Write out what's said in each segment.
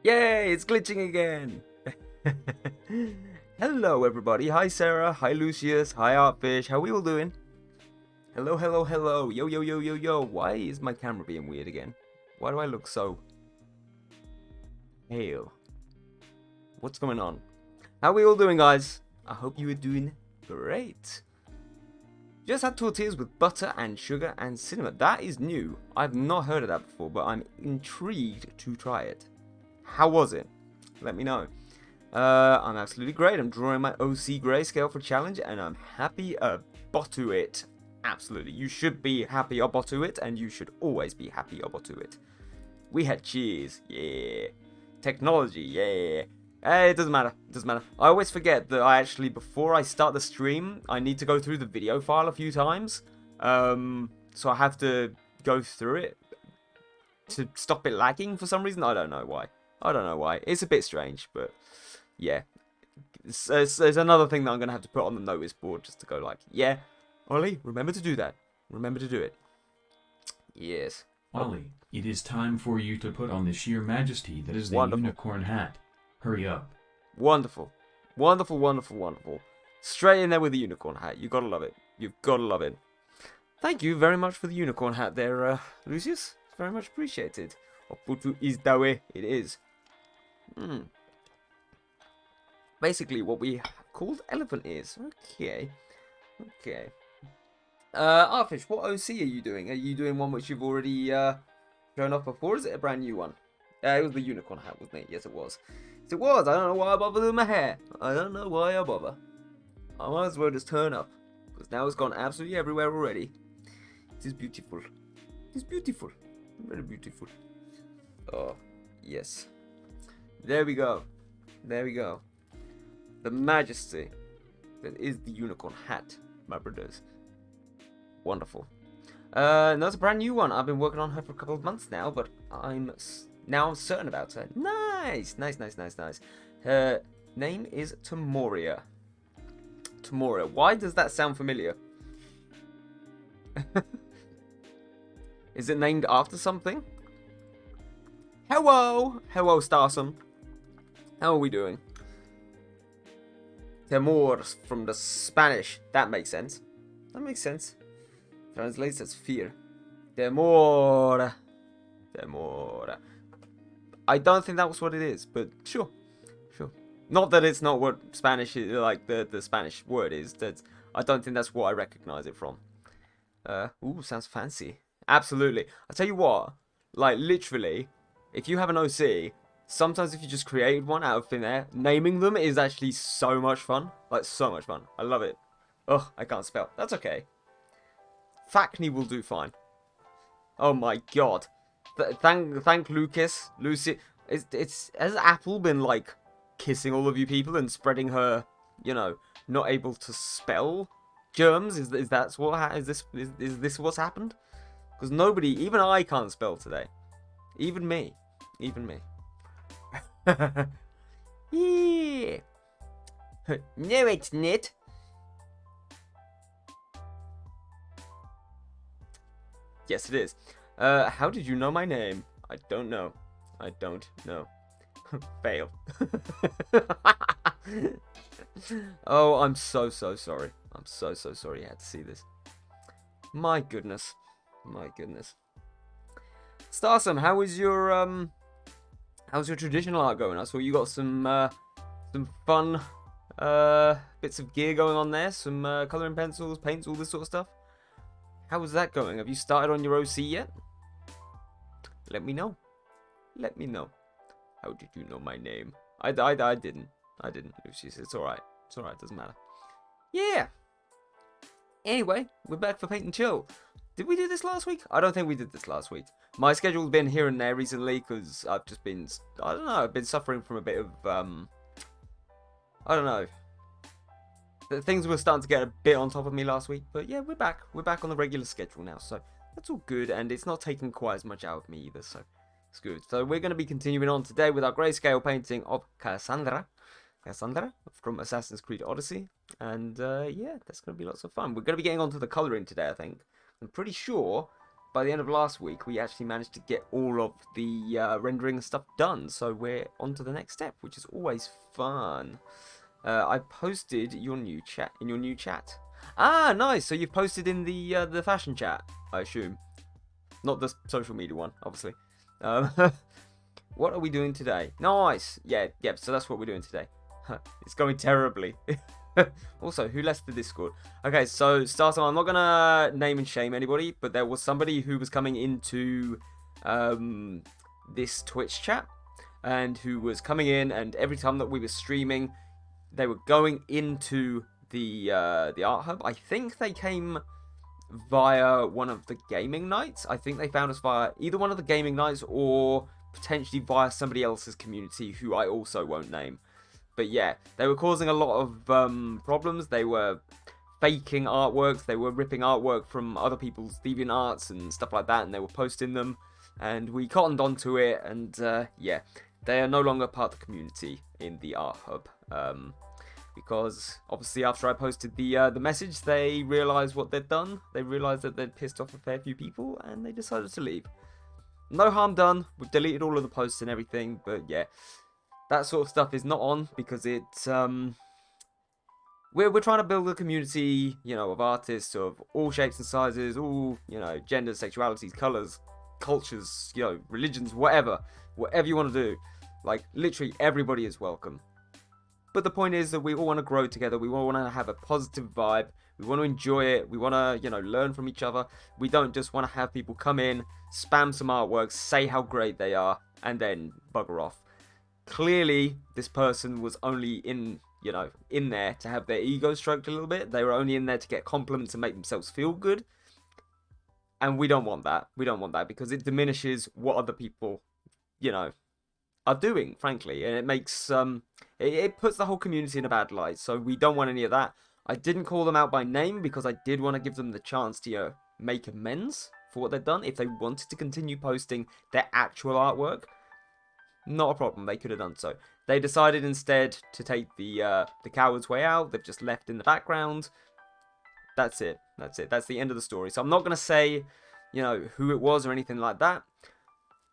Yay, it's glitching again. Hello, everybody. Hi, Sarah. Hi, Lucius. Hi, Artfish. How are we all doing? Hello, hello, hello. Yo, yo, yo, yo, yo. Why is my camera being weird again? Why do I look so pale? What's going on? How are we all doing, guys? I hope you are doing great. Just had tortillas with butter and sugar and cinnamon. That is new. I've not heard of that before, but I'm intrigued to try it. How was it? Let me know. I'm absolutely great. I'm drawing my OC grayscale for challenge, and I'm happy about it. Absolutely. You should be happy about it, and you should always be happy about it. We had cheese. Yeah. Technology. Yeah. It doesn't matter. It doesn't matter. I always forget that I actually, before I start the stream, I need to go through the video file a few times. So I have to go through it to stop it lagging for some reason. I don't know why. I don't know why. It's a bit strange, but yeah. There's another thing that I'm going to have to put on the notice board just to go like, yeah, Ollie, remember to do that. Remember to do it. Yes. Ollie, it is time for you to put on the sheer majesty that is the Wonderful. unicorn hat. Hurry up. Wonderful. Wonderful, wonderful, wonderful. Straight in there with the unicorn hat. You gotta love it. You've gotta love it. Thank you very much for the unicorn hat there, Lucius. It's very much appreciated. Oputu is the way it is. Basically, what we called elephant ears. Okay. Okay. Artfish, what OC are you doing? Are you doing one which you've already shown off before? Or is it a brand new one? It was the unicorn hat, wasn't it? Yes, it was. Yes, it was. I don't know why I bother with my hair. I don't know why I bother. I might as well just turn up. Because now it's gone absolutely everywhere already. It is beautiful. It is beautiful. Very beautiful. Oh, yes. There we go. There we go. The majesty that is the unicorn hat, my brothers. Wonderful. No, it's a brand new one. I've been working on her for a couple of months now, but I'm certain about her. Nice, nice, nice, nice, nice. Her name is Tamoria. Tamoria. Why does that sound familiar? Is it named after something? Hello! Hello, Starsome. How are we doing? Temor from the Spanish. That makes sense. That makes sense. Translates as fear. Temor. Temor. I don't think that was what it is, but sure. Sure. Not that it's not what Spanish is, like the Spanish word is. I don't think that's what I recognize it from. Ooh, sounds fancy. Absolutely. I tell you what, like literally, if you have an OC, sometimes if you just create one out of thin air, naming them is actually so much fun. Like, so much fun. I love it. Ugh, I can't spell. That's okay. Thacny will do fine. Oh my god. Thank Lucas. Lucy. Has Apple been, like, kissing all of you people and spreading her, you know, not able to spell germs? Is this what's happened? Because nobody, even I can't spell today. Even me. Even me. Yeah. No, it's not. Yes, it is. How did you know my name? I don't know. I don't know. Fail. Oh, I'm so sorry. I'm so sorry you had to see this. My goodness. My goodness. Starsome, how's your traditional art going? I saw you got some fun bits of gear going on there, some colouring pencils, paints, all this sort of stuff. How is that going? Have you started on your OC yet? Let me know. Let me know. How did you know my name? I didn't. I didn't, Lucius. It's alright. It's alright. Doesn't matter. Yeah. Anyway, we're back for Paint and Chill. Did we do this last week? I don't think we did this last week. My schedule's been here and there recently because I've just been, I don't know, I've been suffering from a bit of, I don't know. Things were starting to get a bit on top of me last week, but yeah, we're back. We're back on the regular schedule now, so that's all good, and it's not taking quite as much out of me either, so it's good. So we're going to be continuing on today with our grayscale painting of Kassandra. Kassandra from Assassin's Creed Odyssey, and yeah, that's going to be lots of fun. We're going to be getting onto the colouring today, I think. I'm pretty sure by the end of last week, we actually managed to get all of the rendering stuff done. So we're on to the next step, which is always fun. I posted your new chat in your new chat. Ah, nice. So you've posted in the fashion chat, I assume, not the social media one, obviously. What are we doing today? Nice. Yeah. So that's what we're doing today. It's going terribly. Also, who left the Discord? Okay, so starter, I'm not gonna name and shame anybody, but there was somebody who was coming into this Twitch chat, and who was coming in, and every time that we were streaming, they were going into the art hub. I think they came via one of the gaming nights. I think they found us via either one of the gaming nights or potentially via somebody else's community who I also won't name. But yeah, they were causing a lot of problems. They were faking artworks. They were ripping artwork from other people's DeviantArts and stuff like that, and they were posting them. And we cottoned onto it, and yeah, they are no longer part of the community in the art hub. Because obviously after I posted the message, they realised what they'd done. They realised that they'd pissed off a fair few people, and they decided to leave. No harm done. We've deleted all of the posts and everything, but yeah. That sort of stuff is not on because it's we're trying to build a community, you know, of artists of all shapes and sizes, all, you know, genders, sexualities, colours, cultures, you know, religions, whatever you want to do. Like, literally everybody is welcome. But the point is that we all want to grow together. We all want to have a positive vibe. We want to enjoy it. We want to, you know, learn from each other. We don't just want to have people come in, spam some artworks, say how great they are, and then bugger off. Clearly, this person was only in there to have their ego stroked a little bit. They were only in there to get compliments and make themselves feel good. And we don't want that. We don't want that because it diminishes what other people, you know, are doing, frankly. And it makes, it puts the whole community in a bad light. So we don't want any of that. I didn't call them out by name because I did want to give them the chance to, you know, make amends for what they've done. If they wanted to continue posting their actual artwork, not a problem, they could have done so. They decided instead to take the coward's way out. They've just left in the background. That's it. That's it. That's the end of the story. So I'm not going to say, you know, who it was or anything like that.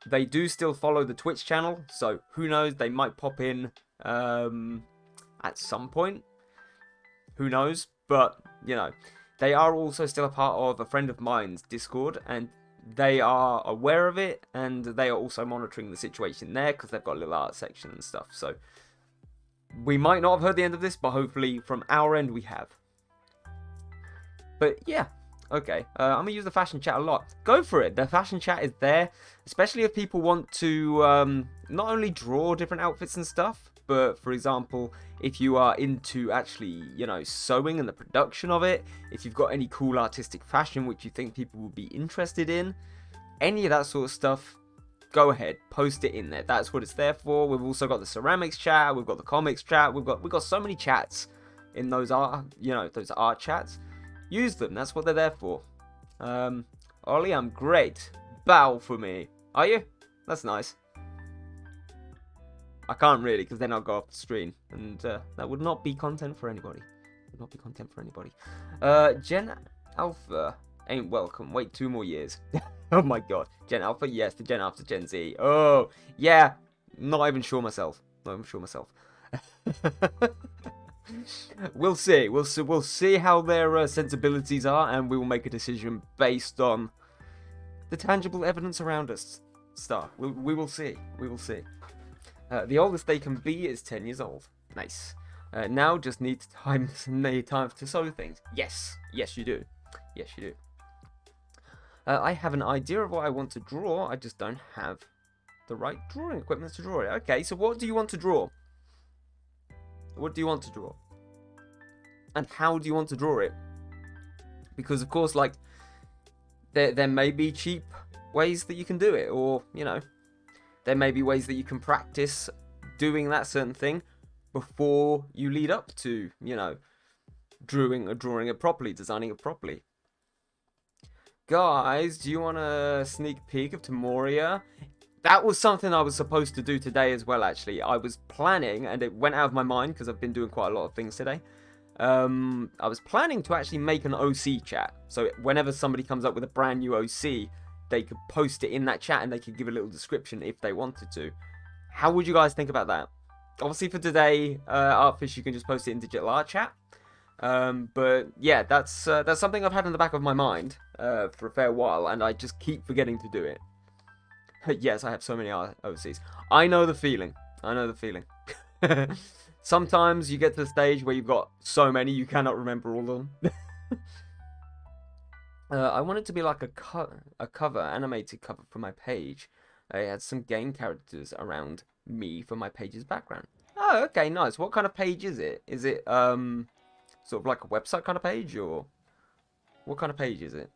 They do still follow the Twitch channel, so who knows, they might pop in at some point. Who knows? But, you know, they are also still a part of a friend of mine's Discord, and they are aware of it, and they are also monitoring the situation there because they've got a little art section and stuff. So we might not have heard the end of this, but hopefully from our end we have. But yeah, okay. I'm going to use the fashion chat a lot. Go for it. The fashion chat is there, especially if people want to not only draw different outfits and stuff, but for example, if you are into actually, you know, sewing and the production of it, if you've got any cool artistic fashion which you think people will be interested in, any of that sort of stuff, go ahead, post it in there. That's what it's there for. We've also got the ceramics chat, we've got the comics chat, we've got so many chats in those those art chats. Use them. That's what they're there for. Ollie, I'm great. Bow for me. Are you? That's nice. I can't really, because then I'll go off the screen, and that would not be content for anybody. Would not be content for anybody. Gen Alpha ain't welcome. Wait 2 more years. Oh my god. Gen Alpha, yes. The Gen after Gen Z. Oh yeah. Not even sure myself. Not even sure myself. We'll see. We'll see how their sensibilities are, and we will make a decision based on the tangible evidence around us. We will see. We will see. The oldest they can be is 10 years old. Nice. Now just need time to sew things. Yes. Yes, you do. Yes, you do. I have an idea of what I want to draw. I just don't have the right drawing equipment to draw it. Okay, so what do you want to draw? What do you want to draw? And how do you want to draw it? Because, of course, like, there may be cheap ways that you can do it. Or, you know, there may be ways that you can practice doing that certain thing before you lead up to, you know, drawing it properly, designing it properly. Guys, do you want a sneak peek of Timoria? That was something I was supposed to do today as well, actually. I was planning, and it went out of my mind because I've been doing quite a lot of things today. I was planning to actually make an OC chat. So whenever somebody comes up with a brand new OC, they could post it in that chat and they could give a little description if they wanted to. How would you guys think about that? Obviously for today, Artfish, you can just post it in digital art chat. But yeah, that's something I've had in the back of my mind for a fair while, and I just keep forgetting to do it. Yes, I have so many OCs. I know the feeling. I know the feeling. Sometimes you get to the stage where you've got so many you cannot remember all of them. I want it to be like a cover, animated cover for my page. I had some game characters around me for my page's background. Oh, okay, nice. What kind of page is it? Is it sort of like a website kind of page, or what kind of page is it?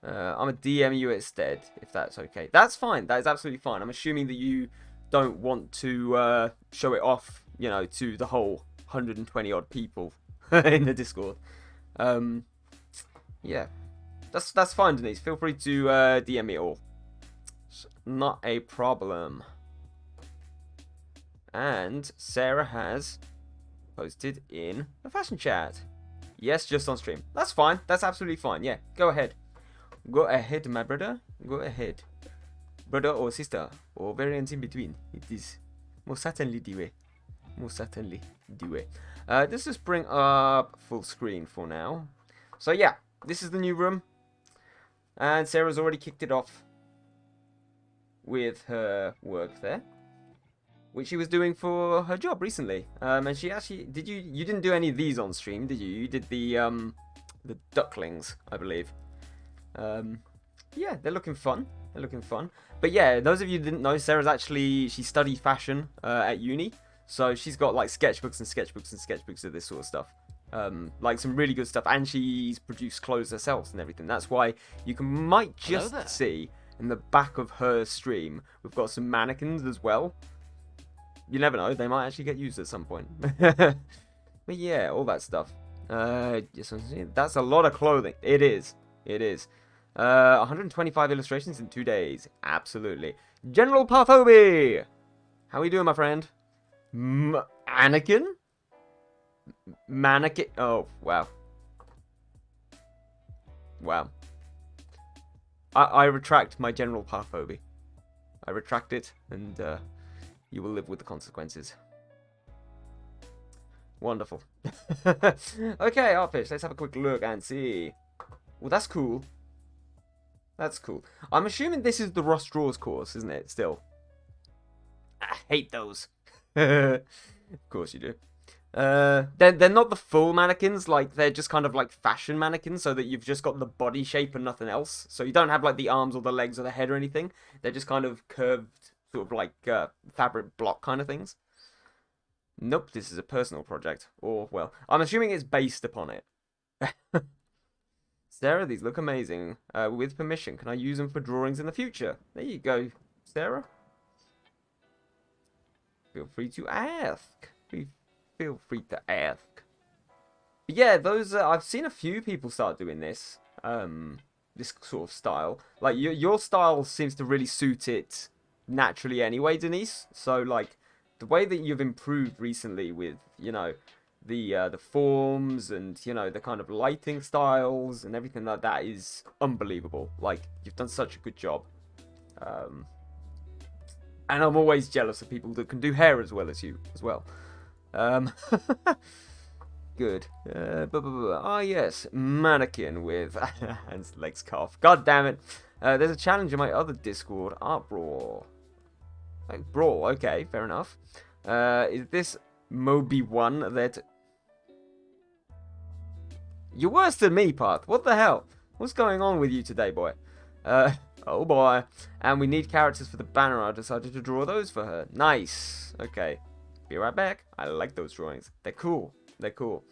I'm a DM you instead, if that's okay. That's fine. That is absolutely fine. I'm assuming that you don't want to show it off, you know, to the whole 120 odd people in the Discord. Yeah, that's fine, Denise. Feel free to DM me all. It's not a problem. And Sarah has posted in the fashion chat. Yes, just on stream. That's fine. That's absolutely fine. Yeah, go ahead. Go ahead, my brother. Go ahead. Brother or sister, or variant in between. It is most certainly the way. Most certainly the way. Let's just bring up full screen for now. So yeah, this is the new room. And Sarah's already kicked it off with her work there, which she was doing for her job recently. And she actually you didn't do any of these on stream, did you? You did the ducklings, I believe. Yeah, they're looking fun. They're looking fun. But yeah, those of you who didn't know, she studied fashion at uni. So she's got like sketchbooks and sketchbooks and sketchbooks of this sort of stuff. Like some really good stuff. And she's produced clothes herself and everything. That's why you might just see in the back of her stream, we've got some mannequins as well. You never know, they might actually get used at some point. But yeah, all that stuff. That's a lot of clothing. It is. It is. 125 illustrations in 2 days. Absolutely. General Parthoby! How are you doing, my friend? Mannequin? Mannequin? Oh, wow. Wow. I retract my General Parthoby. I retract it, and you will live with the consequences. Wonderful. Okay, Artfish, let's have a quick look and see. Well, that's cool. That's cool. I'm assuming this is the Ross Draws course, isn't it? Still. I hate those. Of course you do. They're not the full mannequins. Like, they're just kind of like fashion mannequins, so that you've just got the body shape and nothing else. So you don't have like the arms or the legs or the head or anything. They're just kind of curved, sort of like fabric block kind of things. Nope, this is a personal project. Or, well, I'm assuming it's based upon it. Sarah, these look amazing. With permission, can I use them for drawings in the future? There you go, Sarah. Feel free to ask. Feel free to ask. But yeah, those I've seen a few people start doing this. This sort of style. Like your style seems to really suit it naturally anyway, Denise. So like the way that you've improved recently with, you know, the forms and, you know, the kind of lighting styles and everything like that is unbelievable. Like, you've done such a good job. And I'm always jealous of people that can do hair as well as you as well. Good. Ah, yes, mannequin with hands, legs, calf. God damn it. There's a challenge in my other Discord, Art Brawl. Like, Brawl, okay, fair enough. Is this Moby 1 that... You're worse than me, Path. What the hell? What's going on with you today, boy? Oh boy. And we need characters for the banner. I decided to draw those for her. Nice. Okay. Be right back. I like those drawings. They're cool. They're cool.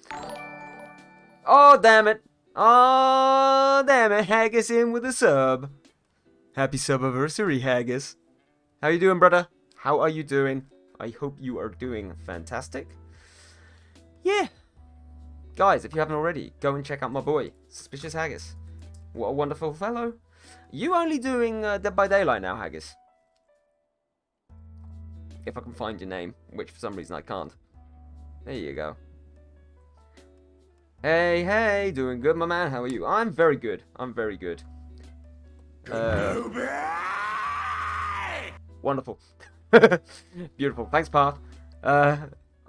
Oh, damn it. Oh, damn it. Haggis in with a sub. Happy sub-anniversary, Haggis. How you doing, brother? How are you doing? I hope you are doing fantastic. Yeah. Guys, if you haven't already, go and check out my boy, Suspicious Haggis. What a wonderful fellow. You only doing Dead by Daylight now, Haggis? If I can find your name, which for some reason I can't. There you go. Hey, doing good, my man. How are you? I'm very good. I'm very good. Wonderful. Beautiful. Thanks, Path.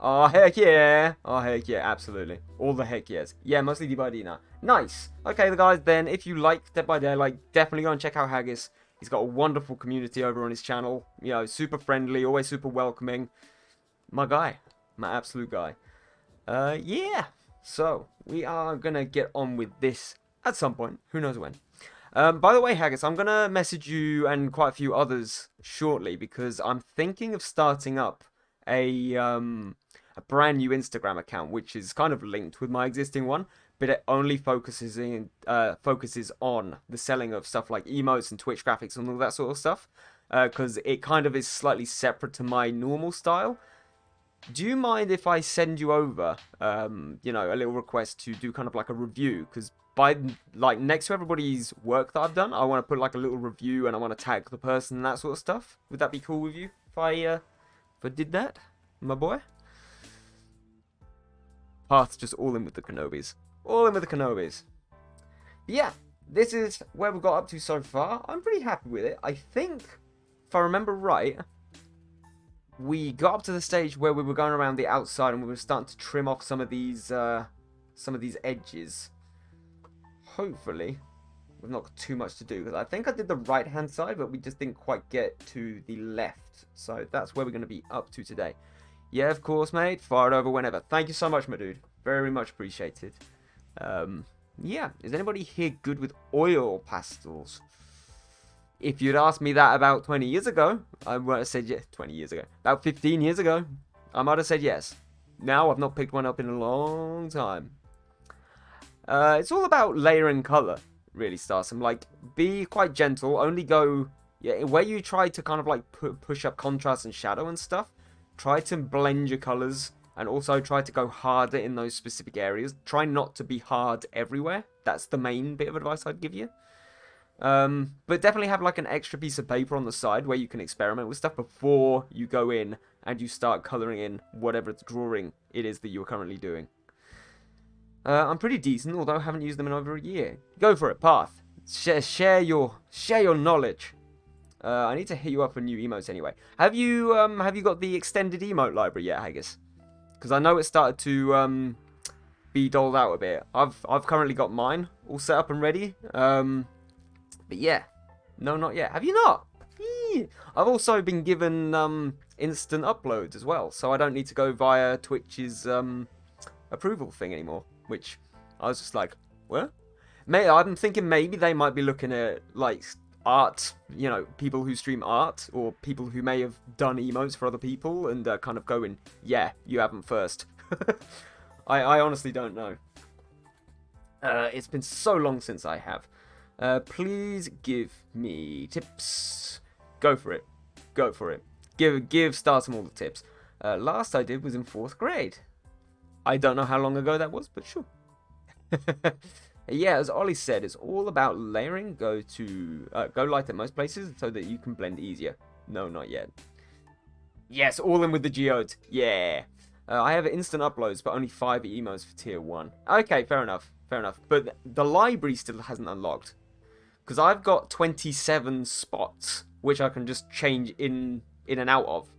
Oh, heck yeah. Oh, heck yeah. Absolutely. All the heck yes. Yeah, mostly Dead by Day now. Nice. Okay, the guys, then, if you like Dead by Day, definitely go and check out Haggis. He's got a wonderful community over on his channel. You know, super friendly, always super welcoming. My guy. My absolute guy. Yeah. So, we are going to get on with this at some point. Who knows when. By the way, Haggis, I'm going to message you and quite a few others shortly because I'm thinking of starting up a brand new Instagram account, which is kind of linked with my existing one, but it only focuses on the selling of stuff like emotes and Twitch graphics and all that sort of stuff, because it kind of is slightly separate to my normal style. Do you mind if I send you over, you know, a little request to do kind of like a review? Because by next to everybody's work that I've done, I want to put like a little review and I want to tag the person and that sort of stuff. Would that be cool with you if I did that, my boy? Path's just all in with the Kenobis. All in with the Kenobis. Yeah, this is where we got up to so far. I'm pretty happy with it. I think, if I remember right, we got up to the stage where we were going around the outside and we were starting to trim off some of these edges. Hopefully, we've not got too much to do, because I think I did the right-hand side, but we just didn't quite get to the left. So that's where we're going to be up to today. Yeah, of course, mate. Fire it over whenever. Thank you so much, my dude. Very much appreciated. Yeah, is anybody here good with oil pastels? If you'd asked me that about 20 years ago, I would have said yes. 20 years ago. About 15 years ago, I might have said yes. Now, I've not picked one up in a long time. It's all about layering colour, really, Starsome. Like, be quite gentle. Only go... Yeah, where you try to kind of, like, push up contrast and shadow and stuff, try to blend your colours, and also try to go harder in those specific areas. Try not to be hard everywhere. That's the main bit of advice I'd give you. But definitely have, like, an extra piece of paper on the side where you can experiment with stuff before you go in and you start colouring in whatever drawing it is that you're currently doing. I'm pretty decent, although I haven't used them in over a year. Go for it, Path. Share your knowledge. I need to hit you up for new emotes anyway. Have you got the extended emote library yet, Haggis? Because I know it started to be doled out a bit. I've currently got mine all set up and ready. But yeah, no, not yet. Have you not? Eee. I've also been given instant uploads as well, so I don't need to go via Twitch's approval thing anymore. Which I was just like, what? I'm thinking maybe they might be looking at like art, you know, people who stream art, or people who may have done emotes for other people, and kind of going, yeah, you have them first. I honestly don't know. It's been so long since I have. Please give me tips. Go for it. Go for it. Give Starsome all the tips. Last I did was in 4th grade. I don't know how long ago that was, but sure. Yeah, as Ollie said, it's all about layering. Go light at most places so that you can blend easier. No, not yet. Yes, all in with the geodes. Yeah. I have instant uploads, but only 5 emotes for tier 1. Okay, fair enough. Fair enough. But the library still hasn't unlocked. Because I've got 27 spots, which I can just change in and out of.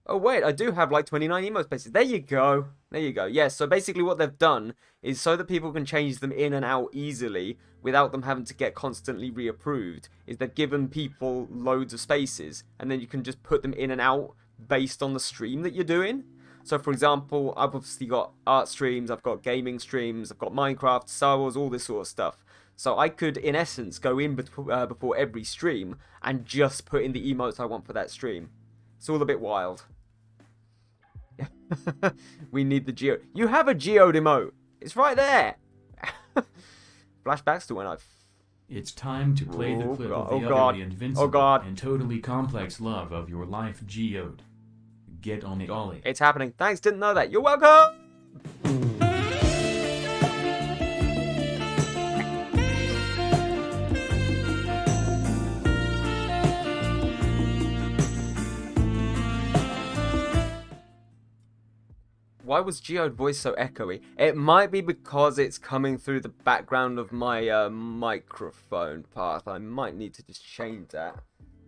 Oh, wait, I do have like 29 emote spaces. There you go. There you go. Yes, so basically what they've done is so that people can change them in and out easily without them having to get constantly reapproved, is they've given people loads of spaces, and then you can just put them in and out based on the stream that you're doing. So, for example, I've obviously got art streams, I've got gaming streams, I've got Minecraft, Star Wars, all this sort of stuff. So I could, in essence, go in before every stream and just put in the emotes I want for that stream. It's all a bit wild. We need the geode. You have a geode emote. It's right there. Flashbacks to when I've... It's time to play the clip of the utterly invincible and totally complex love of your life geode. Get on it, Ollie. It's happening. Thanks, didn't know that. You're welcome! why was Geode voice so echoey? It might be because it's coming through the background of my microphone path. I might need to just change that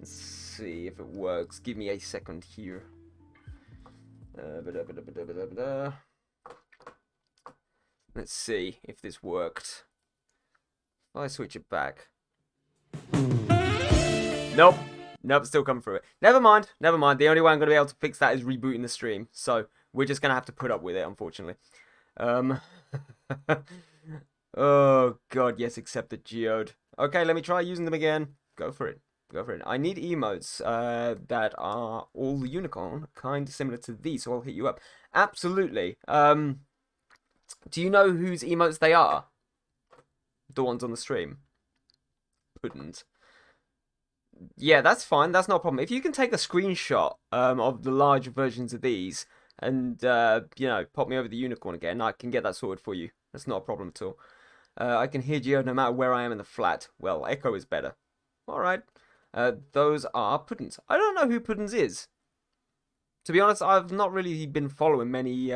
and see if it works. Give me a second here. Let's see if this worked. If I switch it back. Nope. Nope, still coming through it. Never mind. Never mind. The only way I'm going to be able to fix that is rebooting the stream. So, we're just going to have to put up with it, unfortunately. Oh, God. Yes, accept the Geode. Okay, let me try using them again. Go for it. Go for it. I need emotes that are all unicorn, kind of similar to these, so I'll hit you up. Absolutely. Do you know whose emotes they are? The ones on the stream? Couldn't. Yeah, that's fine. That's not a problem. If you can take a screenshot of the larger versions of these and, you know, pop me over the unicorn again, I can get that sorted for you. That's not a problem at all. I can hear Geode no matter where I am in the flat. Well, Echo is better. Alright. Those are Puddins. I don't know who Puddins is. To be honest, I've not really been following many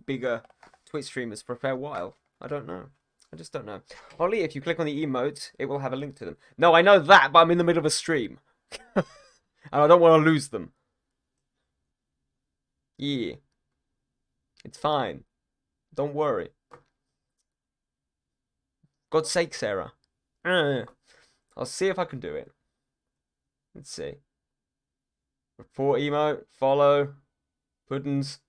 bigger Twitch streamers for a fair while. I don't know. I just don't know. Ollie, if you click on the emotes, it will have a link to them. No, I know that, but I'm in the middle of a stream. And I don't want to lose them. Yeah. It's fine. Don't worry. God's sake, Sarah. I'll see if I can do it. Let's see. Report emote, follow, Puddins.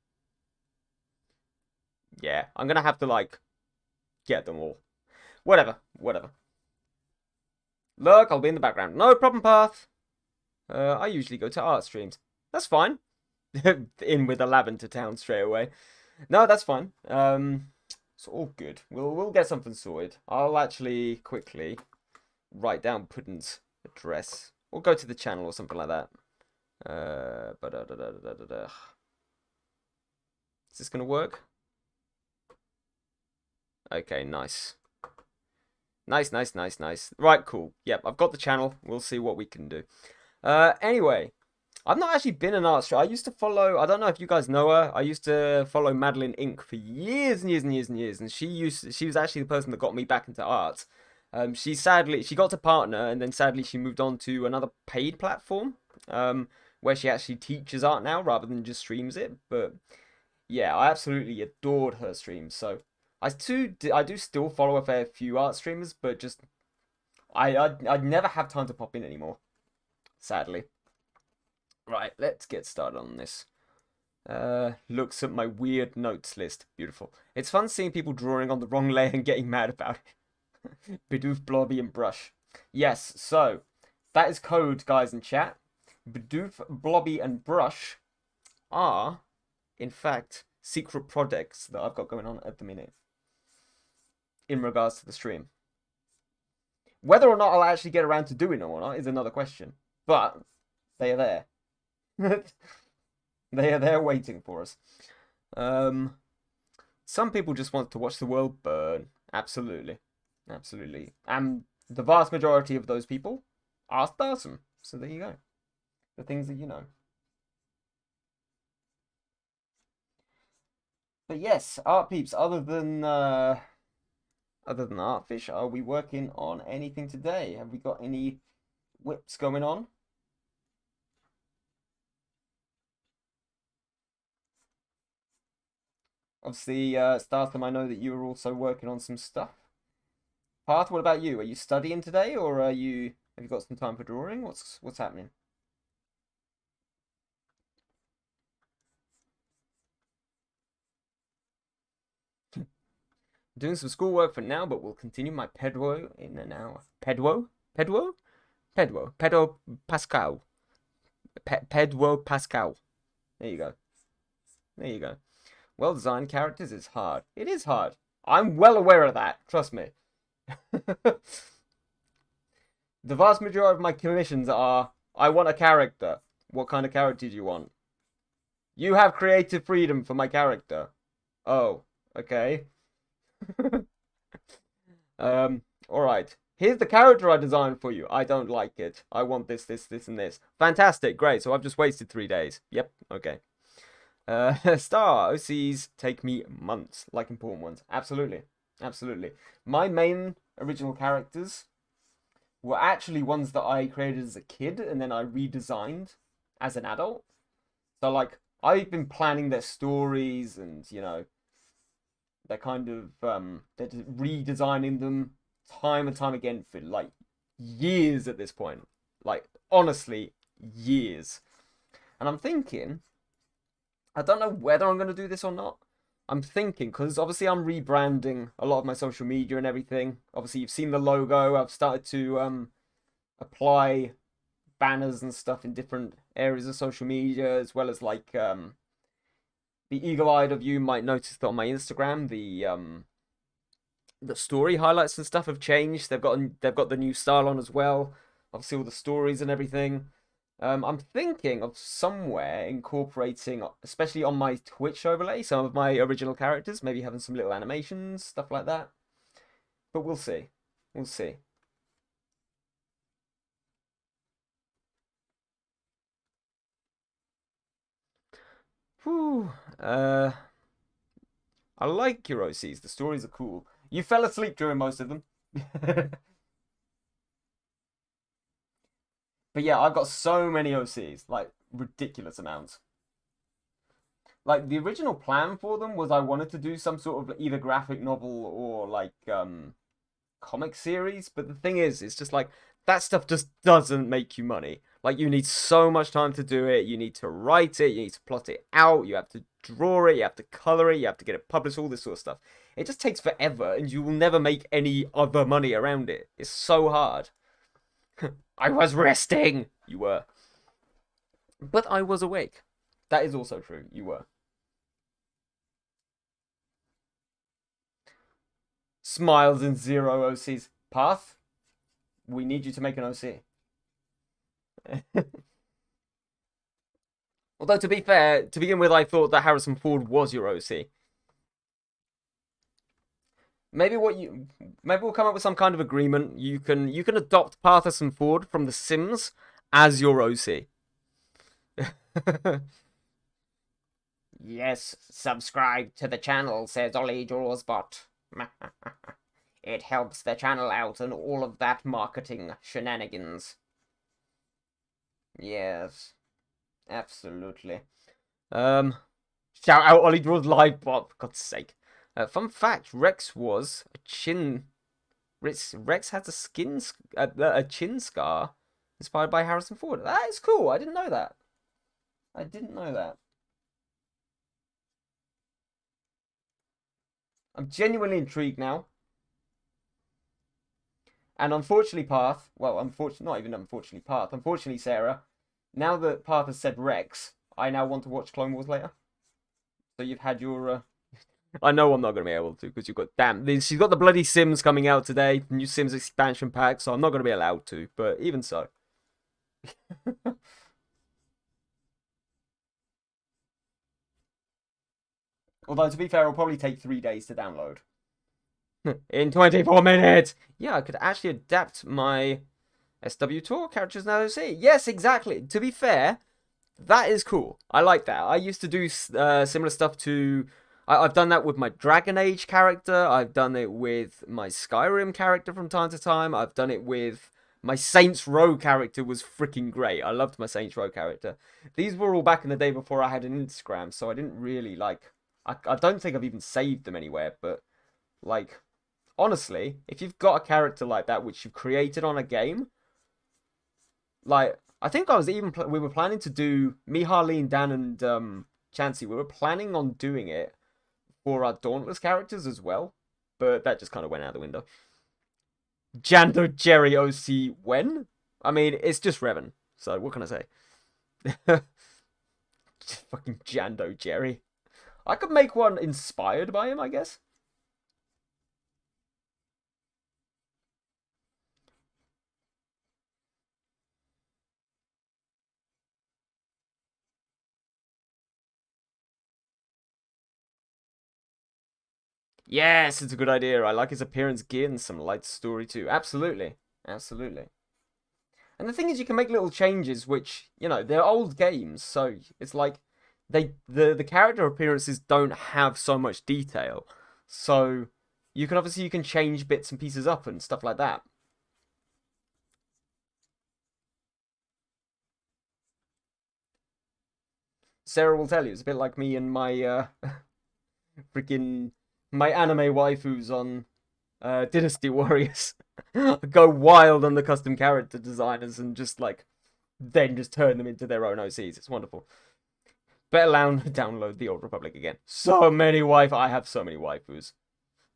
Yeah, I'm going to have to, like, get them all. Whatever. Look, I'll be in the background. No problem, Path. I usually go to art streams. That's fine. In with a lavender town straight away. No, that's fine. It's all good. We'll get something sorted. I'll actually quickly write down Puddin's address. Or go to the channel or something like that. Is this going to work? Okay, nice. Nice. Right, cool. Yep, I've got the channel. We'll see what we can do. Anyway, I've not actually been an art streamer. I used to follow, I don't know if you guys know her. I used to follow Madeline Inc. for years and years. And she was actually the person that got me back into art. She got to partner, and then sadly she moved on to another paid platform, where she actually teaches art now rather than just streams it. But yeah, I absolutely adored her streams. So I do still follow a fair few art streamers, but just I'd never have time to pop in anymore, sadly. Right, let's get started on this. Looks at my weird notes list. Beautiful. It's fun seeing people drawing on the wrong layer and getting mad about it. Bidoof, Blobby, and Brush. Yes, so that is code, guys, in chat. Bidoof, Blobby, and Brush are, in fact, secret projects that I've got going on at the minute in regards to the stream. Whether or not I'll actually get around to doing them or not is another question. But they are there. They are there waiting for us. Some people just want to watch the world burn. Absolutely. And the vast majority of those people are Starsome. So there you go. The things that you know. But yes, art peeps, other than Artfish, are we working on anything today? Have we got any whips going on? Obviously, Starsome, I know that you were also working on some stuff. Path, what about you? Are you studying today, or have you got some time for drawing? What's happening? Doing some schoolwork for now, but we'll continue my pedwo in an hour. Pedwo Pascal. Pedwo Pascal. There you go. Well-designed characters is hard. It is hard. I'm well aware of that. Trust me. The vast majority of my commissions are, I want a character. What kind of character do you want? You have creative freedom for my character. Oh, okay. Alright. Here's the character I designed for you. I don't like it. I want this, and this. Fantastic, great. So I've just wasted 3 days. Yep, okay. Star OCs take me months, like important ones. Absolutely. Absolutely. My main original characters were actually ones that I created as a kid and then I redesigned as an adult. So, like, I've been planning their stories and, you know, they're kind of, they're redesigning them time and time again for, like, years at this point. Like, honestly, years. And I'm thinking, I don't know whether I'm going to do this or not. I'm thinking, because obviously I'm rebranding a lot of my social media and everything. Obviously, you've seen the logo. I've started to apply banners and stuff in different areas of social media, as well as like the eagle-eyed of you might notice that on my Instagram, the story highlights and stuff have changed. They've got the new style on as well. Obviously, all the stories and everything. I'm thinking of somewhere incorporating, especially on my Twitch overlay, some of my original characters, maybe having some little animations, stuff like that. But we'll see. We'll see. Whew. I like your OCs. The stories are cool. You fell asleep during most of them. But yeah, I've got so many OCs, like ridiculous amounts. Like the original plan for them was I wanted to do some sort of either graphic novel or like comic series, but the thing is, it's just like that stuff just doesn't make you money. Like you need so much time to do it, you need to write it, you need to plot it out, you have to draw it, you have to color it, you have to get it published, all this sort of stuff. It just takes forever and you will never make any other money around it. It's so hard. I was resting. You were. But I was awake. That is also true. You were. Smiles and zero OCs. Path, we need you to make an OC. Although, to be fair, to begin with, I thought that Harrison Ford was your OC. Maybe we'll come up with some kind of agreement. You can adopt Harrison Ford from The Sims as your OC. Yes, subscribe to the channel, says Ollie Drawsbot. It helps the channel out and all of that marketing shenanigans. Yes, absolutely. Shout out Ollie Draws live bot, for God's sake. Fun fact: Rex was a chin. Rex has a chin scar inspired by Harrison Ford. That is cool. I didn't know that. I didn't know that. I'm genuinely intrigued now. And unfortunately, Path. Well, not even unfortunately, Path. Unfortunately, Sarah. Now that Path has said Rex, I now want to watch Clone Wars later. So you've had your. I know I'm not going to be able to because you've got she's got the bloody Sims coming out today, the new Sims expansion pack, so I'm not going to be allowed to. But even so. Although to be fair, it'll probably take 3 days to download. In 24 minutes. Yeah, I could actually adapt my SW Tour characters now. See, yes, exactly. To be fair, that is cool. I like that. I used to do similar stuff to. I've done that with my Dragon Age character. I've done it with my Skyrim character from time to time. I've done it with my Saints Row character. Was freaking great. I loved my Saints Row character. These were all back in the day before I had an Instagram, so I didn't really like. I don't think I've even saved them anywhere, but like honestly, if you've got a character like that which you've created on a game, like I think we were planning to do me, Harleen, Dan, and Chansey. We were planning on doing it for our Dauntless characters as well, but that just kind of went out the window. Jando Jerry OC when? I mean, it's just Revan, so what can I say? Fucking Jando Jerry. I could make one inspired by him, I guess. Yes, it's a good idea. I like his appearance, gear, and some light story too. Absolutely. Absolutely. And the thing is, you can make little changes, which, you know, they're old games, so it's like the character appearances don't have so much detail, so you can change bits and pieces up and stuff like that. Sarah will tell you, it's a bit like me and my freaking my anime waifus on Dynasty Warriors. Go wild on the custom character designers and just then just turn them into their own OCs. It's wonderful. Better download the Old Republic again. So many I have so many waifus.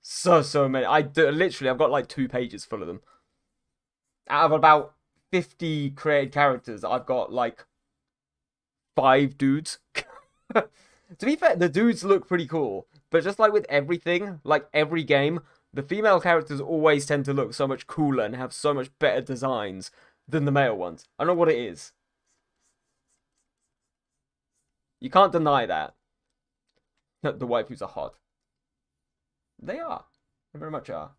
So many. I've got like 2 pages full of them. Out of about 50 created characters, I've got like 5 dudes. To be fair, the dudes look pretty cool, but just like with everything, like every game, the female characters always tend to look so much cooler and have so much better designs than the male ones. I don't know what it is. You can't deny that. The waifus are hot. They are. They very much are.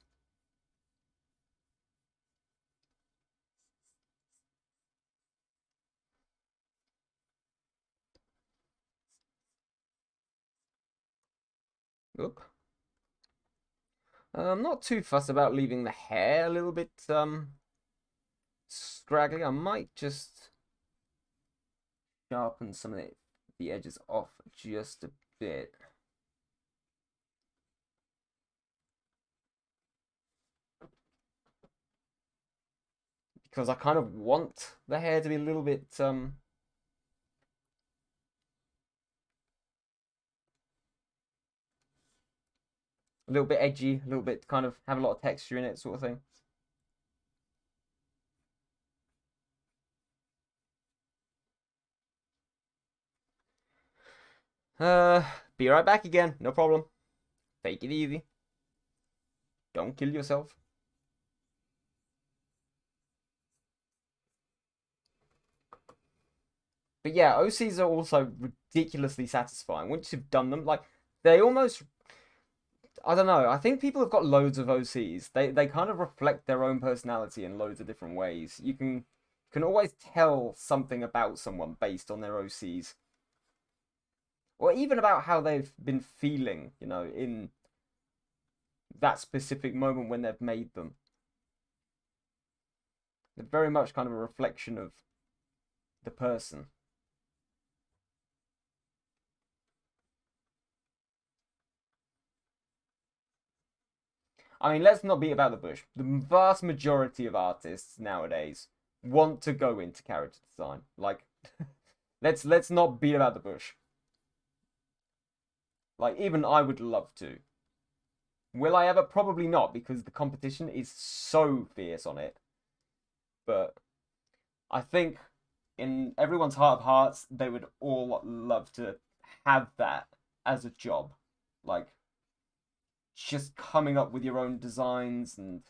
Look. I'm not too fussed about leaving the hair a little bit scraggly. I might just sharpen some of the edges off just a bit. Because I kind of want the hair to be a little bit a little bit edgy, a little bit kind of have a lot of texture in it, sort of thing. Be right back again, no problem. Take it easy. Don't kill yourself. But yeah, OCs are also ridiculously satisfying. Once you've done them, they almost, I don't know, I think people have got loads of OCs. They kind of reflect their own personality in loads of different ways. You can always tell something about someone based on their OCs. Or even about how they've been feeling, in that specific moment when they've made them. They're very much kind of a reflection of the person. I mean, let's not beat about the bush. The vast majority of artists nowadays want to go into character design. Let's not beat about the bush. Even I would love to. Will I ever? Probably not, because the competition is so fierce on it. But I think in everyone's heart of hearts, they would all love to have that as a job. Just coming up with your own designs and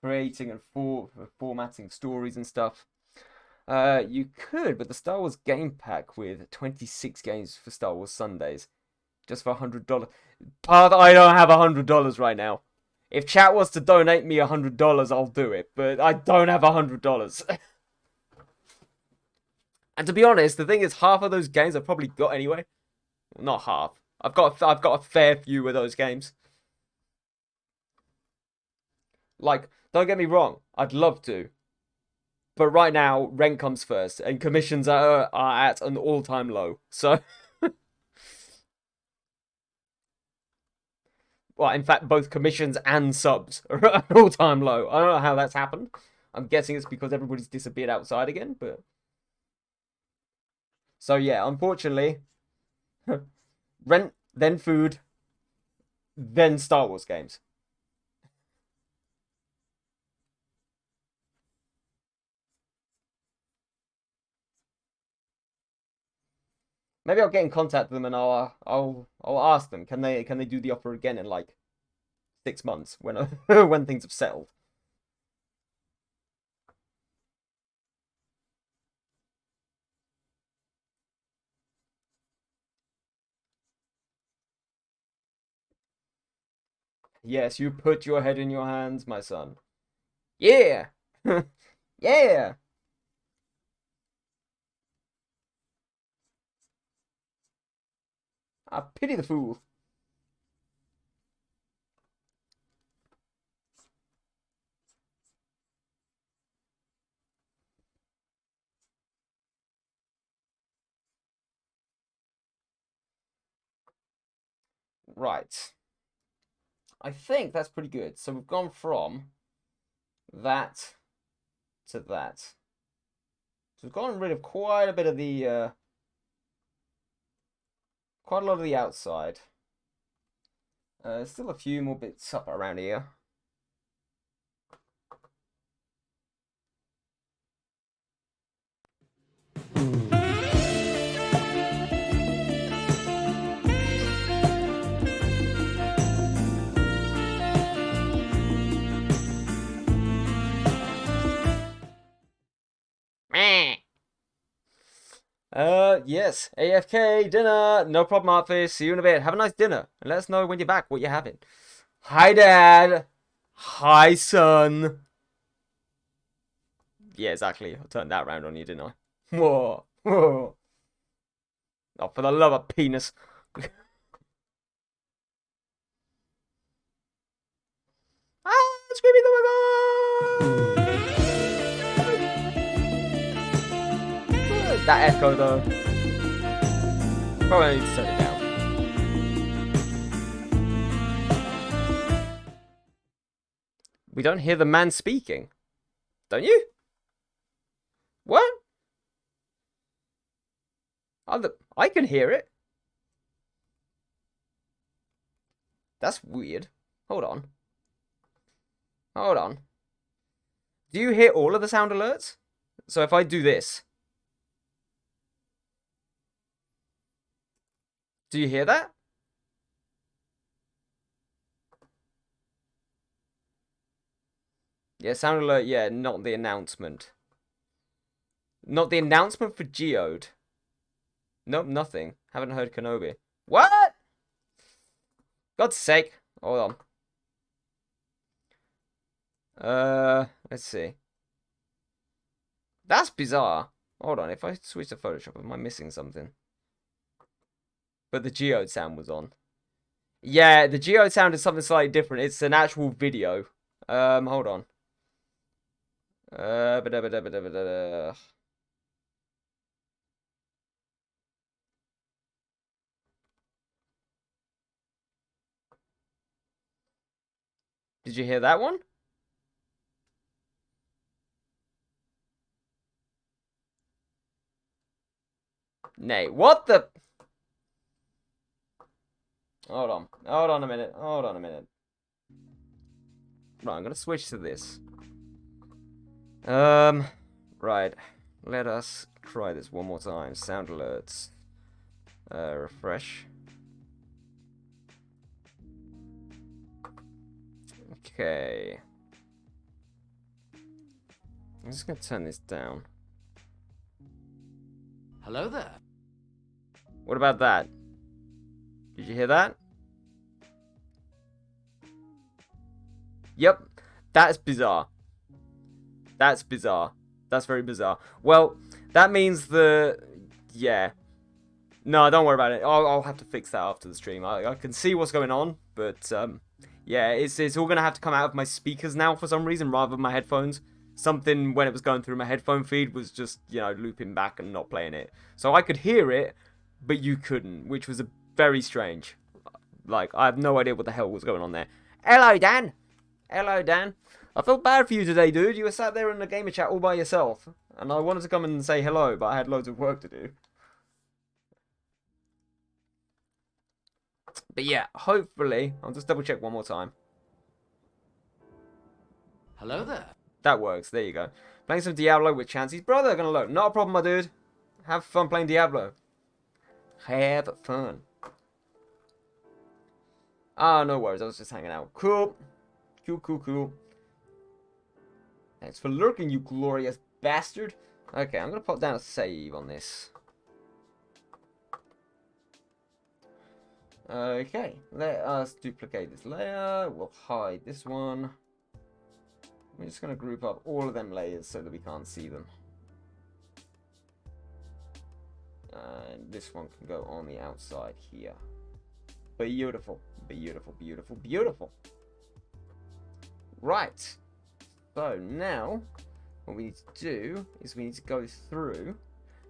creating and formatting stories and stuff. You could, but the Star Wars game pack with 26 games for Star Wars Sundays, just for $100. I don't have $100 right now. If chat was to donate me $100, I'll do it, but I don't have $100. And to be honest, the thing is, half of those games I've probably got anyway. Well, not half. I've got a fair few of those games. Don't get me wrong, I'd love to. But right now, rent comes first, and commissions are at an all-time low. So, well, in fact, both commissions and subs are at an all-time low. I don't know how that's happened. I'm guessing it's because everybody's disappeared outside again, but... So yeah, unfortunately, rent, then food, then Star Wars games. Maybe I'll get in contact with them and I'll ask them, can they do the offer again in 6 months when when things have settled. Yes, you put your head in your hands, my son. Yeah. Yeah. I pity the fool. Right. I think that's pretty good. So we've gone from that to that. So we've gotten rid of quite a bit of the, quite a lot of the outside. Still a few more bits up around here. Yes, AFK, dinner, no problem, Artfish, see you in a bit, have a nice dinner, and let us know when you're back what you're having. Hi, Dad! Hi, son! Yeah, exactly, I turned that round on you, didn't I? Whoa, whoa. Oh, for the love of penis. Screaming the river! That echo, though. Probably need to turn it down. We don't hear the man speaking. Don't you? What? I can hear it. That's weird. Hold on. Hold on. Do you hear all of the sound alerts? So if I do this. Do you hear that? Yeah, sound alert, yeah, not the announcement. Not the announcement for Geode. Nope, nothing. Haven't heard Kenobi. What? God's sake. Hold on. Let's see. That's bizarre. Hold on, if I switch to Photoshop, am I missing something? But the Geode sound was on. Yeah, the Geode sound is something slightly different. It's an actual video. Hold on. Did you hear that one? Nay, what the? Hold on. Hold on a minute. Hold on a minute. Right, I'm gonna switch to this. Right. Let us try this one more time. Sound alerts. Refresh. Okay. I'm just gonna turn this down. Hello there. What about that? Did you hear that? Yep. That's bizarre. That's bizarre. That's very bizarre. Well, that means yeah. No, don't worry about it. I'll have to fix that after the stream. I can see what's going on, but yeah, it's all gonna have to come out of my speakers now for some reason rather than my headphones. Something when it was going through my headphone feed was just, you know, looping back and not playing it. So I could hear it, but you couldn't, which was very strange. Like, I have no idea what the hell was going on there. Hello, Dan. Hello, Dan. I felt bad for you today, dude. You were sat there in the gamer chat all by yourself. And I wanted to come and say hello, but I had loads of work to do. But yeah, hopefully, I'll just double check one more time. Hello there. That works, there you go. Playing some Diablo with Chancey's brother, gonna load. Not a problem, my dude. Have fun playing Diablo. Have fun. Ah, no worries, I was just hanging out. Cool. Cool. Thanks for lurking, you glorious bastard. Okay, I'm gonna pop down a save on this. Okay, let us duplicate this layer. We'll hide this one. We're just going to group up all of them layers so that we can't see them. And this one can go on the outside here. Beautiful. Beautiful, beautiful, beautiful. Right. So now, what we need to do is we need to go through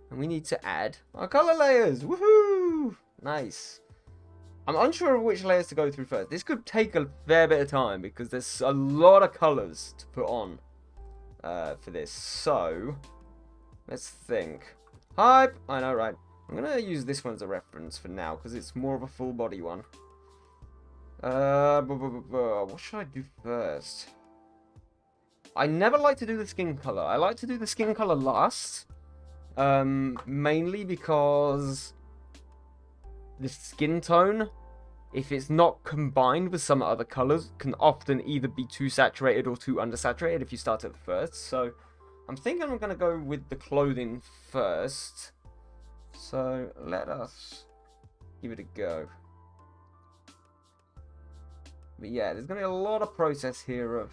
and we need to add our color layers. Woohoo! Nice. I'm unsure of which layers to go through first. This could take a fair bit of time because there's a lot of colors to put on for this. So, let's think. Hype! I know, right? I'm going to use this one as a reference for now because it's more of a full body one. What should I do first? I never like to do the skin color. I like to do the skin color last. Mainly because the skin tone, if it's not combined with some other colors, can often either be too saturated or too undersaturated if you start at the first. So I'm thinking I'm going to go with the clothing first. So let us give it a go. But yeah, there's going to be a lot of process here of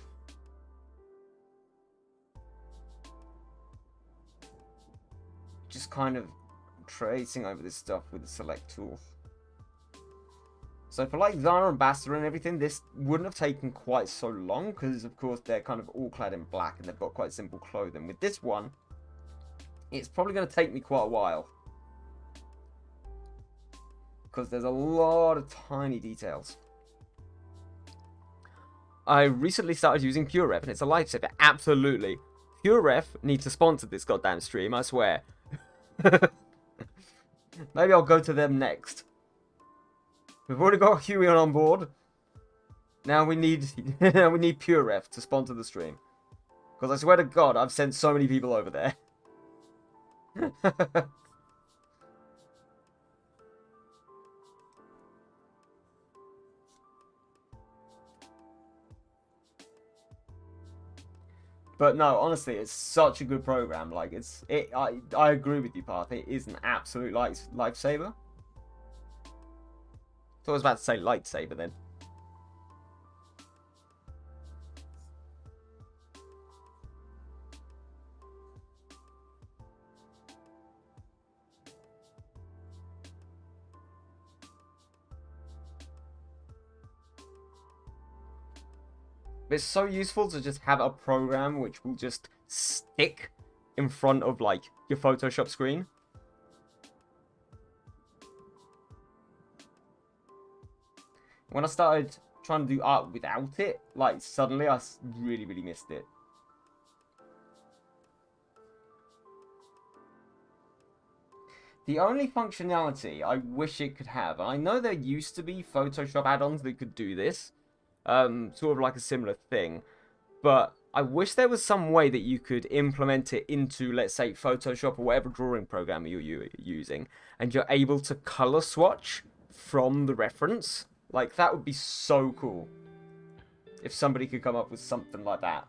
just kind of tracing over this stuff with the select tool. So for like Zara and Basta and everything, this wouldn't have taken quite so long because of course they're kind of all clad in black and they've got quite simple clothing. With this one, it's probably going to take me quite a while because there's a lot of tiny details. I recently started using PureRef and it's a lifesaver. Absolutely. PureRef needs to sponsor this goddamn stream, I swear. Maybe I'll go to them next. We've already got Huey on board. Now we need PureRef to sponsor the stream. Because I swear to God, I've sent so many people over there. But no, honestly, it's such a good program. Like I agree with you, Path. It is an absolute lifesaver. So I was about to say lightsaber then. But it's so useful to just have a program which will just stick in front of like your Photoshop screen. When I started trying to do art without it, like suddenly I really missed it. The only functionality I wish it could have, and I know there used to be Photoshop add-ons that could do this, sort of like a similar thing, but I wish there was some way that you could implement it into, let's say, Photoshop or whatever drawing program you're using, and you're able to color swatch from the reference. Like, that would be so cool if somebody could come up with something like that.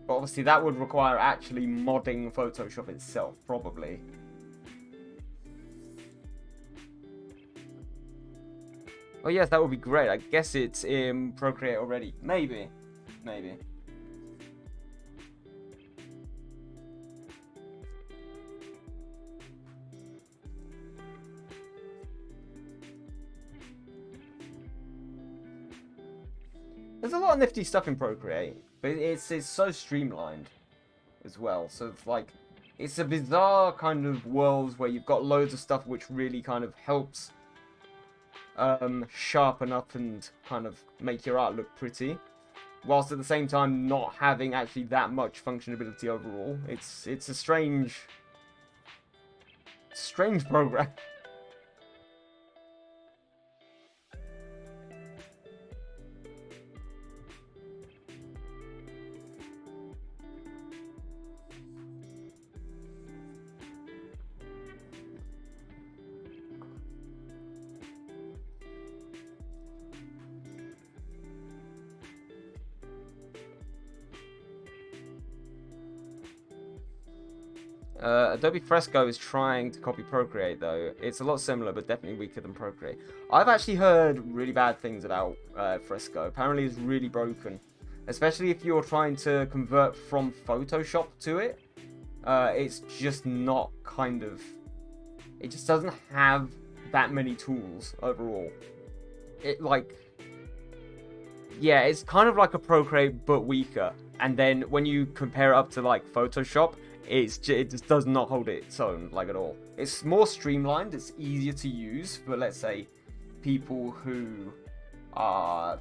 But obviously that would require actually modding Photoshop itself, probably. Oh yes, that would be great. I guess it's in Procreate already. Maybe. Maybe. There's a lot of nifty stuff in Procreate, but it's so streamlined as well. So it's like, it's a bizarre kind of world where you've got loads of stuff which really kind of helps sharpen up and kind of make your art look pretty, whilst at the same time not having actually that much functionality overall. It's a strange program. Adobe Fresco is trying to copy Procreate, though. It's a lot similar, but definitely weaker than Procreate. I've actually heard really bad things about Fresco. Apparently it's really broken. Especially if you're trying to convert from Photoshop to it. It's just not kind of... It just doesn't have that many tools overall. It, like... Yeah, it's kind of like a Procreate, but weaker. And then when you compare it up to, like, Photoshop... it just does not hold its own, like, at all. It's more streamlined, it's easier to use for, let's say, people who are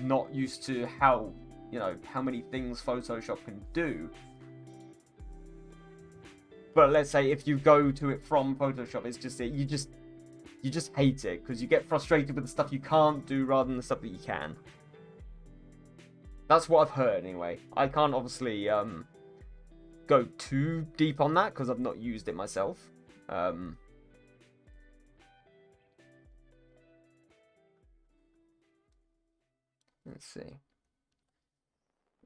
not used to how, you know, how many things Photoshop can do. But let's say if you go to it from Photoshop, it's just, you just hate it, because you get frustrated with the stuff you can't do rather than the stuff that you can. That's what I've heard, anyway. I can't, obviously, go too deep on that because I've not used it myself. Let's see.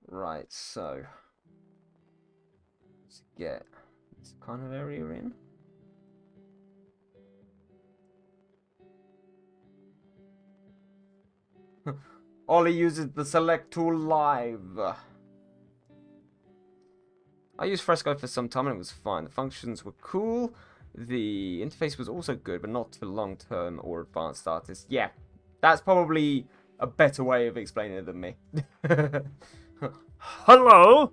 Right, so let's get this kind of area in. Ollie uses the select tool live. I used Fresco for some time and it was fine. The functions were cool. The interface was also good, but not for long-term or advanced artists. Yeah, that's probably a better way of explaining it than me. Hello?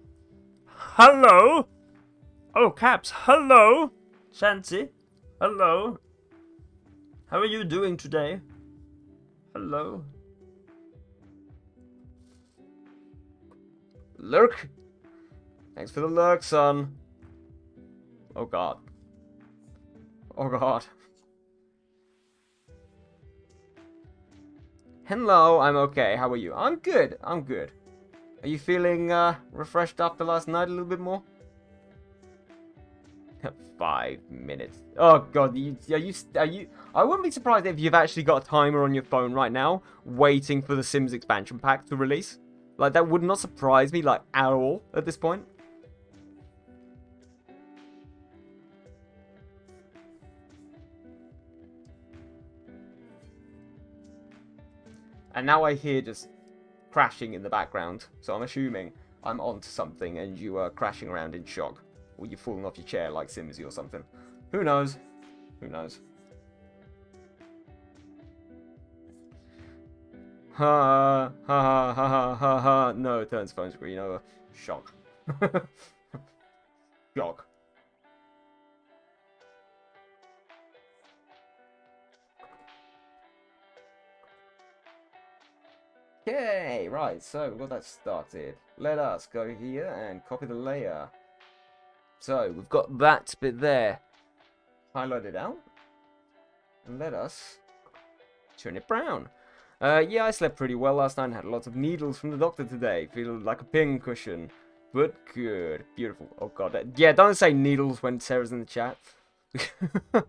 Hello? Oh, Caps, hello? Shanty, hello? How are you doing today? Hello? Lurk? Thanks for the lurk, son. Oh, God. Oh, God. Hello, I'm okay. How are you? I'm good. I'm good. Are you feeling refreshed after last night a little bit more? 5 minutes. Oh, God. Are you... I wouldn't be surprised if you've actually got a timer on your phone right now waiting for the Sims expansion pack to release. Like, that would not surprise me, like, at all at this point. And now I hear just crashing in the background. So I'm assuming I'm onto something and you are crashing around in shock. Or you're falling off your chair like Simsy or something. Who knows? Who knows? Ha ha ha ha ha ha. No, it turns phone screen over. Shock. Shock. Okay, right, so we've got that started. Let us go here and copy the layer. So, we've got that bit there. Highlight it out. And let us turn it brown. Yeah, I slept pretty well last night and had lots of needles from the doctor today. Feel like a pin cushion. But good. Beautiful. Oh, God. Yeah, don't say needles when Sarah's in the chat. I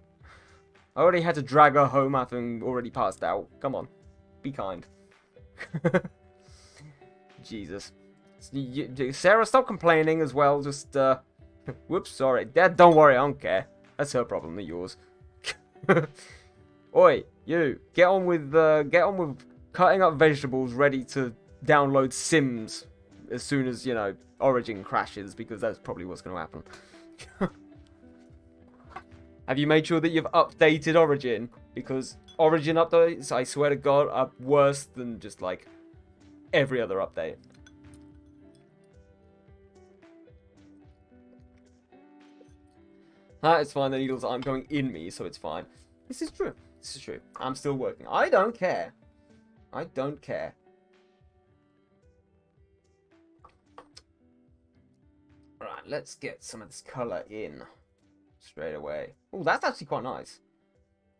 already had to drag her home after having already passed out. Come on. Be kind. Jesus. Sarah, stop complaining as well. Just, whoops, sorry. Dad, don't worry, I don't care. That's her problem, not yours. Oi, you. Get on with cutting up vegetables ready to download Sims as soon as, you know, Origin crashes, because that's probably what's going to happen. Have you made sure that you've updated Origin? Because Origin updates, I swear to God, are worse than just, like, every other update. It's fine, the needles aren't going in me, so it's fine. This is true. This is true. I'm still working. I don't care. I don't care. Right, let's get some of this colour in straight away. Oh, that's actually quite nice.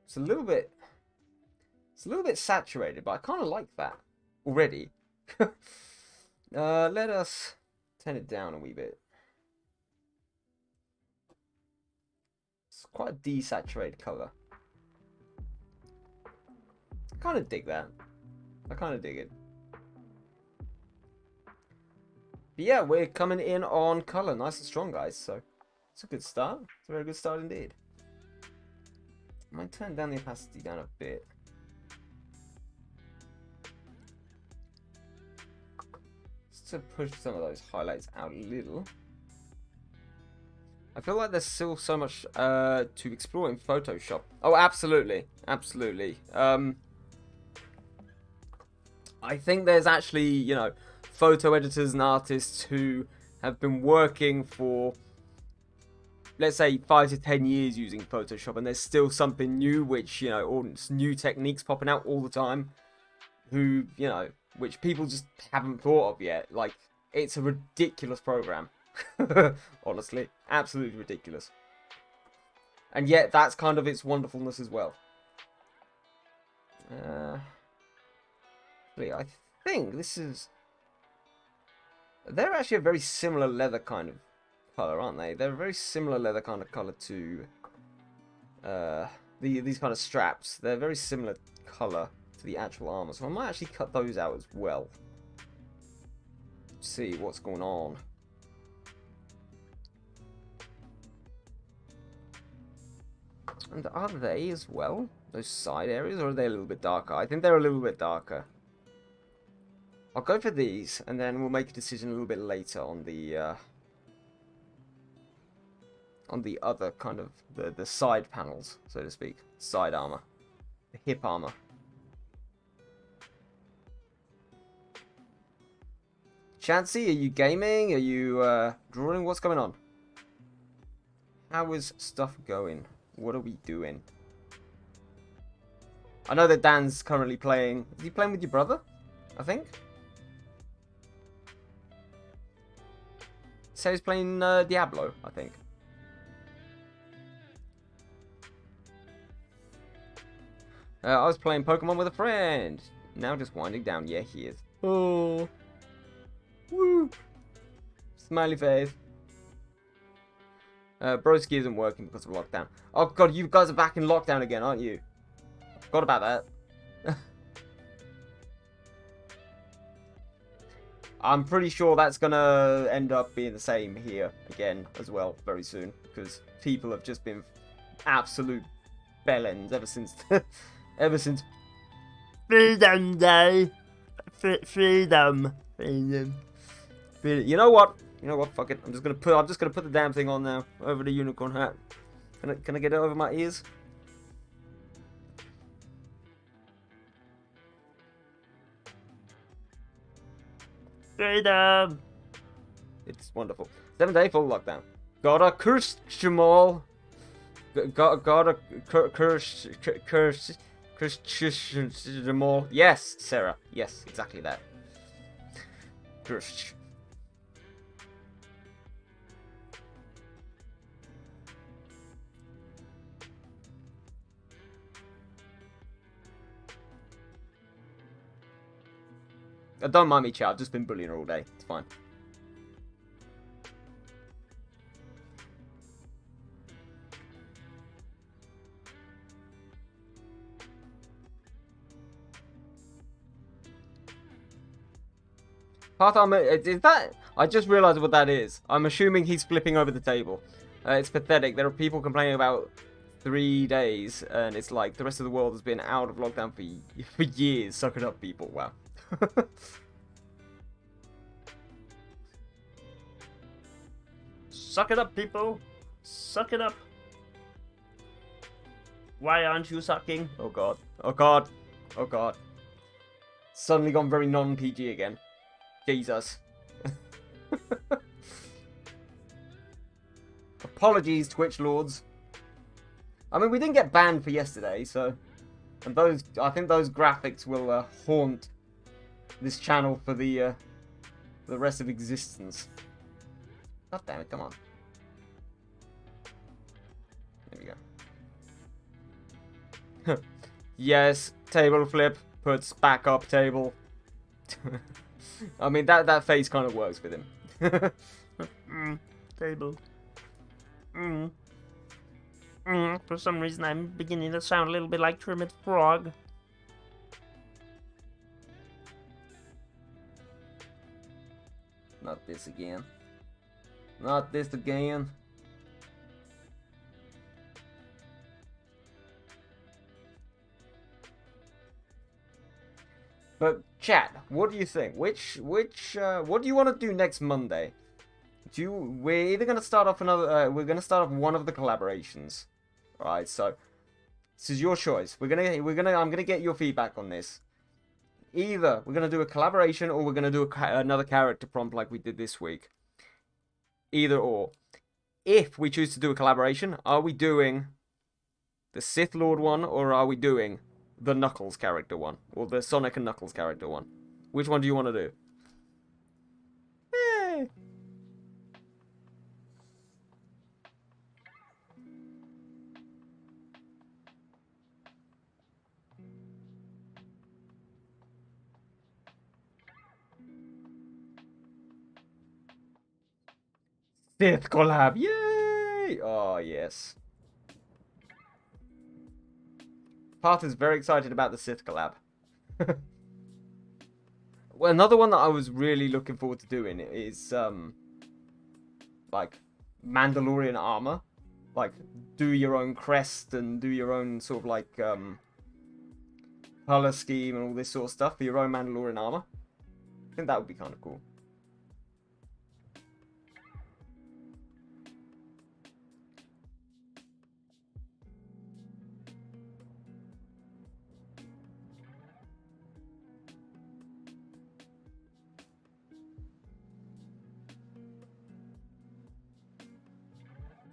It's a little bit saturated, but I kind of like that already. Let us turn it down a wee bit. It's quite a desaturated colour. I kind of dig that. I kind of dig it. But yeah, we're coming in on colour nice and strong, guys. So It's a good start. It's a very good start indeed. I might turn down the opacity down a bit. Just to push some of those highlights out a little. I feel like there's still so much to explore in Photoshop. Oh, absolutely. Absolutely. I think there's actually, you know, photo editors and artists who have been working for, let's say, 5 to 10 years using Photoshop, and there's still something new, which, you know, or new techniques popping out all the time, who, you know, which people just haven't thought of yet. Like, it's a ridiculous program. Honestly, absolutely ridiculous. And yet, that's kind of its wonderfulness as well. I think this is... They're actually a very similar leather kind of colour, aren't they? They're a very similar leather kind of colour to these kind of straps. They're very similar colour to the actual armour, so I might actually cut those out as well. See what's going on. And are they as well? Those side areas, or are they a little bit darker? I think they're a little bit darker. I'll go for these, and then we'll make a decision a little bit later on the other kind of the side panels, so to speak, side armor, the hip armor. Chancy, are you gaming? Are you drawing? What's going on? How is stuff going? What are we doing? I know that Dan's currently playing. Is he playing with your brother? I think. So he's playing Diablo, I think. I was playing Pokemon with a friend. Now just winding down. Yeah, he is. Oh. Woo. Smiley face. Broski isn't working because of lockdown. Oh god, you guys are back in lockdown again, aren't you? Forgot about that. I'm pretty sure that's gonna end up being the same here again as well very soon, because people have just been absolute bellends ever since Freedom Day. Freedom. You know what? Fuck it. I'm just gonna put the damn thing on now over the unicorn hat. Can I get it over my ears? Freedom! It's wonderful. 7-day full lockdown. Gotta curse Jamal. Gotta curse Jamal. Yes, Sarah. Yes, exactly that. Curse. Don't mind me, chat. I've just been bullying her all day. It's fine. Path armor, is that... I just realised what that is. I'm assuming he's flipping over the table. It's pathetic. There are people complaining about 3 days, and it's like the rest of the world has been out of lockdown for years. Suck it up, people. Wow. Suck it up, people. Suck it up. Why aren't you sucking? Oh god. Oh god. Oh god. Suddenly gone very non-PG again. Jesus. Apologies, Twitch lords. I mean, we didn't get banned for yesterday, so... And those... I think those graphics will haunt this channel for the rest of existence. God damn it, come on. There we go. Yes, table flip, puts back up table. I mean, that face kind of works with him. Table. For some reason, I'm beginning to sound a little bit like Kermit Frog. Not this again. Not this again. But chat, what do you think? What do you want to do next Monday? We're either gonna start off we're gonna start off one of the collaborations. Alright, so this is your choice. I'm gonna get your feedback on this. Either we're gonna do a collaboration or we're gonna do another character prompt like we did this week. Either or. If we choose to do a collaboration, are we doing the Sith Lord one or are we doing the Knuckles character one or the Sonic and Knuckles character one? Which one do you want to do? Hey. Sith collab, yay! Oh, yes. Path is very excited about the Sith collab. Well, another one that I was really looking forward to doing is, like, Mandalorian Armor. Like, do your own crest and do your own sort of, like, color scheme and all this sort of stuff for your own Mandalorian Armor. I think that would be kind of cool.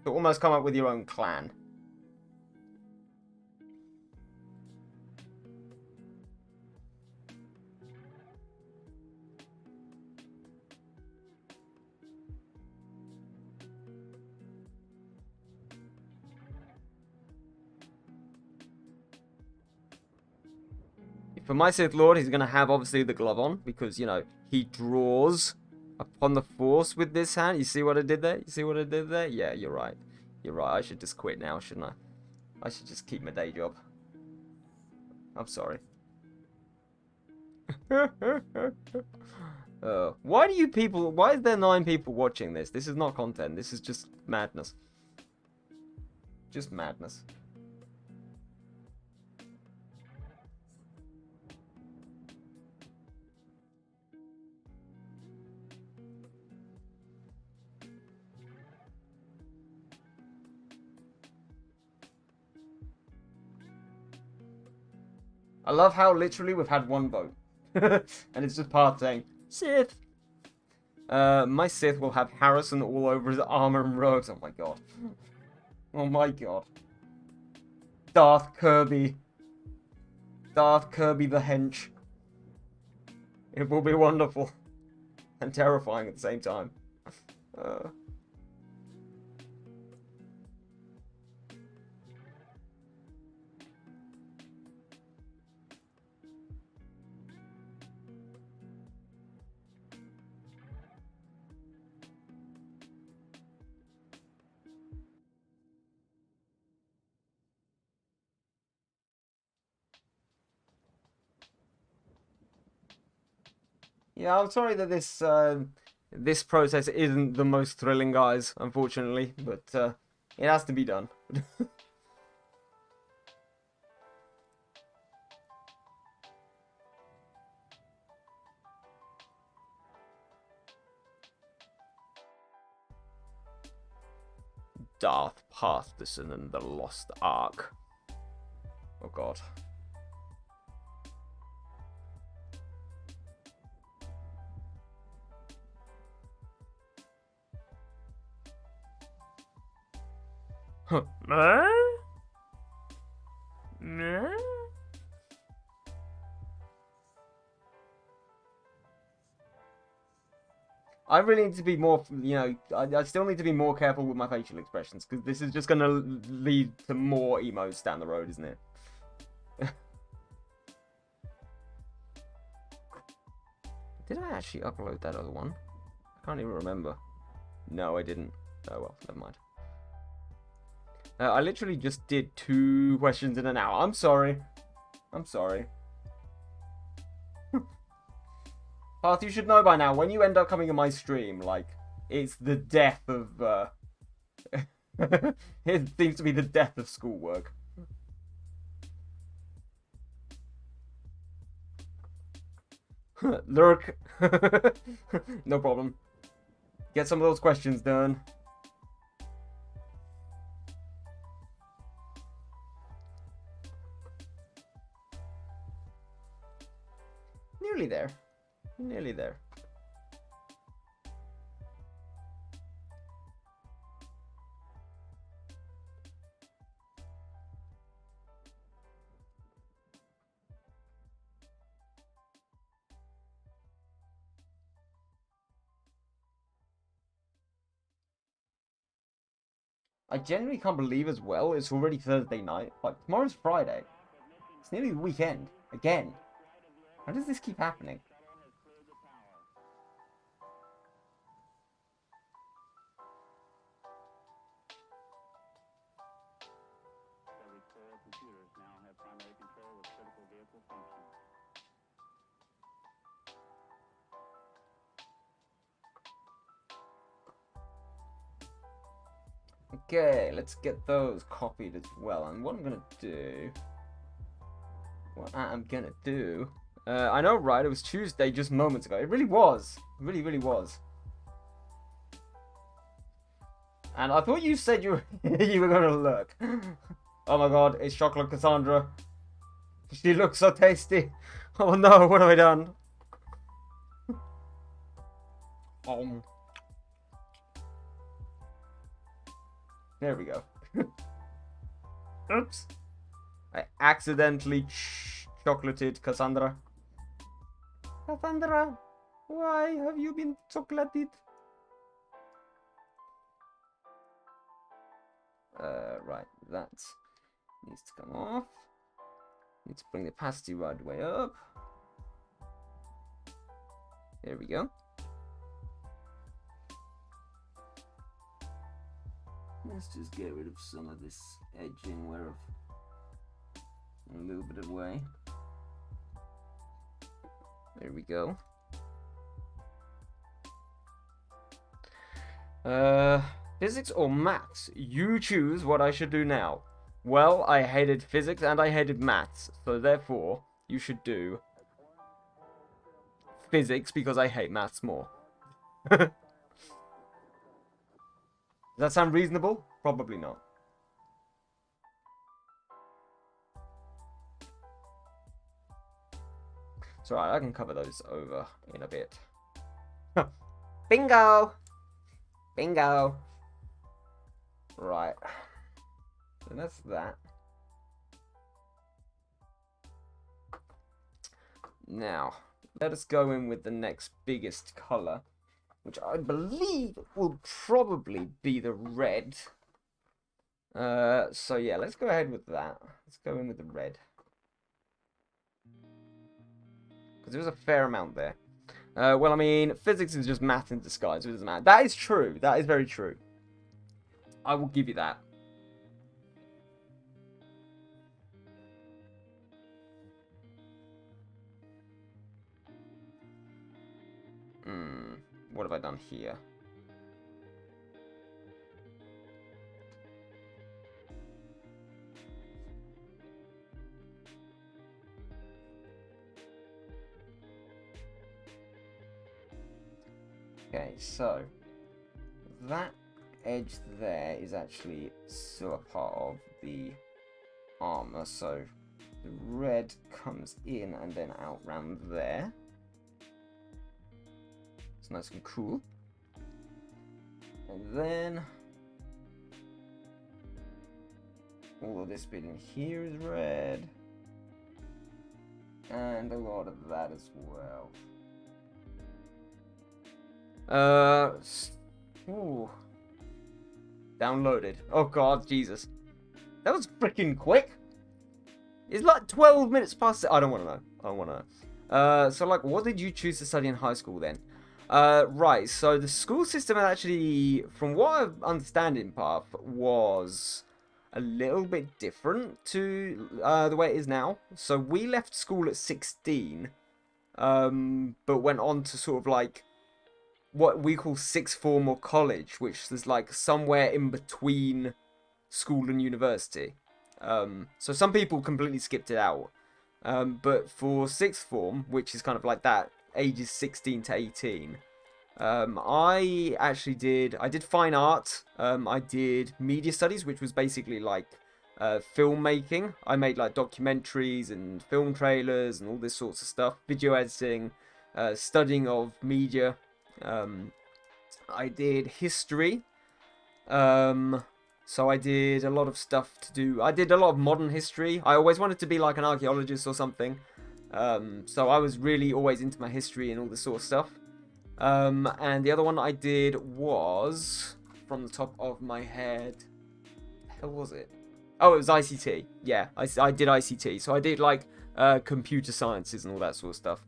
So almost come up with your own clan. For my Sith Lord, he's going to have, obviously, the glove on. Because, you know, he draws upon the Force with this hand. You see what I did there? You see what I did there? Yeah, you're right. You're right. I should just quit now, shouldn't I? I should just keep my day job. I'm sorry. Why is there 9 people watching this? This is not content. This is just madness. Just madness. I love how literally we've had one vote. And it's just part saying, Sith. My Sith will have Harrison all over his armor and robes. Oh my god. Oh my god. Darth Kirby. Darth Kirby the hench. It will be wonderful. And terrifying at the same time. Yeah, I'm sorry that this process isn't the most thrilling, guys, unfortunately, but it has to be done. Darth Pathison and the Lost Ark. Oh god. I really need to be more, you know, I still need to be more careful with my facial expressions, because this is just going to lead to more emotes down the road, isn't it? Did I actually upload that other one? I can't even remember. No, I didn't. Oh well, never mind. I literally just did 2 questions in an hour. I'm sorry. I'm sorry. Path, you should know by now, when you end up coming in my stream, like, it's the death of, it seems to be the death of schoolwork. Lurk. No problem. Get some of those questions done. Nearly there. Nearly there. I genuinely can't believe as well it's already Thursday night. Like, tomorrow's Friday. It's nearly the weekend. Again. How does this keep happening? Okay, let's get those copied as well. And what I'm gonna do... I know, right? It was Tuesday just moments ago. It really was. It really, really was. And I thought you said you you were gonna look. Oh my god, it's chocolate Kassandra. She looks so tasty. Oh no, what have I done? There we go. Oops. I accidentally chocolated Kassandra. Kassandra, why have you been chocolated? Right, that needs to come off. Need to bring the opacity right way up. There we go. Let's just get rid of some of this edging where a little bit of way. There we go. Physics or maths? You choose what I should do now. Well, I hated physics and I hated maths, so therefore you should do physics because I hate maths more. Does that sound reasonable? Probably not. It's alright, I can cover those over in a bit. Bingo! Bingo! Right. So that's that. Now, let us go in with the next biggest colour, which I believe will probably be the red. So yeah, let's go ahead with that. Let's go in with the red. Because there was a fair amount there. Well, I mean, physics is just math in disguise. So it doesn't matter. That is true. That is very true. I will give you that. What have I done here? Okay, so that edge there is actually still a part of the armor, so the red comes in and then out round there. It's nice and cool. And then all of this bit in here is red. And a lot of that as well. Ooh. Downloaded. Oh god, Jesus. That was freaking quick. It's like 12 minutes past it. I don't want to know. I don't want to know. So like, what did you choose to study in high school then? Right, so the school system actually, from what I understand in part, was a little bit different to the way it is now. So we left school at 16, but went on to sort of like what we call sixth form or college, which is like somewhere in between school and university. So some people completely skipped it out. But for sixth form, which is kind of like that ages 16 to 18. I did fine art. I did media studies, which was basically like filmmaking. I made like documentaries and film trailers and all this sorts of stuff. Video editing, studying of media. I did history. So I did a lot of stuff to do. I did a lot of modern history. I always wanted to be like an archaeologist or something. So I was really always into my history and all this sort of stuff. And the other one I did was, from the top of my head, the hell was it? Oh, it was ICT. Yeah, I did ICT. So I did like computer sciences and all that sort of stuff.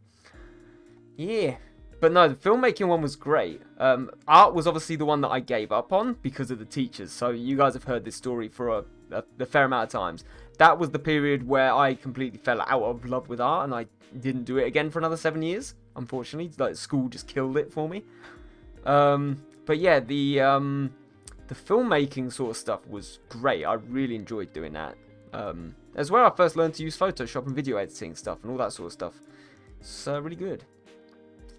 Yeah. But no, the filmmaking one was great. Art was obviously the one that I gave up on because of the teachers. So you guys have heard this story for a fair amount of times. That was the period where I completely fell out of love with art, and I didn't do it again for another 7 years. Unfortunately, like school just killed it for me. But yeah, the filmmaking sort of stuff was great. I really enjoyed doing that. As well, I first learned to use Photoshop and video editing stuff and all that sort of stuff. So really good.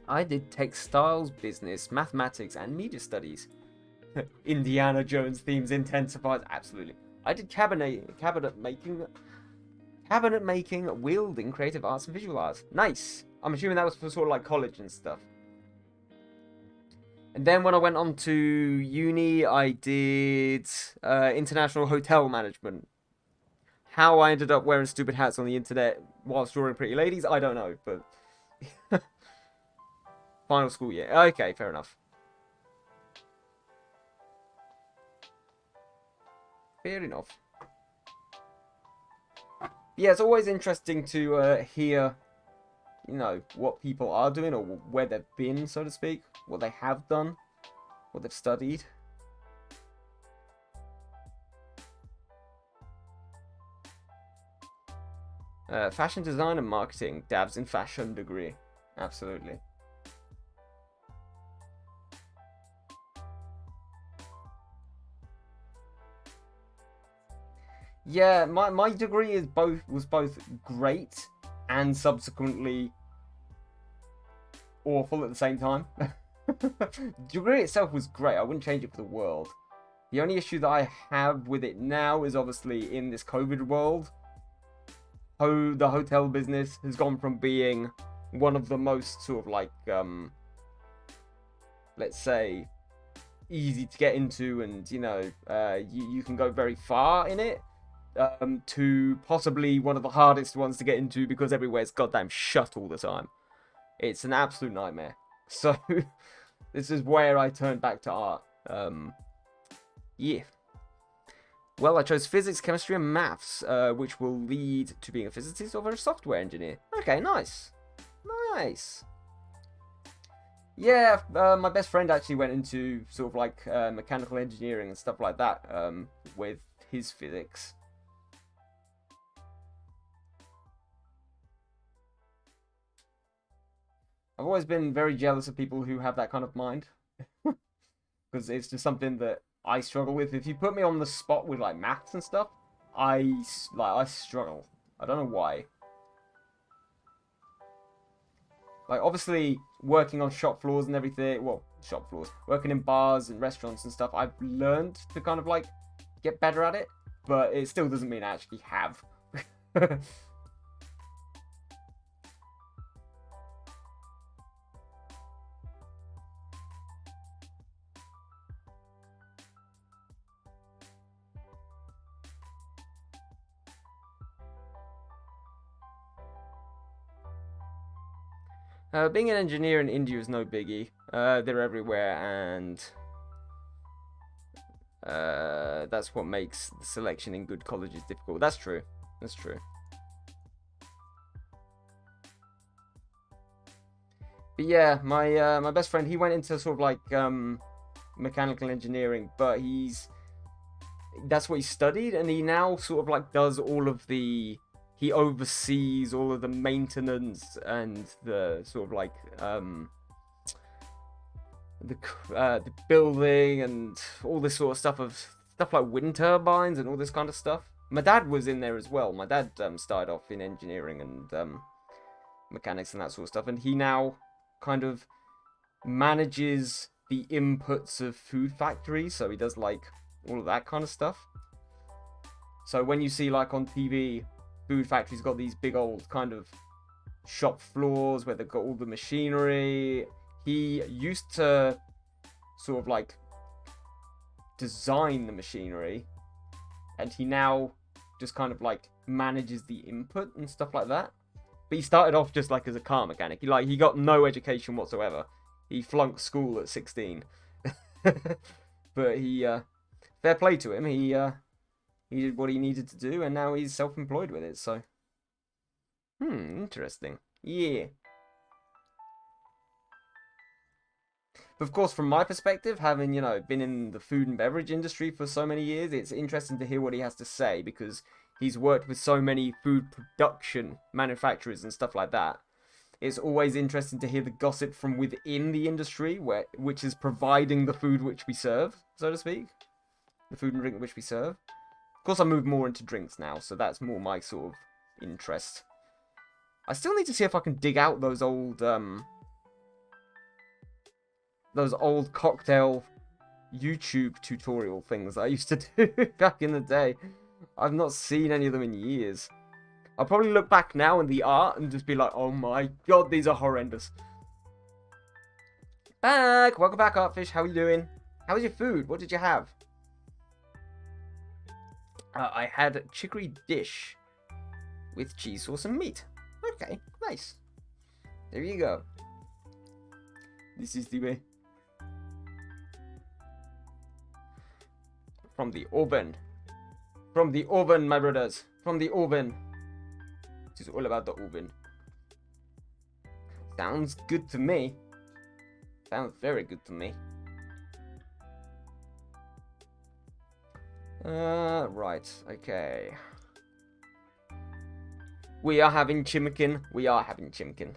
I did textiles, business, mathematics, and media studies. Indiana Jones themes intensified. Absolutely. I did cabinet making, wielding, creative arts, and visual arts. Nice. I'm assuming that was for sort of like college and stuff. And then when I went on to uni, I did international hotel management. How I ended up wearing stupid hats on the internet whilst drawing pretty ladies, I don't know, but... Final school year. Okay, fair enough. Fair enough. Yeah, it's always interesting to hear, you know, what people are doing or where they've been, so to speak. What they have done. What they've studied. Fashion design and marketing. Dabs in fashion degree. Absolutely. Yeah, my degree was both great and subsequently awful at the same time. The degree itself was great. I wouldn't change it for the world. The only issue that I have with it now is obviously in this COVID world. The hotel business has gone from being one of the most sort of like, let's say, easy to get into and, you know, you can go very far in it. To possibly one of the hardest ones to get into because everywhere's goddamn shut all the time. It's an absolute nightmare. So, this is where I turned back to art. Yeah. Well, I chose physics, chemistry, and maths, which will lead to being a physicist or a software engineer. Okay, nice. Nice. Yeah, my best friend actually went into sort of like mechanical engineering and stuff like that with his physics. I've always been very jealous of people who have that kind of mind. Because it's just something that I struggle with. If you put me on the spot with like maths and stuff, I struggle. I don't know why. Like obviously working on shop floors and everything, well, shop floors, working in bars and restaurants and stuff, I've learned to kind of like get better at it, but it still doesn't mean I actually have. Being an engineer in India is no biggie. They're everywhere, and that's what makes the selection in good colleges difficult. That's true. That's true. But yeah, my best friend, he went into sort of like mechanical engineering, but that's what he studied, and he now sort of like does all of the... He oversees all of the maintenance and the sort of like the building and all this sort of stuff like wind turbines and all this kind of stuff. My dad was in there as well. My dad started off in engineering and mechanics and that sort of stuff, and he now kind of manages the inputs of food factories. So he does like all of that kind of stuff. So when you see like on TV, food factories got these big old kind of shop floors where they've got all the machinery. He used to sort of like design the machinery, and he now just kind of like manages the input and stuff like that. But he started off just like as a car mechanic. He got no education whatsoever. He flunked school at 16. But he fair play to him. He did what he needed to do, and now he's self-employed with it. So interesting. Yeah. But of course, from my perspective, having, been in the food and beverage industry for so many years, it's interesting to hear what he has to say, because he's worked with so many food production manufacturers and stuff like that. It's always interesting to hear the gossip from within the industry, which is providing the food which we serve, so to speak. The food and drink which we serve. Of course, I moved more into drinks now, so that's more my sort of interest. I still need to see if I can dig out those old cocktail YouTube tutorial things that I used to do back in the day. I've not seen any of them in years. I'll probably look back now in the art and just be like, oh my god, these are horrendous. Back! Welcome back, Artfish. How are you doing? How was your food? What did you have? I had chicory dish with cheese sauce and meat. Okay, nice. There you go. This is the way. From the oven. From the oven, my brothers. From the oven. It is all about the oven. Sounds good to me. Sounds very good to me. Right, okay. We are having chimkin. We are having chimkin.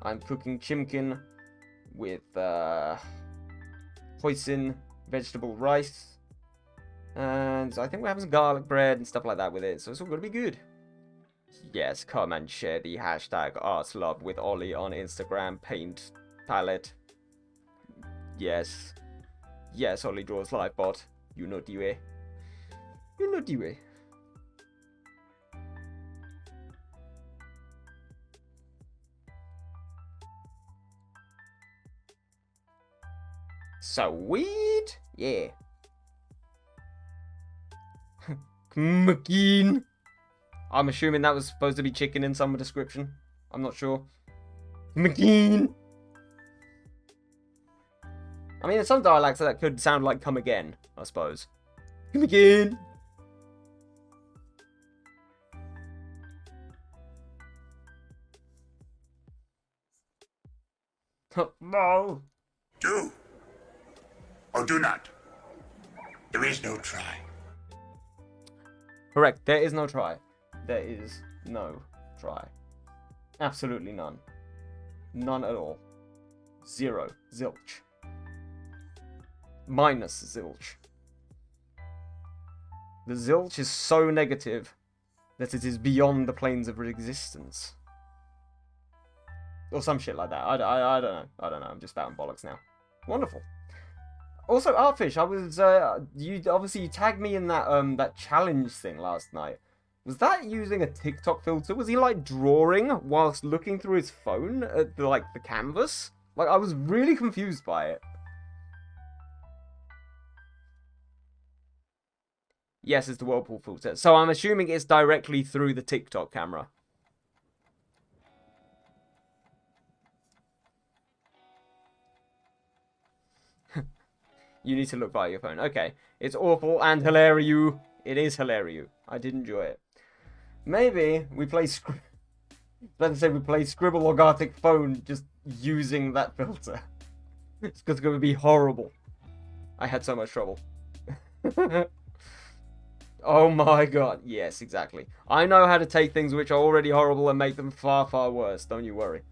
I'm cooking chimkin with hoisin vegetable rice. And I think we're having some garlic bread and stuff like that with it. So it's all going to be good. Yes, come and share the hashtag ArtsLove with Ollie on Instagram. Paint palette. Yes. Yes, Ollie Draws Live Bot. You know the way. You know the way. Sweet! Yeah. McKean. I'm assuming that was supposed to be chicken in some description. I'm not sure. McKean. I mean, in some dialects that could sound like come again, I suppose. Come again. No. Do or do not. There is no try. Correct. There is no try. There is no try. Absolutely none. None at all. Zero. Zilch. Minus zilch. The zilch is so negative that it is beyond the planes of existence. Or some shit like that. I don't know. I don't know. I'm just spouting bollocks now. Wonderful. Also, Artfish, I was you tagged me in that that challenge thing last night. Was that using a TikTok filter? Was he like drawing whilst looking through his phone at the canvas? Like, I was really confused by it. Yes, it's the whirlpool filter. So I'm assuming it's directly through the TikTok camera. You need to look via your phone. Okay. It's awful and hilarious. It is hilarious. I did enjoy it. Maybe we play let's say we play Scribble or Gartic Phone just using that filter. It's going to be horrible. I had so much trouble. Oh my god. Yes, exactly. I know how to take things which are already horrible and make them far, far worse. Don't you worry.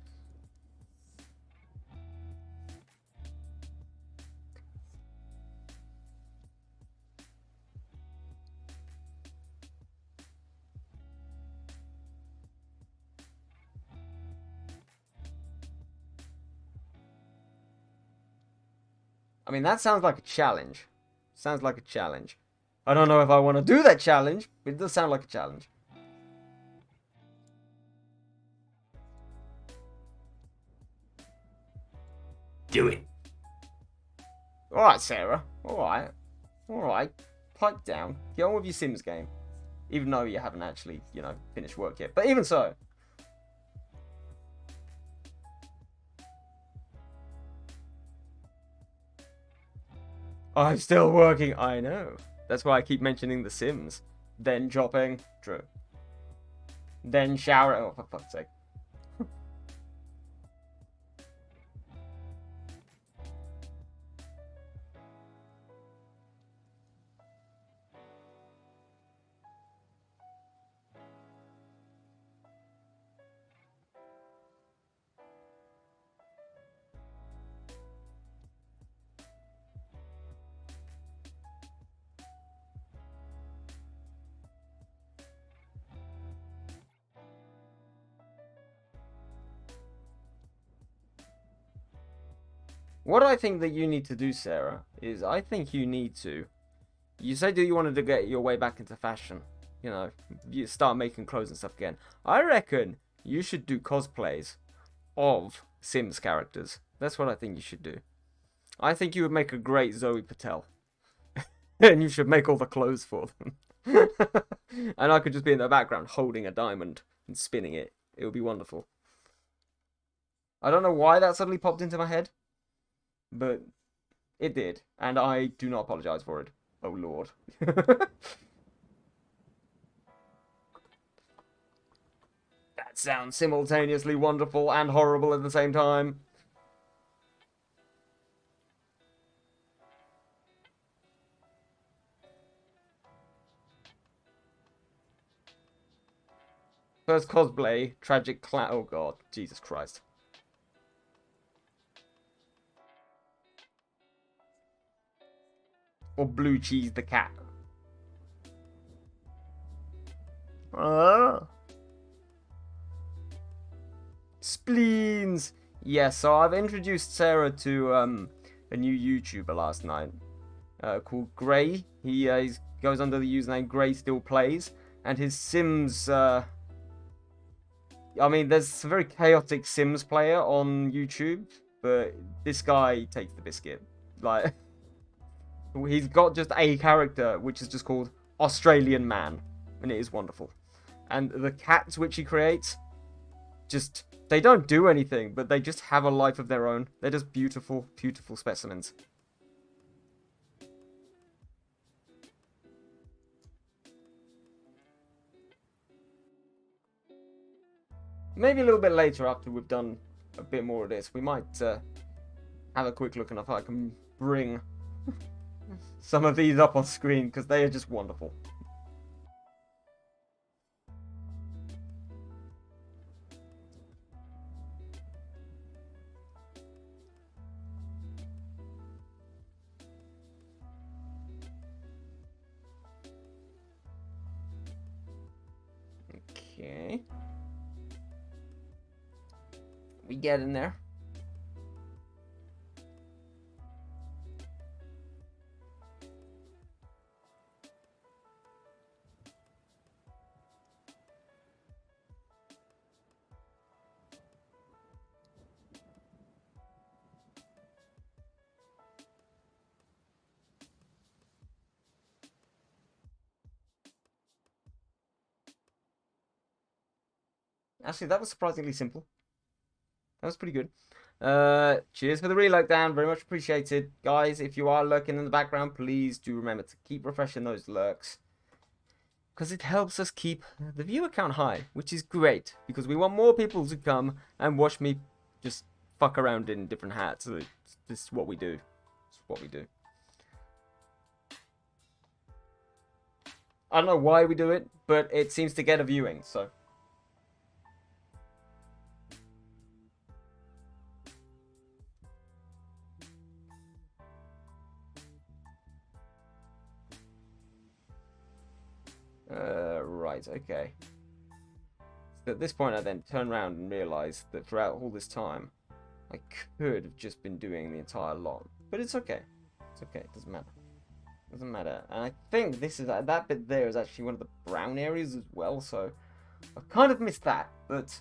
I mean, that sounds like a challenge. Sounds like a challenge. I don't know if I want to do that challenge, but it does sound like a challenge. Do it. Alright, Sarah. Alright. Alright. Pipe down. Get on with your Sims game. Even though you haven't actually, you know, finished work yet. But even so. I'm still working. I know. That's why I keep mentioning The Sims. Then chopping. True. Then showering. Oh, for fuck's sake. What I think that you need to do, Sarah, is I think you need to... You said that you wanted to get your way back into fashion. You know, you start making clothes and stuff again. I reckon you should do cosplays of Sims characters. That's what I think you should do. I think you would make a great Zoe Patel. And you should make all the clothes for them. And I could just be in the background holding a diamond and spinning it. It would be wonderful. I don't know why that suddenly popped into my head. But it did, and I do not apologize for it. Oh, Lord. That sounds simultaneously wonderful and horrible at the same time. First cosplay, tragic clown. Oh, God. Jesus Christ. Or Blue Cheese the cat. Spleens! Yeah, so I've introduced Sarah to a new YouTuber last night called Grey. He goes under the username Grey Still Plays. And his Sims... I mean, there's a very chaotic Sims player on YouTube. But this guy takes the biscuit. Like... He's got just a character, which is just called Australian Man. And it is wonderful. And the cats which he creates, just, they don't do anything, but they just have a life of their own. They're just beautiful, beautiful specimens. Maybe a little bit later after we've done a bit more of this, we might have a quick look and if I can bring... some of these up on screen because they are just wonderful. Okay. We get in there. Actually, that was surprisingly simple. That was pretty good. Cheers for the reload, Dan. Very much appreciated. Guys, if you are lurking in the background, please do remember to keep refreshing those lurks. Because it helps us keep the viewer count high, which is great. Because we want more people to come and watch me just fuck around in different hats. So this is what we do. It's what we do. I don't know why we do it, but it seems to get a viewing, so... Right, okay. So at this point I then turn around and realise that throughout all this time, I could have just been doing the entire lot. But it's okay. It's okay. It doesn't matter. Doesn't matter. And I think this is that bit there is actually one of the brown areas as well. So I kind of missed that, but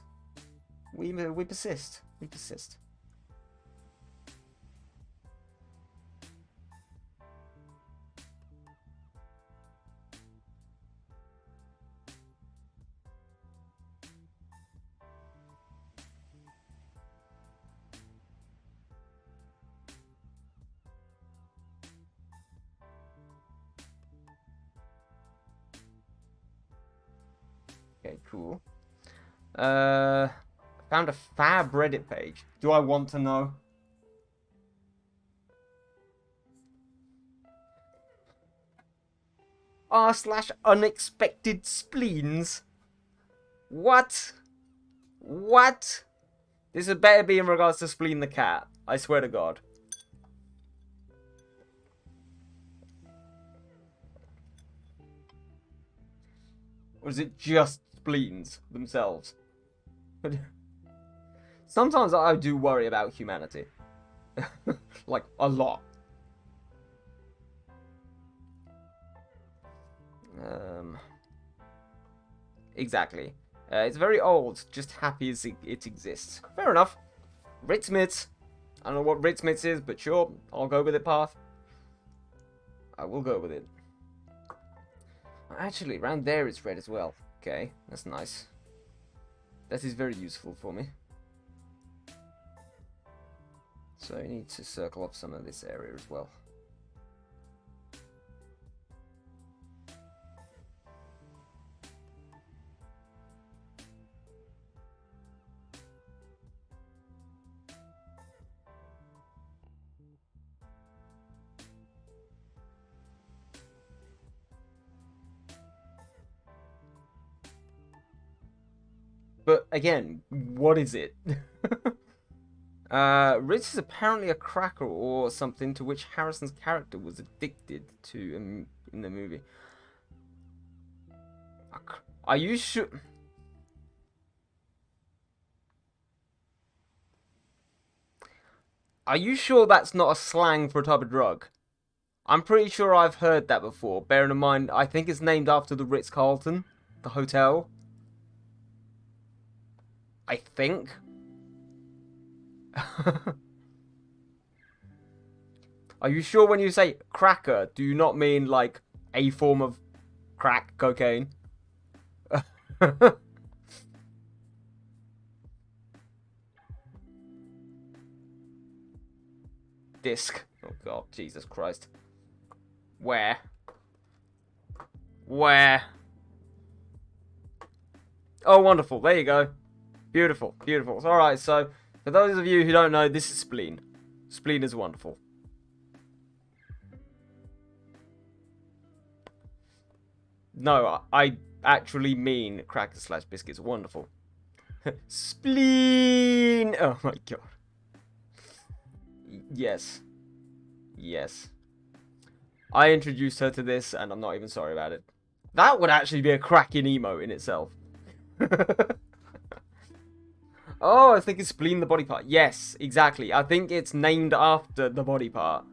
we persist. We persist. Okay, cool. Found a fab Reddit page. Do I want to know? r/unexpected spleens. What? What? This had better be in regards to Spleen the cat. I swear to God. Or is it just spleens themselves? Sometimes I do worry about humanity. Like, a lot. Exactly. It's very old, just happy as it exists. Fair enough. Ritzmitz. I don't know what Ritzmitz is, but sure, I'll go with it, Path. I will go with it. Actually, around there it's red as well. Okay, that's nice. That is very useful for me. So I need to circle off some of this area as well. But again, what is it? Ritz is apparently a cracker or something to which Harrison's character was addicted to in the movie. Are you sure? Are you sure that's not a slang for a type of drug? I'm pretty sure I've heard that before. Bearing in mind, I think it's named after the Ritz-Carlton, the hotel. I think. Are you sure when you say cracker, do you not mean like a form of crack cocaine? Disc. Oh God, Jesus Christ. Where? Where? Oh, wonderful. There you go. Beautiful, beautiful. Alright, so for those of you who don't know, this is Spleen. Spleen is wonderful. No, I actually mean crackers/biscuits. Wonderful. Spleen! Oh my God. Yes. Yes. I introduced her to this, and I'm not even sorry about it. That would actually be a cracking emote in itself. Oh, I think it's Spleen the body part. Yes, exactly. I think it's named after the body part.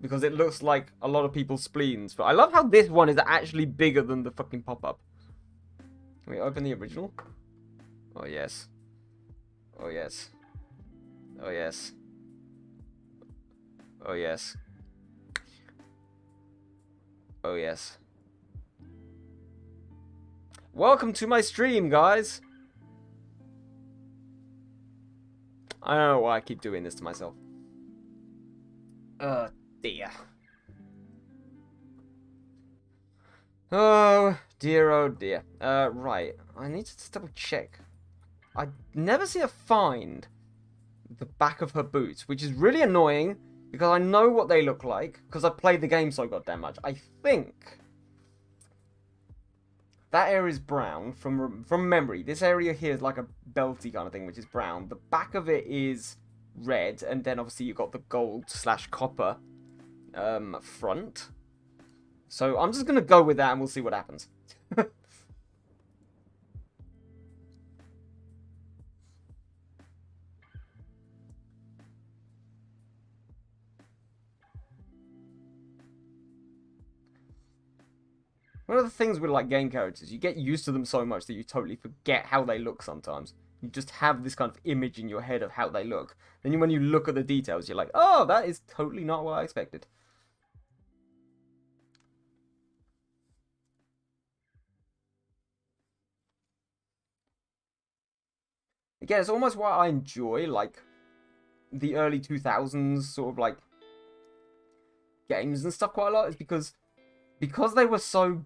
Because it looks like a lot of people's spleens. But I love how this one is actually bigger than the fucking pop-up. Can we open the original? Oh, yes. Oh, yes. Oh, yes. Oh, yes. Oh, yes. Welcome to my stream, guys. I don't know why I keep doing this to myself. Dear. Oh, dear, oh, dear. Right. I need to double check. I never see her find the back of her boots, which is really annoying because I know what they look like because I've played the game so goddamn much. I think that area is brown from memory. This area here is like a belty kind of thing, which is brown. The back of it is red, and then obviously you've got the gold/copper front. So I'm just gonna go with that, and we'll see what happens. One of the things with like game characters, you get used to them so much that you totally forget how they look sometimes. You just have this kind of image in your head of how they look. Then when you look at the details, you're like, oh, that is totally not what I expected. Again, it's almost why I enjoy, like, the early 2000s sort of, like, games and stuff quite a lot, is because they were so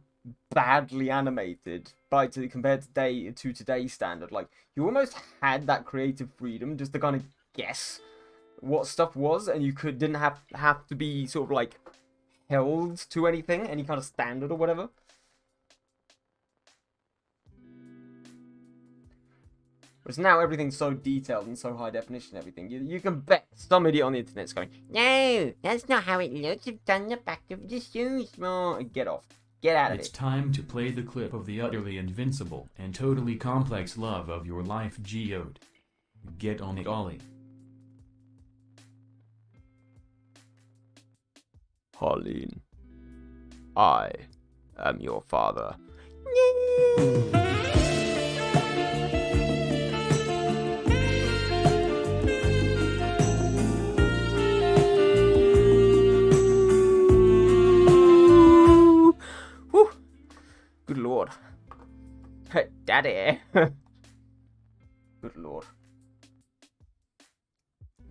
badly animated compared to today's standard. Like, you almost had that creative freedom just to kind of guess what stuff was, and you didn't have to be sort of, like, held to anything, any kind of standard or whatever. Whereas now everything's so detailed and so high definition and everything. You can bet some idiot on the internet's going, no, that's not how it looks. You've done the back of the shoes. Oh, get off. Get out of it. It's time to play the clip of the utterly invincible and totally complex love of your life, Geode. Get on it, Ollie. Pauline, I am your father. Good lord. Daddy. Good lord.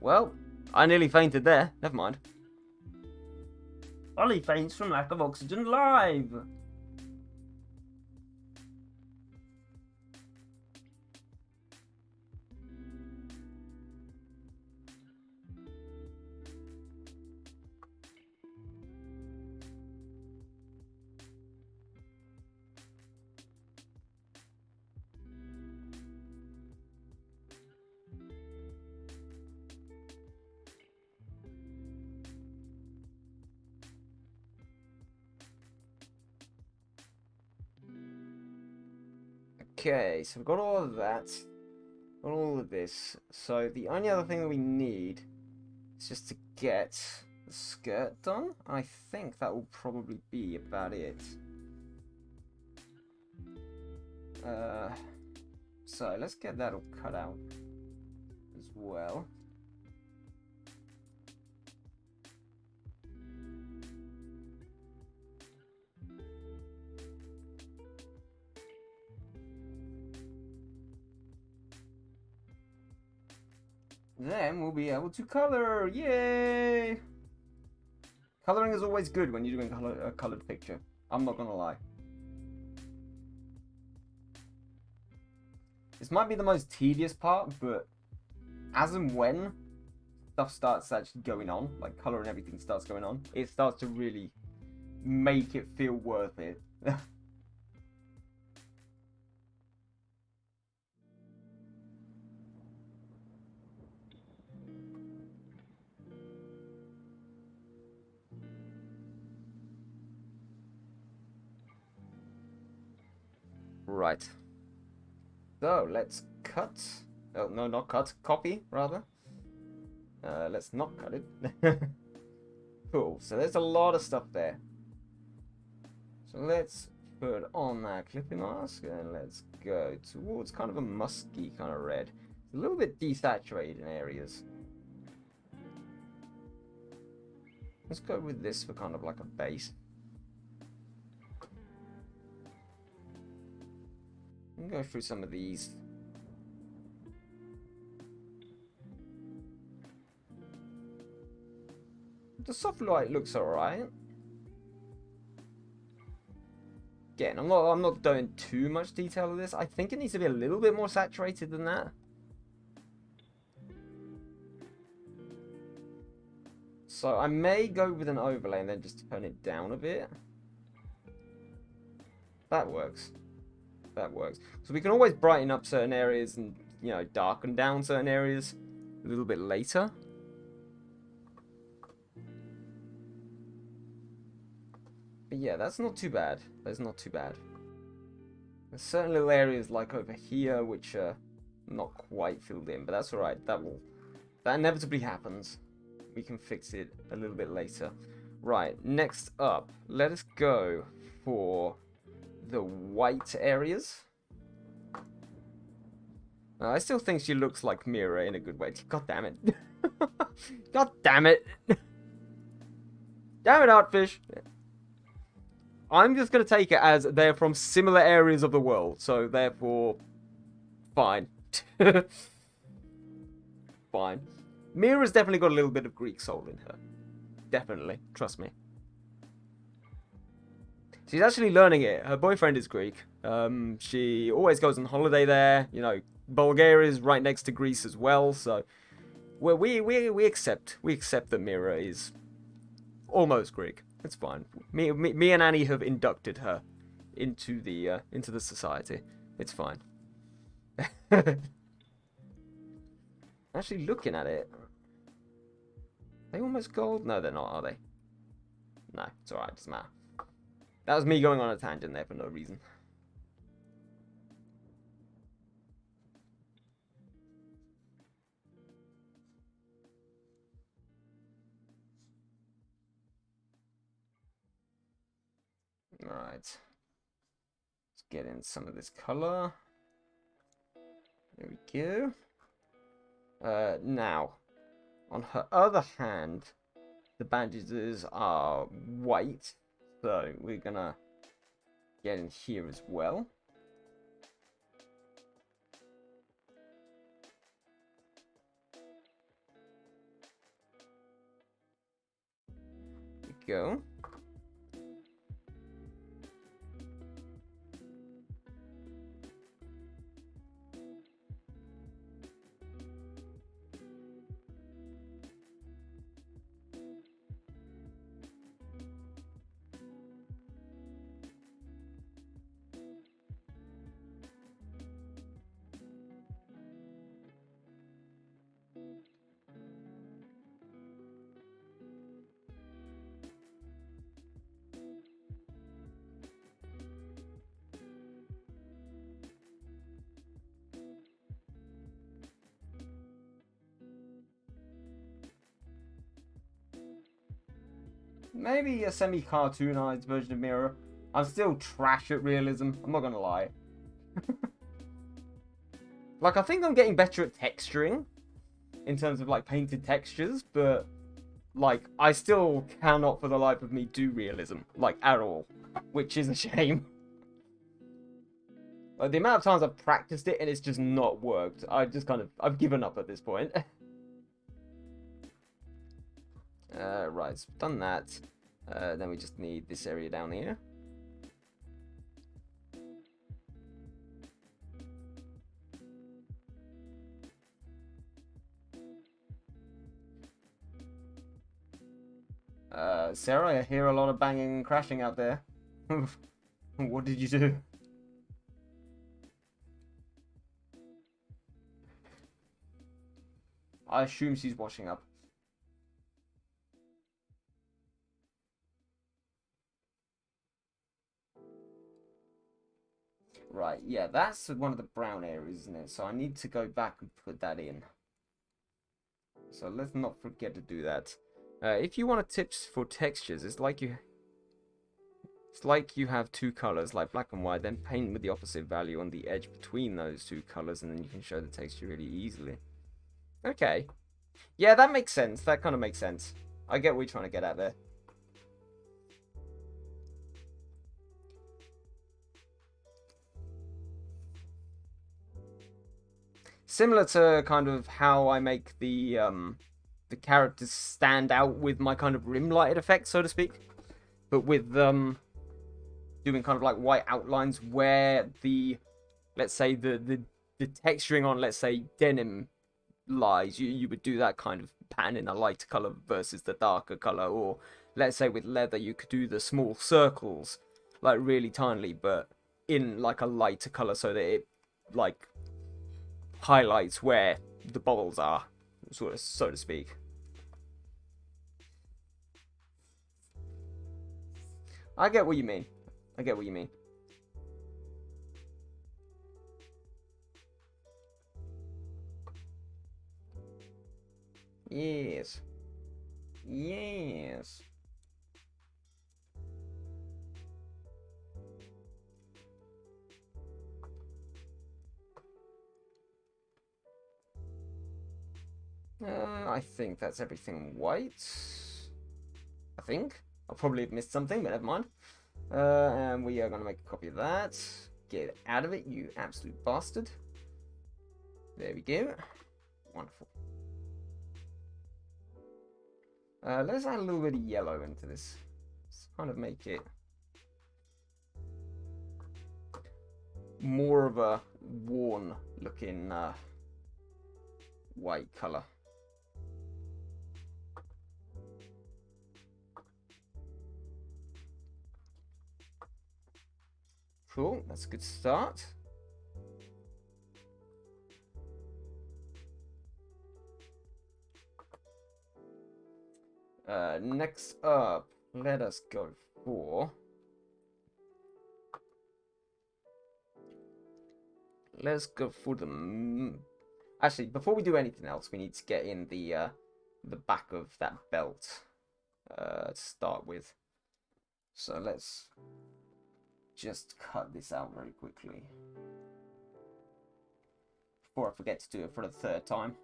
Well, I nearly fainted there. Never mind. Ollie faints from lack of oxygen live. Okay, so we've got all of that. Got all of this. So the only other thing that we need is just to get the skirt done. I think that will probably be about it. So let's get that all cut out as well. Then we'll be able to color. Yay! Coloring is always good when you're doing a colored picture. I'm not gonna lie. This might be the most tedious part, but as and when stuff starts actually going on, like color and everything starts going on, it starts to really make it feel worth it. Right. So, let's cut. Oh, no, not cut. Copy, rather. Let's not cut it. Cool. So, there's a lot of stuff there. So, let's put on that clipping mask and let's go towards kind of a musky kind of red. It's a little bit desaturated in areas. Let's go with this for kind of like a base. I'll go through some of these. The soft light looks alright. Again, I'm not doing too much detail of this. I think it needs to be a little bit more saturated than that. So I may go with an overlay and then just turn it down a bit. That works. That works. So we can always brighten up certain areas and, you know, darken down certain areas a little bit later. But yeah, that's not too bad. That's not too bad. There's certain little areas like over here which are not quite filled in, but that's alright. That inevitably happens. We can fix it a little bit later. Right, next up, let us go for the white areas. I still think she looks like Mira in a good way. God damn it. God damn it. Damn it, Artfish. I'm just going to take it as they're from similar areas of the world. So, therefore, fine. Fine. Mira's definitely got a little bit of Greek soul in her. Definitely. Trust me. She's actually learning it. Her boyfriend is Greek. She always goes on holiday there. You know, Bulgaria is right next to Greece as well. So, we accept that Mira is almost Greek. It's fine. Me and Annie have inducted her into the society. It's fine. Actually, looking at it, are they almost gold? No, they're not, are they? No, it's alright. Doesn't matter. That was me going on a tangent there for no reason. Alright. Let's get in some of this color. There we go. Now, on her other hand, the bandages are white. So, we're gonna get in here as well. There we go. Maybe a semi-cartoonized version of Mira. I'm still trash at realism. I'm not gonna lie. Like, I think I'm getting better at texturing in terms of like painted textures, but like I still cannot for the life of me do realism, like at all, which is a shame. Like, the amount of times I've practiced it and it's just not worked. I've given up at this point. Right, so we've done that. Then we just need this area down here. Sarah, I hear a lot of banging and crashing out there. What did you do? I assume she's washing up. Right, yeah, that's one of the brown areas, isn't it? So I need to go back and put that in. So let's not forget to do that. If you want tips for textures, it's like you have two colors, like black and white, then paint with the opposite value on the edge between those two colors, and then you can show the texture really easily. Okay. Yeah, that makes sense. That kind of makes sense. I get what you're trying to get at there. Similar to kind of how I make the characters stand out with my kind of rim lighted effect, so to speak, but with doing kind of like white outlines where the, let's say the texturing on, let's say, denim lies. You would do that kind of pattern in a lighter color versus the darker color, or let's say with leather you could do the small circles like really tiny but in like a lighter color so that it like highlights where the bubbles are, sort of, so to speak. I get what you mean. I get what you mean. Yes. Yes. I think that's everything white. I think. I'll probably have missed something, but never mind. And we are going to make a copy of that. Get out of it, you absolute bastard. There we go. Wonderful. Let's add a little bit of yellow into this. Let's kind of make it more of a worn looking white colour. Cool, that's a good start. Next up, let us go for... Let's go for the... Actually, before we do anything else, we need to get in the back of that belt to start with. So let's just cut this out very quickly before I forget to do it for the third time.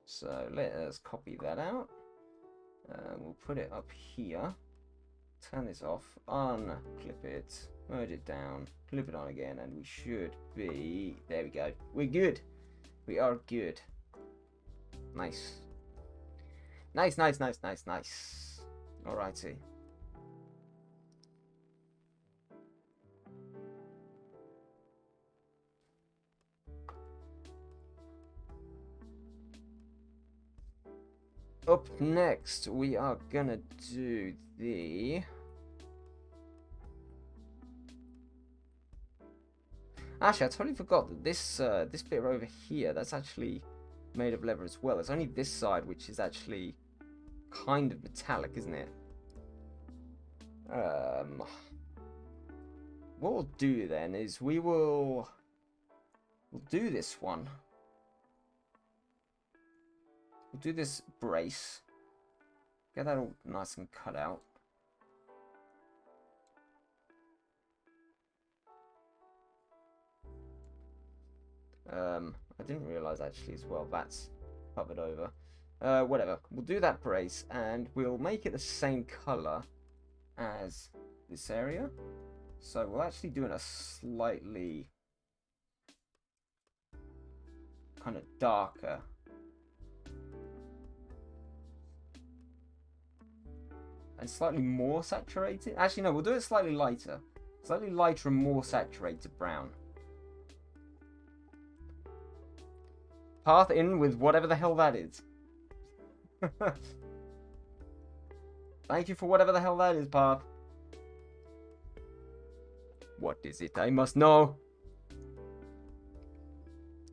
So let us copy that out. We'll put it up here. Turn this off. Unclip it. Merge it down. Clip it on again. And we should be... There we go. We're good. We are good. Nice. Nice, nice, nice, nice, nice. Alrighty. Up next, we are gonna do the... Actually, I totally forgot that this this bit over here, that's actually made of leather as well. It's only this side which is actually kind of metallic, isn't it? What we'll do then is we'll do this one. We'll do this brace. Get that all nice and cut out. I didn't realise actually as well that's covered over. Whatever. We'll do that brace and we'll make it the same colour as this area. So we'll actually do it a slightly kind of darker. And slightly more saturated. Actually, no, we'll do it slightly lighter. Slightly lighter and more saturated brown. Path in with whatever the hell that is. Thank you for whatever the hell that is, Path. What is it? I must know.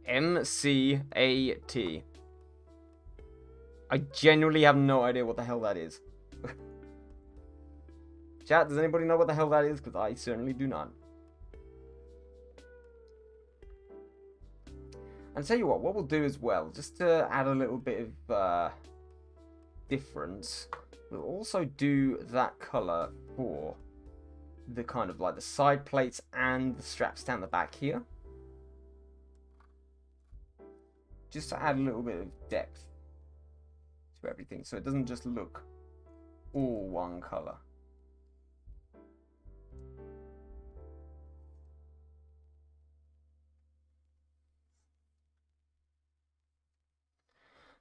M-C-A-T. I genuinely have no idea what the hell that is. Chat, does anybody know what the hell that is? Because I certainly do not. And tell you what we'll do as well, just to add a little bit of difference, we'll also do that colour for the kind of like the side plates and the straps down the back here. Just to add a little bit of depth to everything, so it doesn't just look all one colour.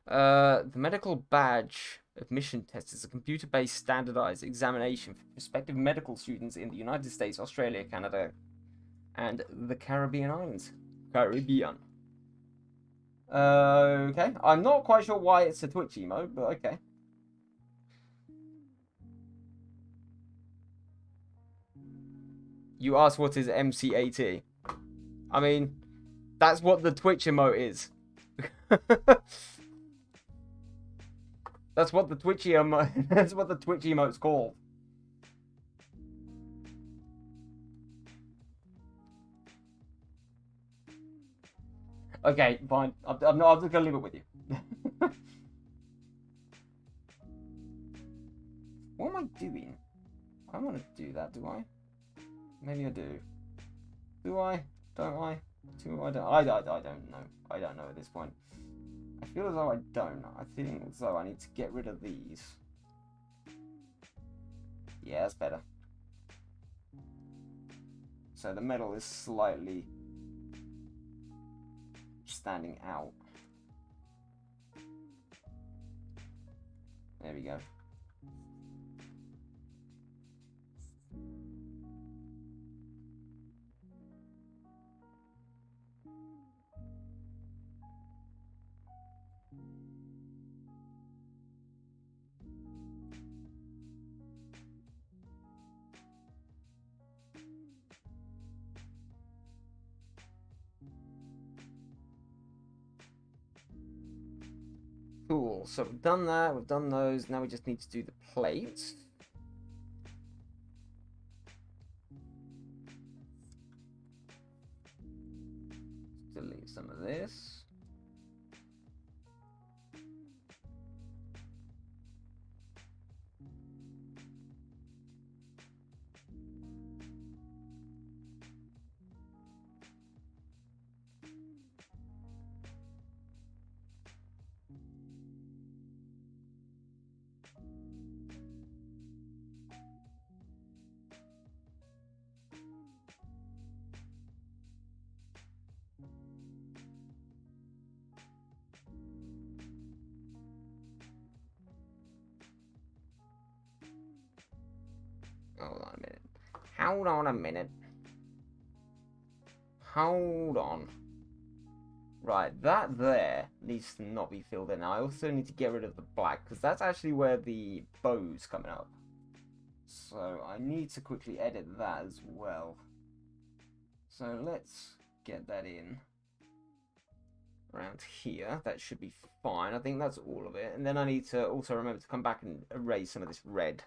The medical badge admission test is a computer-based standardized examination for prospective medical students in the United States, Australia, Canada, and the Caribbean islands. Caribbean. Okay. I'm not quite sure why it's a Twitch emote, but okay. You asked what is MCAT. I mean, that's what the Twitch emote is. That's what the Twitch emote. That's what the Twitch emote's called. Okay, fine. I'm not. I'm just gonna leave it with you. What am I doing? I don't want to do that, do I? Maybe I do. Do I? Don't I? Do I? Don't. I don't know. I don't know at this point. I feel as though I don't. I feel as though I need to get rid of these. Yeah, that's better. So the metal is slightly standing out. There we go. Cool, so we've done that, we've done those, now we just need to do the plates. Delete some of this. Hold on a minute. Hold on a minute. Hold on. Right, that there needs to not be filled in. I also need to get rid of the black, because that's actually where the bow's coming up. So I need to quickly edit that as well. So let's get that in. Around here, that should be fine. I think that's all of it. And then I need to also remember to come back and erase some of this red.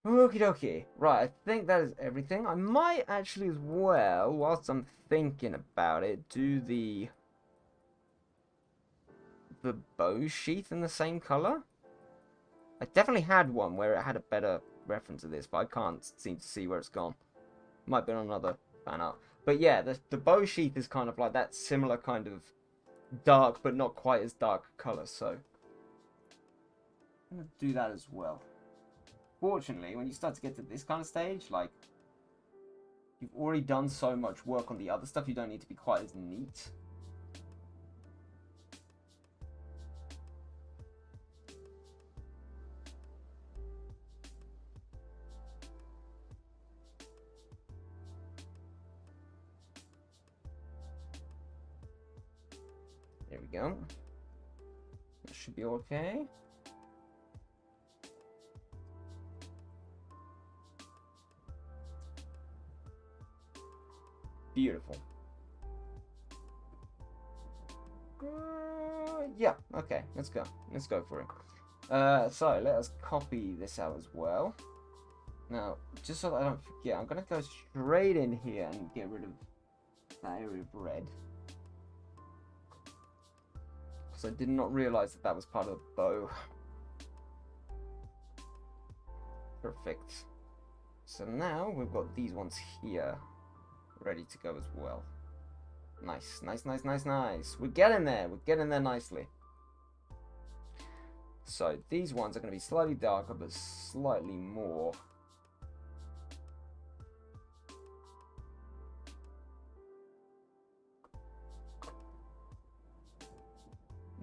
Okie dokie. Right, I think that is everything. I might actually as well, whilst I'm thinking about it, do the bow sheath in the same colour. I definitely had one where it had a better reference to this, but I can't seem to see where it's gone. Might be on another fan art. But yeah, the bow sheath is kind of like that similar kind of dark, but not quite as dark colour, so I'm going to do that as well. Fortunately, when you start to get to this kind of stage, like, you've already done so much work on the other stuff, you don't need to be quite as neat. There we go. That should be okay. Beautiful. Yeah, okay, let's go. Let's go for it. So, let us copy this out as well. Now, just so that I don't forget, I'm going to go straight in here and get rid of that area of red. Because I did not realise that that was part of the bow. Perfect. So now we've got these ones here ready to go as well. Nice, nice, nice, nice, nice. We're getting there. We're getting there nicely. So these ones are going to be slightly darker, but slightly more.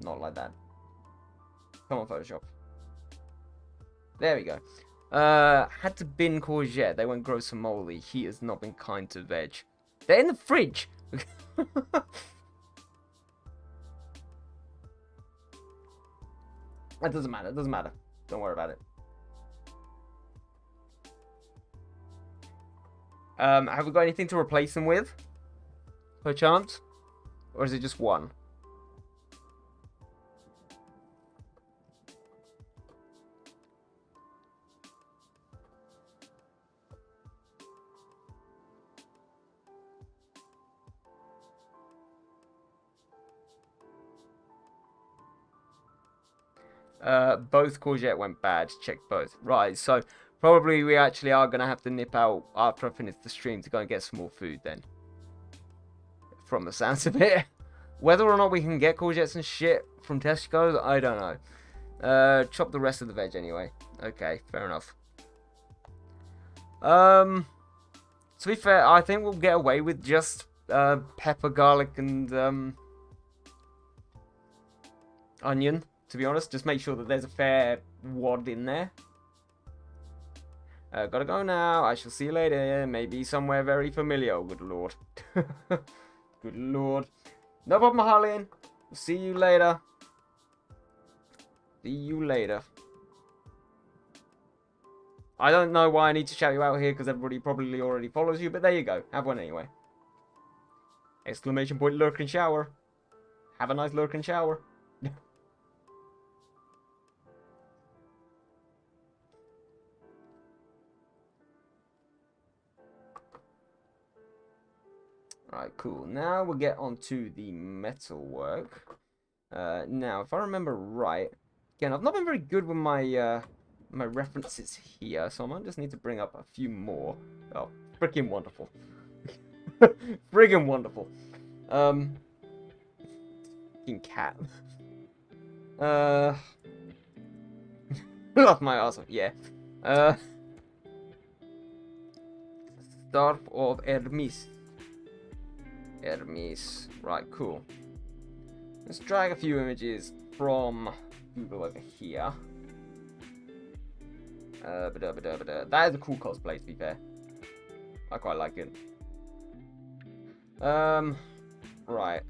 Not like that. Come on, Photoshop. There we go. Had to bin courgette. They won't grow some moly. Heat has not been kind to veg. They're in the fridge. That doesn't matter. It doesn't matter. Don't worry about it. Have we got anything to replace them with? Perchance? Or is it just one? Both courgette went bad. Check both. Right, so probably we actually are going to have to nip out after I finish the stream to go and get some more food then. From the sounds of it. Whether or not we can get courgettes and shit from Tesco's, I don't know. Chop the rest of the veg anyway. Okay, fair enough. To be fair, I think we'll get away with just pepper, garlic, and onion, to be honest. Just make sure that there's a fair wad in there. Gotta go now. I shall see you later. Maybe somewhere very familiar. Oh, good lord. Good lord. No problem, Harleen. See you later. See you later. I don't know why I need to shout you out here, because everybody probably already follows you, but there you go. Have one anyway. Exclamation point lurk and shower. Have a nice lurk and shower. Alright, cool. Now we'll get on to the metalwork. Now, if I remember right, again, I've not been very good with my my references here, so I might just need to bring up a few more. Oh, freaking wonderful. Friggin' wonderful. Fucking cat. Love my awesome, yeah. Staff of Hermes. Hermes. Right, cool. Let's drag a few images from Google over here. That is a cool cosplay, to be fair. I quite like it. Right.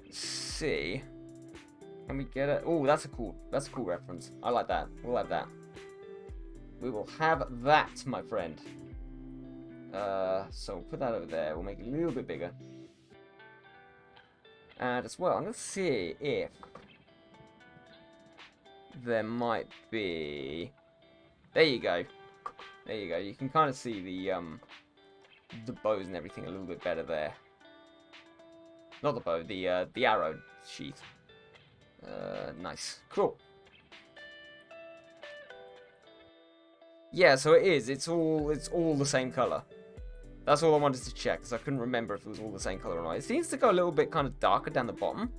Let's see. Can we get it? Oh, that's a cool reference. I like that. We'll have that. We will have that, my friend. So we'll put that over there. We'll make it a little bit bigger. And as well, I'm gonna see if there might be. There you go. There you go. You can kind of see the bows and everything a little bit better there. Not the bow, the arrow sheath. Nice. Cool. Yeah, so it is. It's all the same color. That's all I wanted to check, because I couldn't remember if it was all the same color or not. It seems to go a little bit kind of darker down the bottom,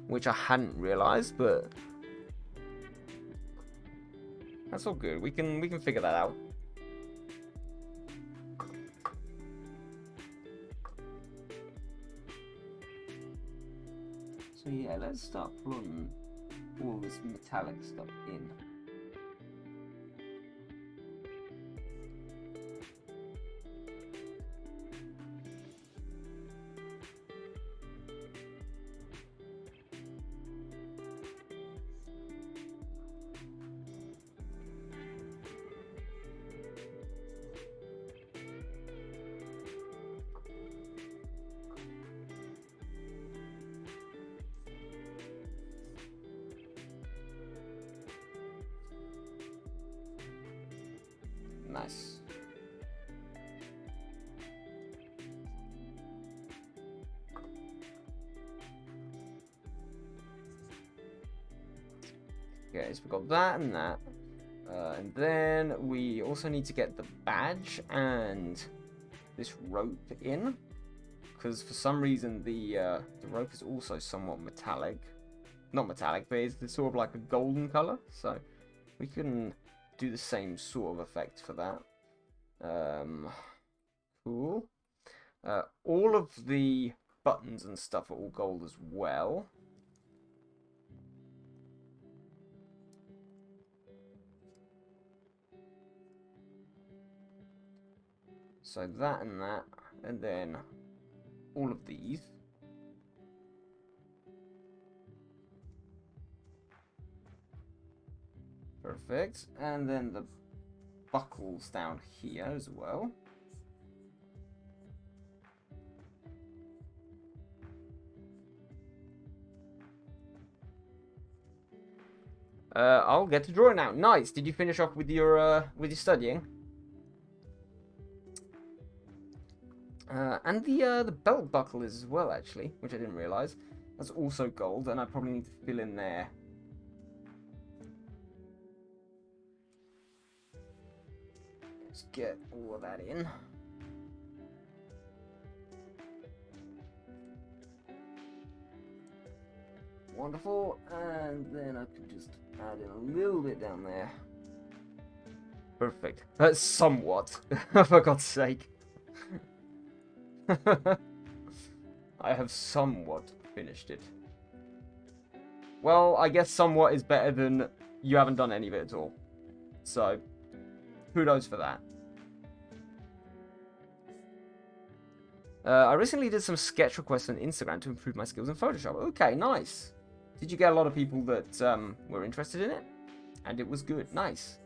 which I hadn't realized, but that's all good. We can figure that out. So yeah, let's start putting all this metallic stuff in. Nice. Okay, so we've got that and that. And then we also need to get the badge and this rope in. Because for some reason the rope is also somewhat metallic. Not metallic, but it's sort of like a golden color. So we can do the same sort of effect for that. Cool. All of the buttons and stuff are all gold as well. So that and that, and then all of these. Perfect. And then the buckles down here as well. I'll get to drawing now. Nice. Did you finish off with your studying? And the belt buckle is as well, actually, which I didn't realize. That's also gold, and I probably need to fill in there Let's get all of that in. Wonderful, and then I can just add in a little bit down there. Perfect. Somewhat, for God's sake. I have somewhat finished it. Well, I guess somewhat is better than you haven't done any of it at all. So, kudos for that. I recently did some sketch requests on Instagram to improve my skills in Photoshop. Okay, nice. Did you get a lot of people that were interested in it? And it was good. Nice.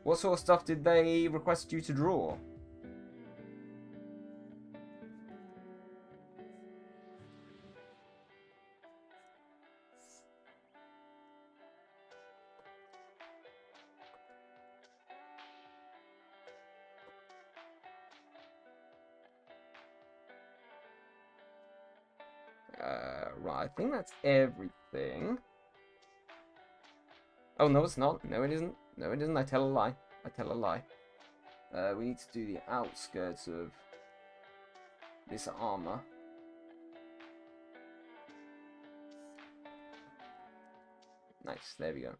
What sort of stuff did they request you to draw? Right, I think that's everything. Oh, no, it's not. No, it isn't. No, it isn't. I tell a lie. I tell a lie. We need to do the outskirts of this armor. Nice, there we go.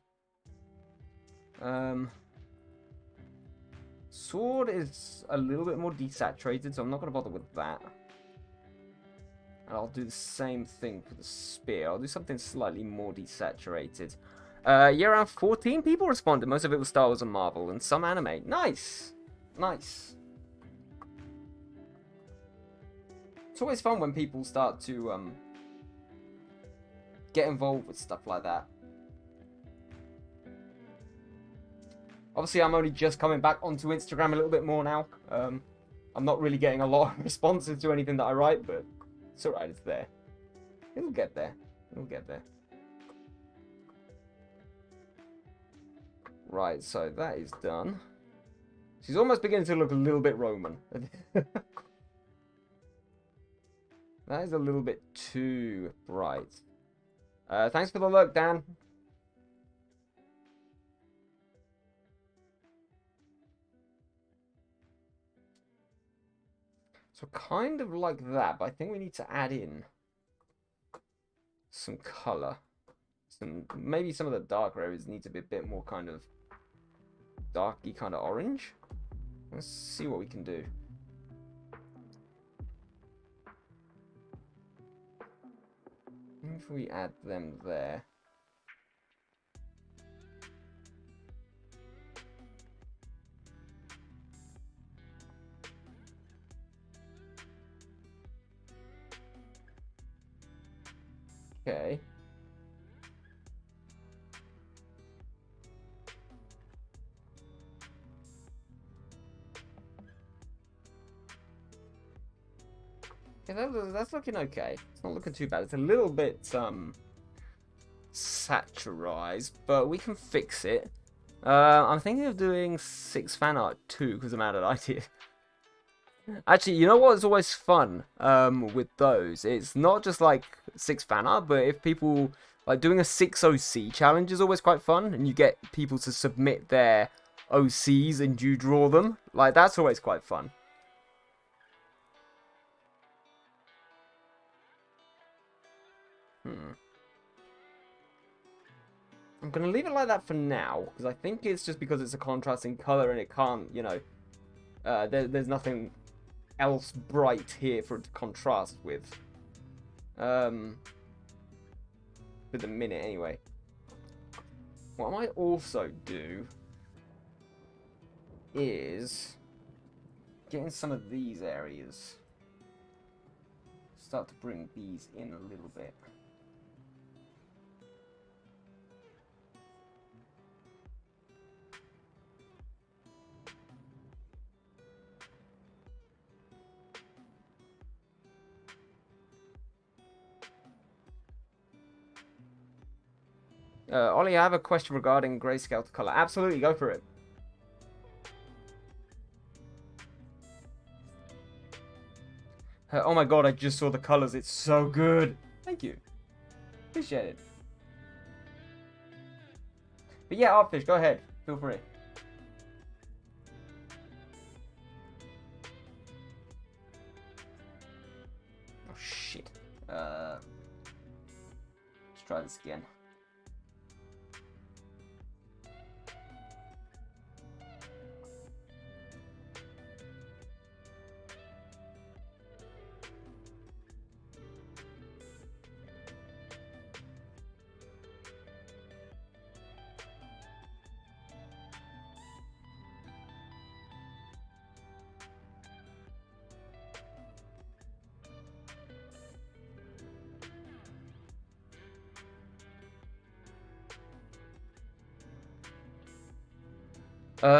Sword is a little bit more desaturated, so I'm not going to bother with that. And I'll do the same thing for the spear. I'll do something slightly more desaturated. Yeah, around 14 people responded. Most of it was Star Wars and Marvel, and some anime. Nice! Nice. It's always fun when people start to get involved with stuff like that. Obviously, I'm only just coming back onto Instagram a little bit more now. I'm not really getting a lot of responses to anything that I write, but it's alright, it's there. It'll get there. It'll get there. Right, so that is done. She's almost beginning to look a little bit Roman. That is a little bit too bright. Thanks for the look, Dan. So kind of like that, but I think we need to add in some colour. Maybe some of the darker areas need to be a bit more kind of darky kind of orange. Let's see what we can do. If we add them there. Okay. Yeah, that's looking okay. It's not looking too bad. It's a little bit saturized, but we can fix it. I'm thinking of doing 6 fan art too, because I'm out of ideas. Actually, you know what is always fun with those? It's not just like 6 fan art, but if people like doing a 6 OC challenge is always quite fun, and you get people to submit their OCs and you draw them. Like, that's always quite fun. I'm going to leave it like that for now, because I think it's just because it's a contrasting color and it can't, you know, there's nothing else bright here for it to contrast with. For the minute, anyway. What I might also do is get in some of these areas. Start to bring these in a little bit. Ollie, I have a question regarding grayscale to color. Absolutely, go for it. Oh my god, I just saw the colors. It's so good. Thank you. Appreciate it. But yeah, Artfish, go ahead. Feel free. try this again.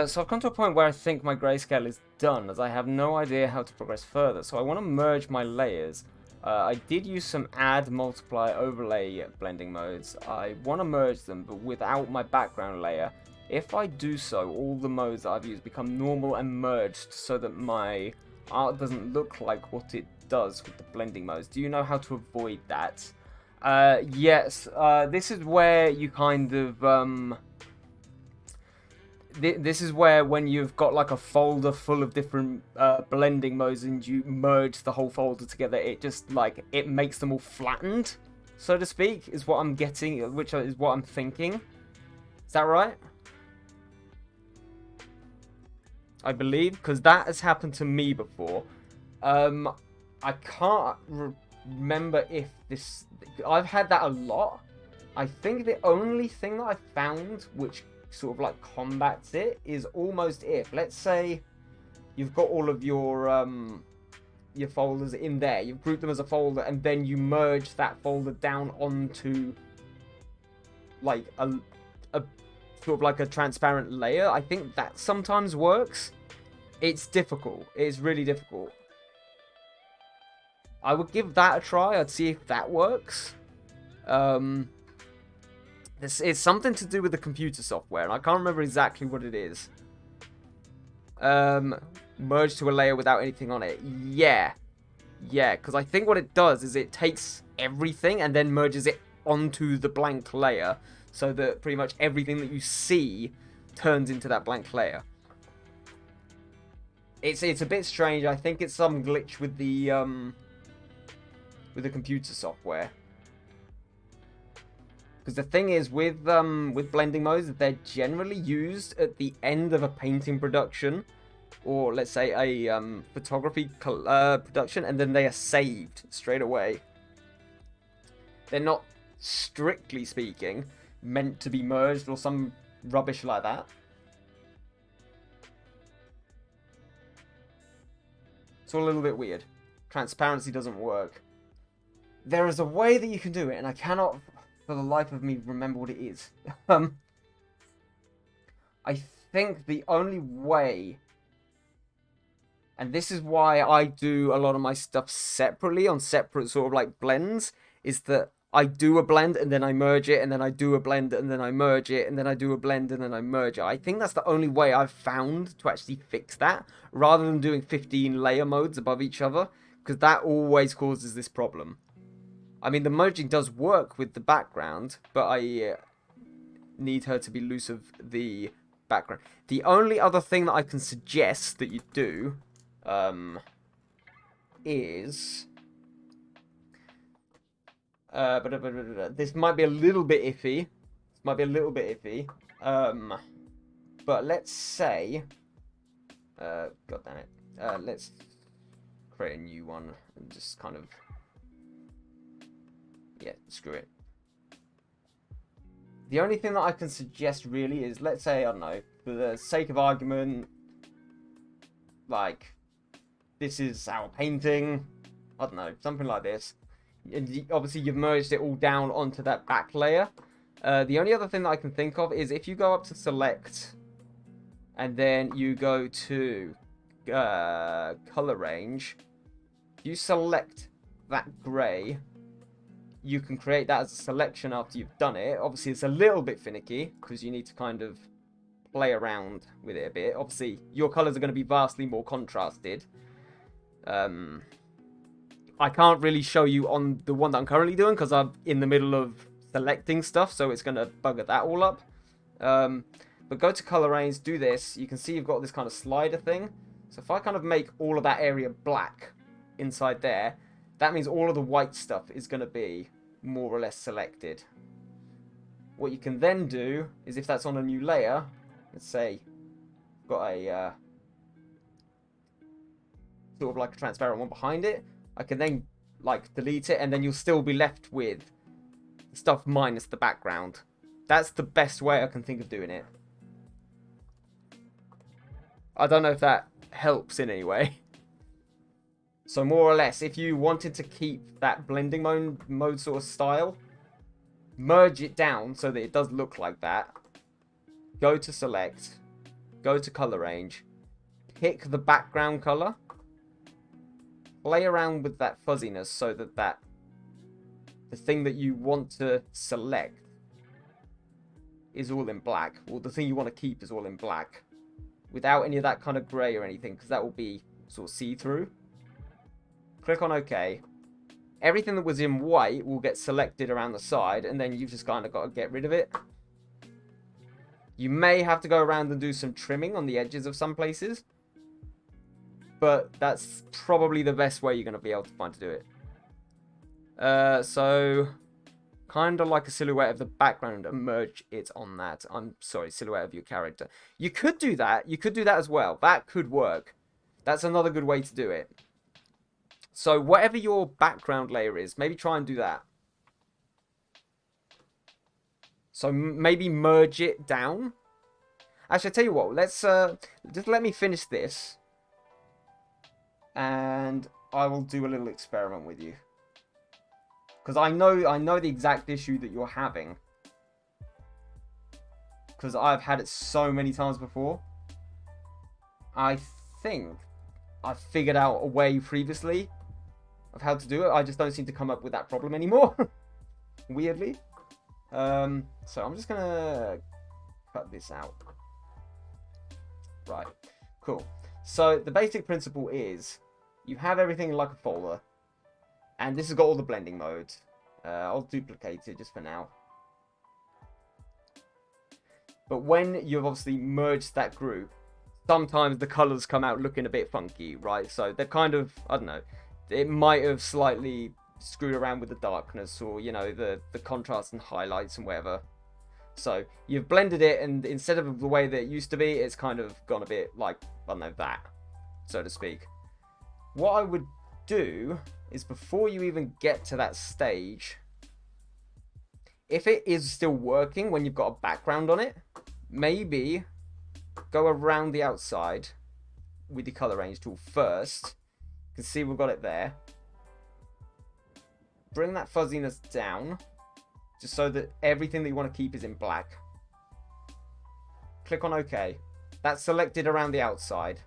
So I've come to a point where I think my grayscale is done, as I have no idea how to progress further. So I want to merge my layers. I did use some add, multiply, overlay blending modes. I want to merge them, but without my background layer. If I do so, all the modes that I've used become normal and merged so that my art doesn't look like what it does with the blending modes. Do you know how to avoid that? Yes, this is where you kind of... This is where, when you've got like a folder full of different blending modes and you merge the whole folder together, it just like it makes them all flattened, so to speak, is what I'm getting, which is what I'm thinking. Is that right? I believe, because that has happened to me before. I can't remember if this... I've had that a lot. I think the only thing that I found which sort of like combats it is almost if, let's say, you've got all of your folders in there, you've grouped them as a folder, and then you merge that folder down onto like a sort of like a transparent layer. I think that sometimes works. It's difficult. It's really difficult. I would give that a try. I'd see if that works. It's something to do with the computer software, and I can't remember exactly what it is. Merge to a layer without anything on it. Yeah, because I think what it does is it takes everything and then merges it onto the blank layer, so that pretty much everything that you see turns into that blank layer. It's a bit strange. I think it's some glitch with the computer software. Because the thing is, with blending modes, they're generally used at the end of a painting production, or let's say a photography production, and then they are saved straight away. They're not, strictly speaking, meant to be merged or some rubbish like that. It's all a little bit weird. Transparency doesn't work. There is a way that you can do it, and I cannot, for the life of me, remember what it is. I think the only way, and this is why I do a lot of my stuff separately on separate sort of like blends, is that I do a blend and then I merge it, and then I do a blend and then I merge it, and then I do a blend and then I merge it. I think that's the only way I've found to actually fix that, rather than doing 15 layer modes above each other, because that always causes this problem. I mean, the merging does work with the background, but I need her to be loose of the background. The only other thing that I can suggest that you do is... this might be a little bit iffy. But let's say... God damn it. Let's create a new one and just kind of... Yeah, screw it. The only thing that I can suggest really is, let's say, I don't know, for the sake of argument, like, this is our painting, I don't know, something like this. And obviously you've merged it all down onto that back layer. The only other thing that I can think of is if you go up to select, and then you go to color range, you select that grey, you can create that as a selection after you've done it. Obviously, it's a little bit finicky because you need to kind of play around with it a bit. Obviously, your colours are going to be vastly more contrasted. I can't really show you on the one that I'm currently doing because I'm in the middle of selecting stuff, so it's going to bugger that all up. But go to color range, do this. You can see you've got this kind of slider thing. So if I kind of make all of that area black inside there, that means all of the white stuff is going to be more or less selected. what you can then do is, if that's on a new layer, let's say got a sort of like a transparent one behind it, I can then like delete it, and then you'll still be left with stuff minus the background. That's the best way I can think of doing it. I don't know if that helps in any way. So more or less, if you wanted to keep that blending mode sort of style, merge it down so that it does look like that. Go to select, go to color range, pick the background color, play around with that fuzziness so that the thing that you want to select is all in black, or the thing you want to keep is all in black, without any of that kind of grey or anything, because that will be sort of see-through. Click on OK. Everything that was in white will get selected around the side, and then you've just kind of got to get rid of it. You may have to go around and do some trimming on the edges of some places, but that's probably the best way you're going to be able to find to do it. So, kind of like a silhouette of the background and merge it on that. I'm sorry, silhouette of your character. You could do that. You could do that as well. That could work. That's another good way to do it. So, whatever your background layer is, maybe try and do that. So, maybe merge it down. Actually, I tell you what, let's just let me finish this. And I will do a little experiment with you. Because I know the exact issue that you're having. Because I've had it so many times before. I think I figured out a way previously of how to do it. I just don't seem to come up with that problem anymore. Weirdly. So I'm just going to cut this out. Right. Cool. So the basic principle is you have everything in like a folder. And this has got all the blending modes. I'll duplicate it just for now. But when you've obviously merged that group, sometimes the colors come out looking a bit funky, right? So they're kind of, I don't know, it might have slightly screwed around with the darkness or, you know, the contrast and highlights and whatever. So you've blended it, and instead of the way that it used to be, it's kind of gone a bit like, I don't know, that, so to speak. What I would do is, before you even get to that stage, if it is still working when you've got a background on it, maybe go around the outside with the color range tool first. You can see we've got it there. Bring that fuzziness down, just so that everything that you want to keep is in black. Click on OK. That's selected around the outside.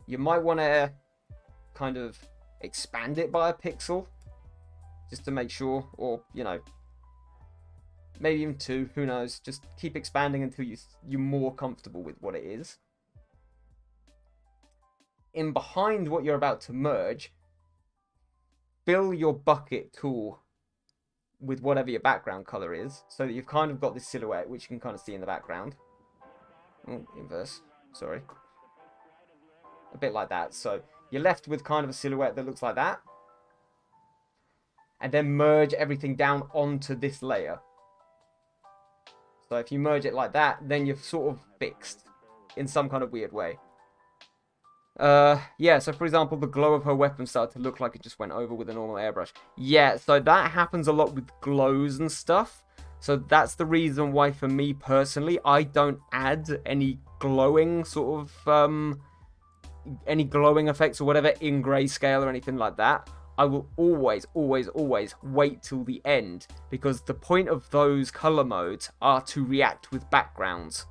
You might want to kind of expand it by a pixel, just to make sure, or, you know, maybe even 2, who knows. Just keep expanding until you're more comfortable with what it is. In behind what you're about to merge, fill your bucket tool with whatever your background color is, so that you've kind of got this silhouette, which you can kind of see in the background. Oh, inverse, sorry. A bit like that. So you're left with kind of a silhouette that looks like that. And then merge everything down onto this layer. So if you merge it like that, then you're sort of fixed in some kind of weird way. Yeah, so for example, the glow of her weapon started to look like it just went over with a normal airbrush. Yeah, so that happens a lot with glows and stuff. So that's the reason why, for me personally, I don't add any glowing sort of, any glowing effects or whatever in grayscale or anything like that. I will always wait till the end, because the point of those color modes are to react with backgrounds,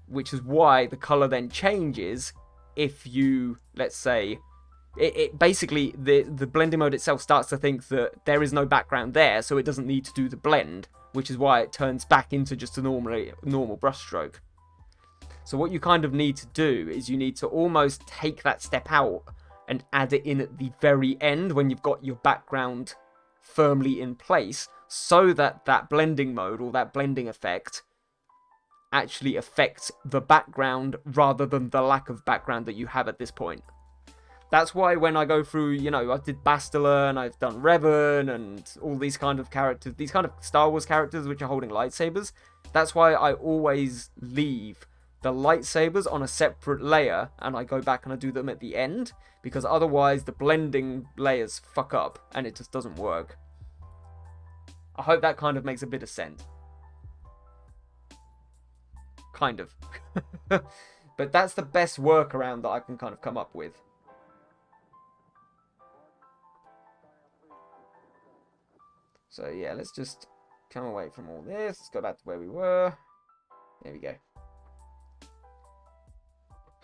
which is why the color then changes if you, let's say, it basically, the blending mode itself starts to think that there is no background there, so it doesn't need to do the blend, which is why it turns back into just a normal brush stroke. So what you kind of need to do is you need to almost take that step out and add it in at the very end when you've got your background firmly in place, so that that blending mode or that blending effect actually affects the background rather than the lack of background that you have at this point. That's why when I go through, you know, I did Bastila and I've done Revan and all these kind of characters, these kind of Star Wars characters which are holding lightsabers, that's why I always leave the lightsabers on a separate layer and I go back and I do them at the end, because otherwise the blending layers fuck up and it just doesn't work. I hope that kind of makes a bit of sense. Kind of. But that's the best workaround that I can kind of come up with. So yeah, let's just come away from all this. Let's go back to where we were. There we go.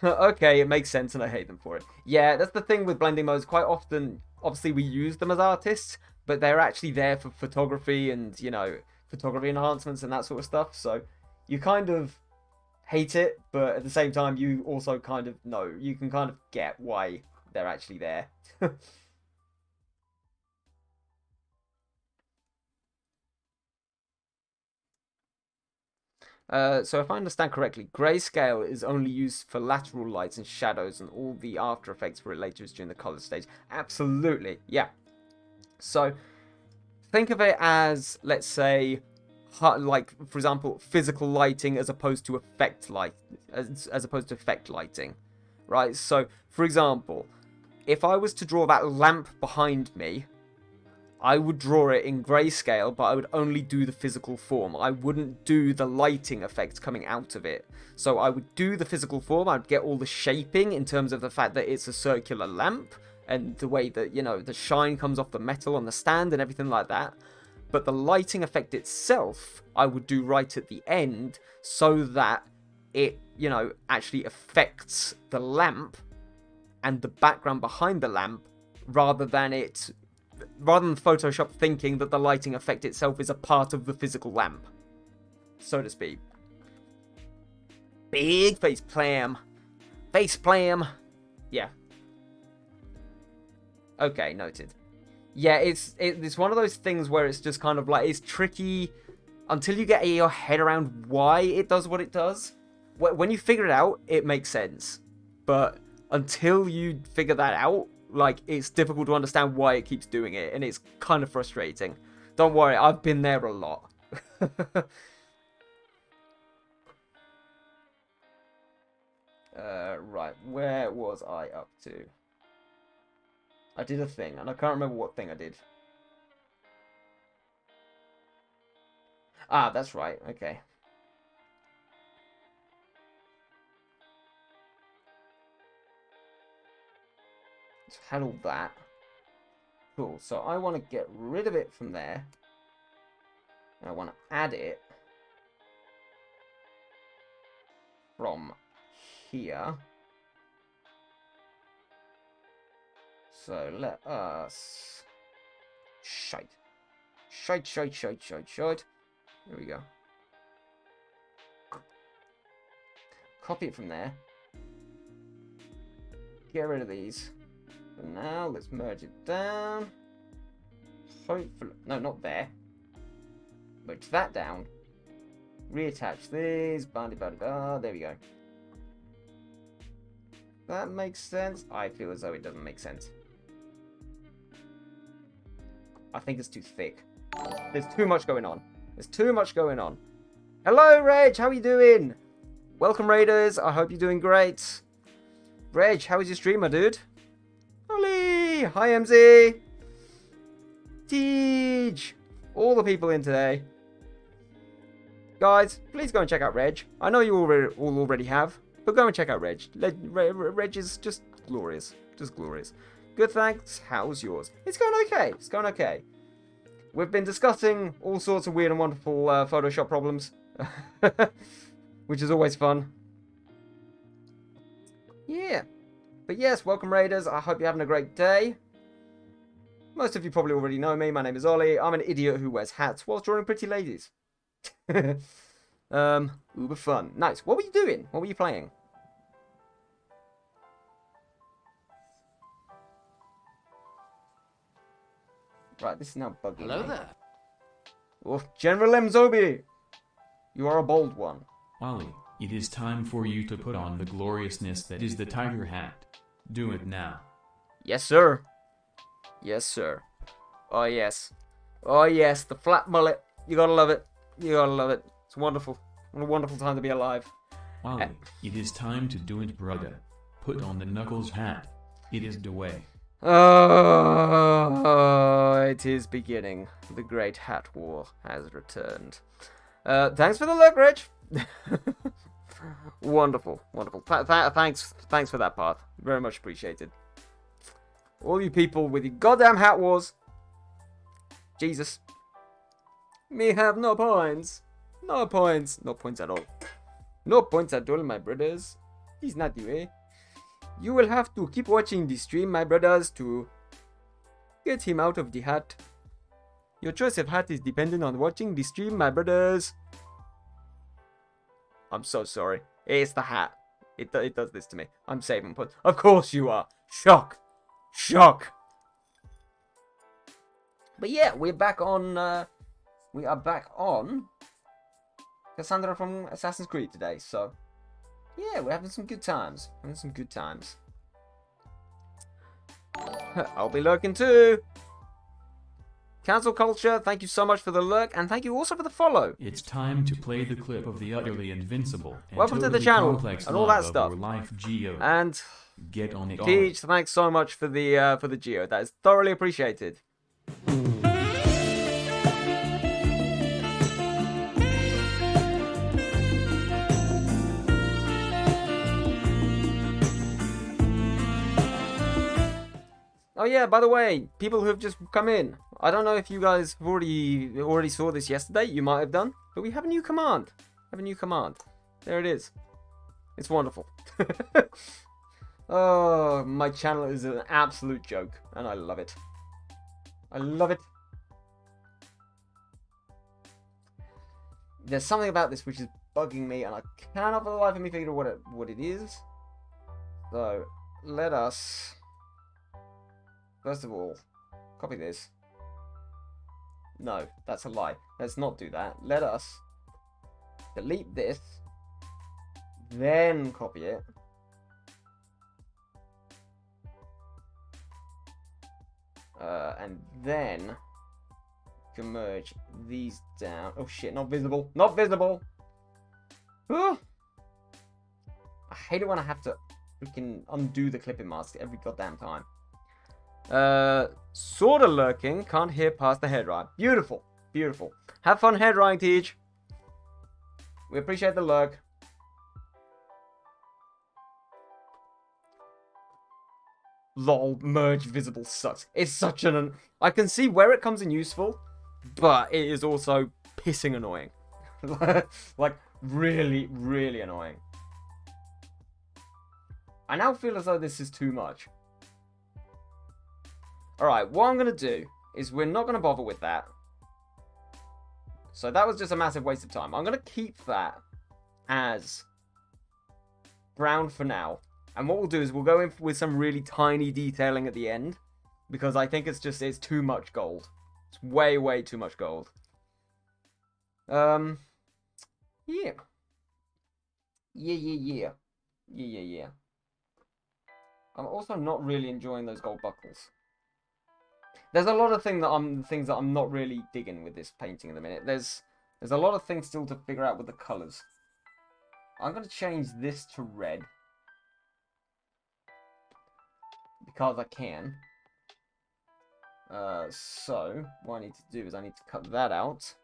Okay, it makes sense and I hate them for it. Yeah, that's the thing with blending modes. Quite often, obviously we use them as artists, but they're actually there for photography and, you know, photography enhancements and that sort of stuff. So you kind of hate it, but at the same time you also kind of know, you can kind of get why they're actually there. So if I understand correctly, grayscale is only used for lateral lights and shadows and all the after effects for it later is during the color stage. Absolutely, yeah. So think of it as, let's say, like for example, physical lighting as opposed to effect light, as opposed to effect lighting, right? So for example, if I was to draw that lamp behind me, I would draw it in grayscale, but I would only do the physical form. I wouldn't do the lighting effect coming out of it. So I would do the physical form, I'd get all the shaping in terms of the fact that it's a circular lamp, and the way that, you know, the shine comes off the metal on the stand and everything like that. But the lighting effect itself, I would do right at the end, so that it, you know, actually affects the lamp and the background behind the lamp, rather than Photoshop thinking that the lighting effect itself is a part of the physical lamp, so to speak. Big face plam. Face plam. Yeah. Okay, noted. Yeah, it's one of those things where it's just kind of like, it's tricky until you get your head around why it does what it does. When you figure it out, it makes sense. But until you figure that out, like, it's difficult to understand why it keeps doing it, and it's kind of frustrating. Don't worry, I've been there a lot. Right, where was I up to? I did a thing, and I can't remember what thing I did. Ah, that's right, okay. Had all that. Cool, so I want to get rid of it from there. And I want to add it from here. So let us... Shite. There we go. Copy it from there. Get rid of these. So now let's merge it down. Hopefully, no, not there. Merge that down. Reattach these. There we go. That makes sense. I feel as though it doesn't make sense. I think it's too thick. There's too much going on. Hello, Reg. How are you doing? Welcome, Raiders. I hope you're doing great. Reg, how is your stream, my dude? Ollie! Hi, MZ! Tej! All the people in today. Guys, please go and check out Reg. I know you all already have, but go and check out Reg. Reg is just glorious. Just glorious. Good, thanks. How's yours? It's going okay. It's going okay. We've been discussing all sorts of weird and wonderful Photoshop problems, which is always fun. Yeah. But yes, welcome Raiders. I hope you're having a great day. Most of you probably already know me. My name is Ollie. I'm an idiot who wears hats whilst drawing pretty ladies. Uber fun. Nice. What were you doing? What were you playing? Right, this is now bugging me. Hello there. Oh, General Mzobi! You are a bold one. Ollie, it is time for you to put on the gloriousness that is the tiger hat. Do it now. Yes, sir. Yes, sir. Oh, yes. Oh, yes. The flat mullet. You gotta love it. You gotta love it. It's wonderful. What a wonderful time to be alive. Wally, it is time to do it, brother. Put on the Knuckles hat. It is the way. Oh, it is beginning. The great hat war has returned. Thanks for the look, Rich. Wonderful, wonderful. Thanks for that, Path. Very much appreciated. All you people with your goddamn hat wars. Jesus. Me have no points. No points. No points at all. No points at all, my brothers. It's not the way. You will have to keep watching the stream, my brothers, to get him out of the hat. Your choice of hat is dependent on watching the stream, my brothers. I'm so sorry. It's the hat. It does this to me. I'm saving points. Of course you are. Shock. Shock. But yeah, we're back on... we are back on Kassandra from Assassin's Creed today, so... yeah, we're having some good times. Having some good times. I'll be lurking too. Cancel Culture, thank you so much for the lurk, and thank you also for the follow. It's time to play the clip of the utterly invincible and welcome to the channel and all that stuff. Life Geo. And get on it. Peach, thanks so much for the Geo. That is thoroughly appreciated. Oh yeah, by the way, people who have just come in, I don't know if you guys have already saw this yesterday. You might have done, but we have a new command. There it is. It's wonderful. Oh, my channel is an absolute joke, and I love it. I love it. There's something about this which is bugging me, and I cannot for the life of me figure out what it is. So let us. First of all, copy this. No, that's a lie. Let's not do that. Let us delete this, then copy it. And then can merge these down. Oh shit, not visible. Not visible! Ah! I hate it when I have to freaking undo the clipping mask every goddamn time. Sorta lurking, can't hear past the head right. Beautiful, beautiful. Have fun head drying, Teach. We appreciate the lurk. Lol, merge visible sucks. It's such an... I can see where it comes in useful, but it is also pissing annoying. Like, really, really annoying. I now feel as though this is too much. Alright, what I'm going to do is we're not going to bother with that. So that was just a massive waste of time. I'm going to keep that as brown for now. And what we'll do is we'll go in with some really tiny detailing at the end. Because I think it's too much gold. It's way, way too much gold. Yeah. Yeah. I'm also not really enjoying those gold buckles. There's a lot of things that I'm not really digging with this painting in the minute. There's a lot of things still to figure out with the colours. I'm going to change this to red. Because I can. So, what I need to do is I need to cut that out.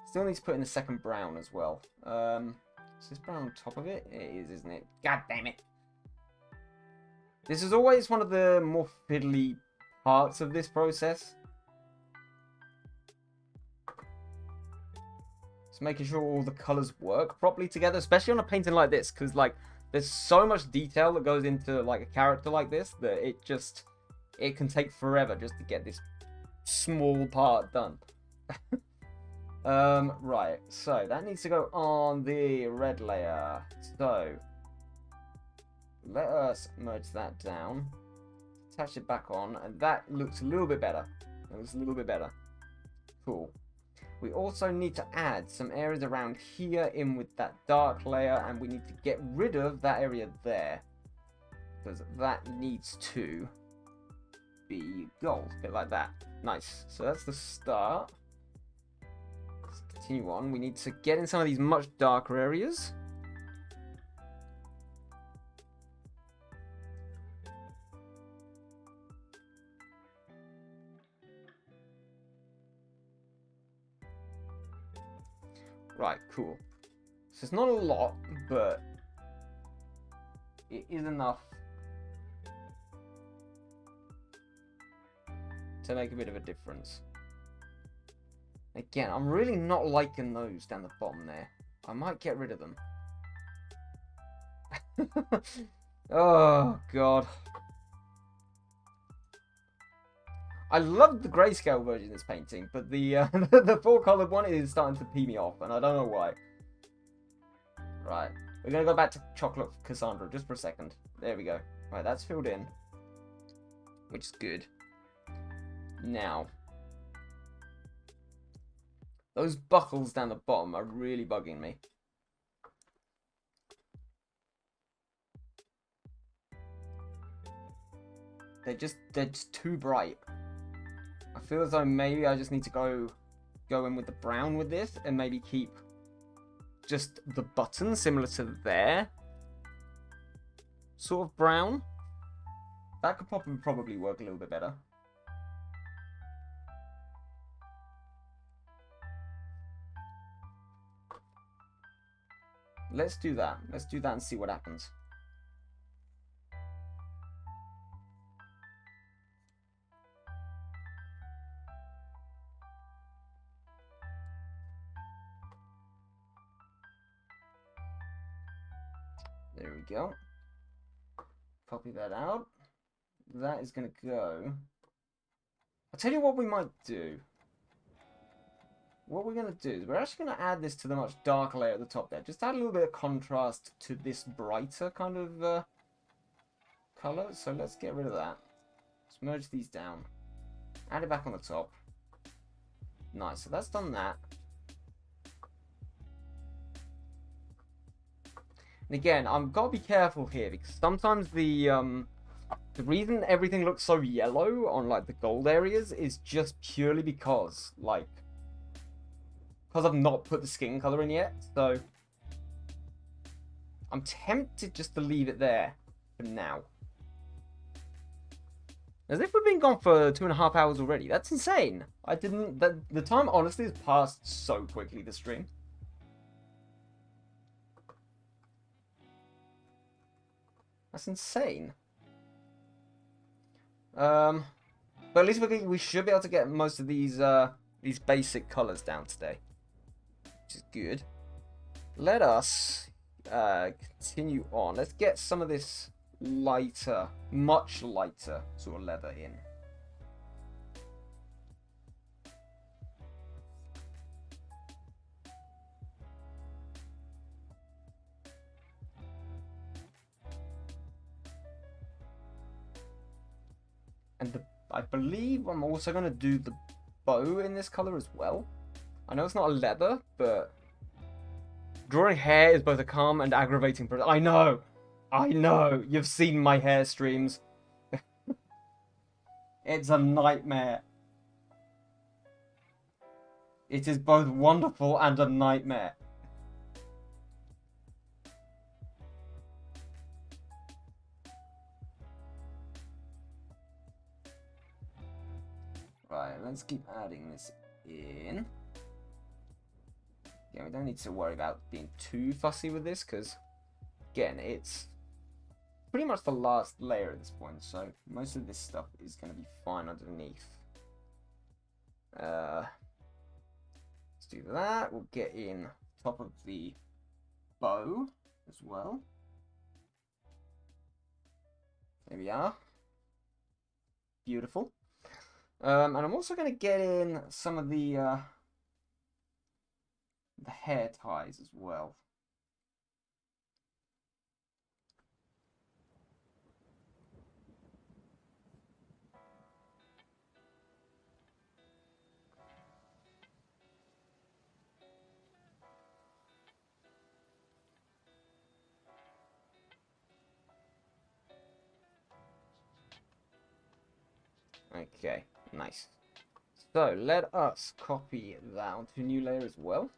Still need to put in a second brown as well. Is this brown on top of it? It is, isn't it? God damn it. This is always one of the more fiddly parts of this process. Just making sure all the colours work properly together, especially on a painting like this, because like there's so much detail that goes into like a character like this that it can take forever just to get this small part done. Right, so that needs to go on the red layer. So let us merge that down, attach it back on, and that looks a little bit better. Cool. We also need to add some areas around here in with that dark layer, and we need to get rid of that area there, because that needs to be gold, a bit like that. Nice. So that's the start. Let's continue on. We need to get in some of these much darker areas. Right, cool. So it's not a lot, but it is enough to make a bit of a difference. Again, I'm really not liking those down the bottom there. I might get rid of them. Oh, God. I love the grayscale version of this painting, but the the full-colored one is starting to pee me off, and I don't know why. Right, we're going to go back to Chocolate Kassandra just for a second. There we go. Right, that's filled in, which is good. Now, those buckles down the bottom are really bugging me. They're just too bright. I feel as though maybe I just need to go in with the brown with this, and maybe keep just the button similar to there, sort of brown. That could probably work a little bit better. Let's do that. Let's do that and see what happens. There we go. Copy that out. That is going to go. I'll tell you what we might do. What we're going to do is we're actually going to add this to the much darker layer at the top there. Just add a little bit of contrast to this brighter kind of color. So let's get rid of that. Let's merge these down. Add it back on the top. Nice. So that's done that. And again, I've got to be careful here, because sometimes the reason everything looks so yellow on like the gold areas is just purely because I've not put the skin color in yet. So I'm tempted just to leave it there for now. As if we've been gone for 2.5 hours already. That's insane. The time honestly has passed so quickly this stream. That's insane. But at least we should be able to get most of these basic colors down today, which is good. Let us continue on. Let's get some of this lighter, much lighter sort of leather in. And I believe I'm also going to do the bow in this color as well. I know it's not a leather, but drawing hair is both a calm and aggravating process. I know, you've seen my hair streams. It's a nightmare. It is both wonderful and a nightmare. Right, let's keep adding this in. Yeah, we don't need to worry about being too fussy with this, because, again, it's pretty much the last layer at this point, so most of this stuff is going to be fine underneath. Let's do that. We'll get in top of the bow as well. There we are. Beautiful. And I'm also going to get in some of the hair ties as well. Okay, nice. So, let us copy that onto a new layer as well.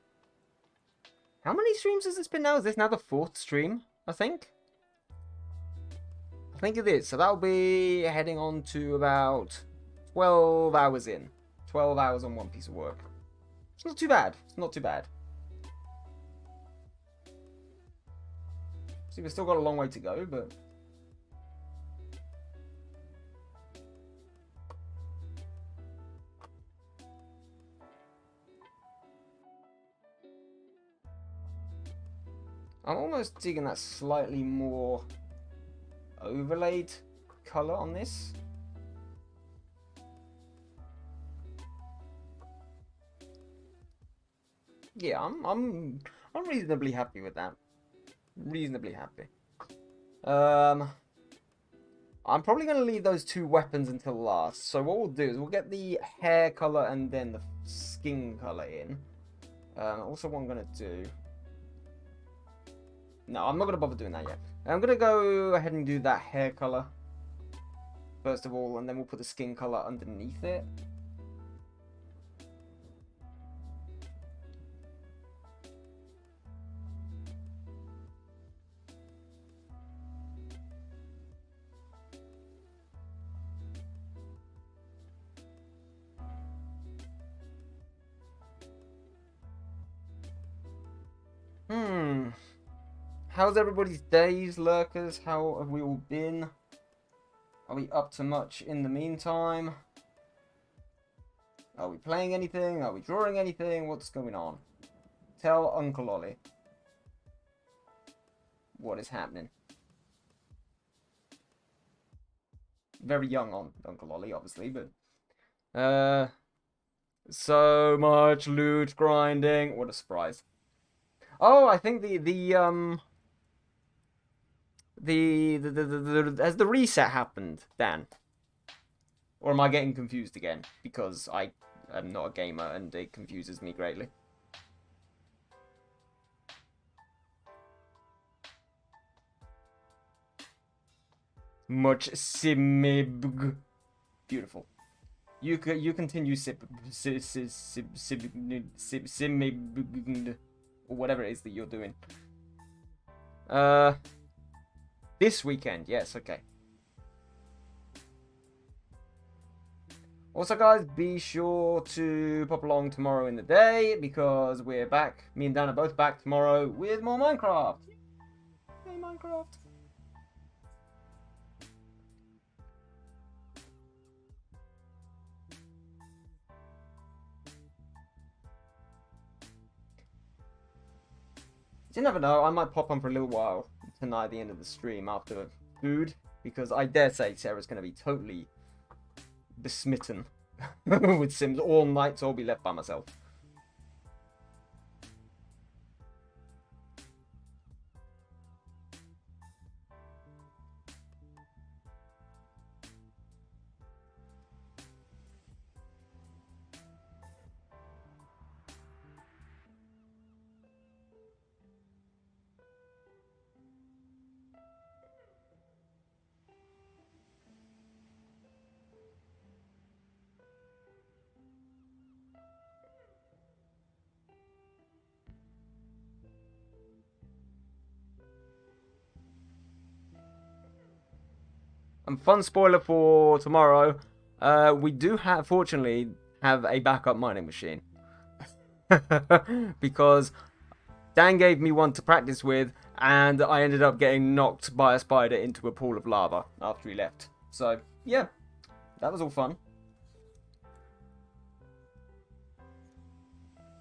How many streams has this been now? Is this now the 4th stream, I think? I think it is. So that'll be heading on to about 12 hours in. 12 hours on one piece of work. It's not too bad. It's not too bad. See, we've still got a long way to go, but... I'm almost digging that slightly more overlaid colour on this. Yeah, I'm reasonably happy with that. Reasonably happy. I'm probably going to leave those 2 weapons until last. So what we'll do is we'll get the hair colour and then the skin colour in. Also what I'm going to do... No, I'm not going to bother doing that yet. I'm going to go ahead and do that hair colour first of all, and then we'll put the skin colour underneath it. How's everybody's days, lurkers? How have we all been? Are we up to much in the meantime? Are we playing anything? Are we drawing anything? What's going on? Tell Uncle Ollie what is happening. Very young on Uncle Ollie, obviously, but... So much loot grinding. What a surprise. Oh, I think has the reset happened, Dan? Or am I getting confused again? Because I am not a gamer and it confuses me greatly. Much simib. Beautiful. You continue simib, or whatever it is that you're doing. This weekend, yes, okay. Also, guys, be sure to pop along tomorrow in the day, because we're back. Me and Dan are both back tomorrow with more Minecraft. Hey, Minecraft. You never know, I might pop on for a little while tonight at the end of the stream after food, because I dare say Sarah's going to be totally besmitten with Sims all night, so I'll be left by myself. And fun spoiler for tomorrow, we do fortunately have a backup mining machine. Because Dan gave me one to practice with, and I ended up getting knocked by a spider into a pool of lava after he left. So, yeah, that was all fun.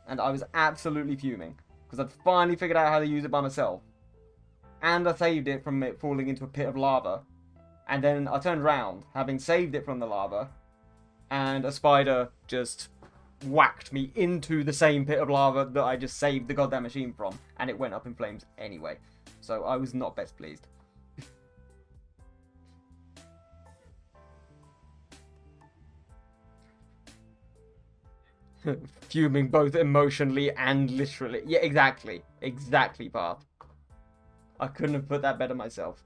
And I was absolutely fuming, because I'd finally figured out how to use it by myself. And I saved it from it falling into a pit of lava. And then I turned around, having saved it from the lava, and a spider just whacked me into the same pit of lava that I just saved the goddamn machine from, and it went up in flames anyway. So I was not best pleased. Fuming both emotionally and literally. Yeah, exactly. Exactly, Path. I couldn't have put that better myself.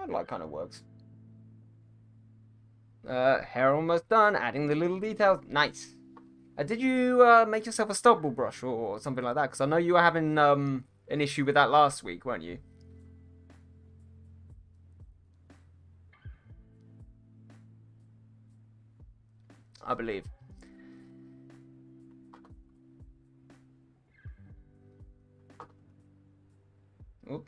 That like kind of works. Hair almost done. Adding the little details. Nice. Did you make yourself a stubble brush or something like that? Because I know you were having an issue with that last week, weren't you? I believe. Oop.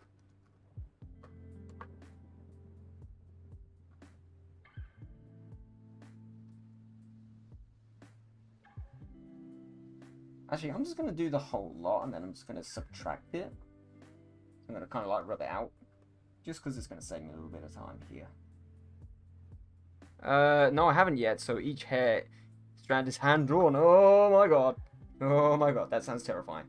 Actually, I'm just going to do the whole lot, and then I'm just going to subtract it. I'm going to kind of like rub it out, just because it's going to save me a little bit of time here. No, I haven't yet, so each hair strand is hand-drawn. Oh my god. Oh my god, that sounds terrifying.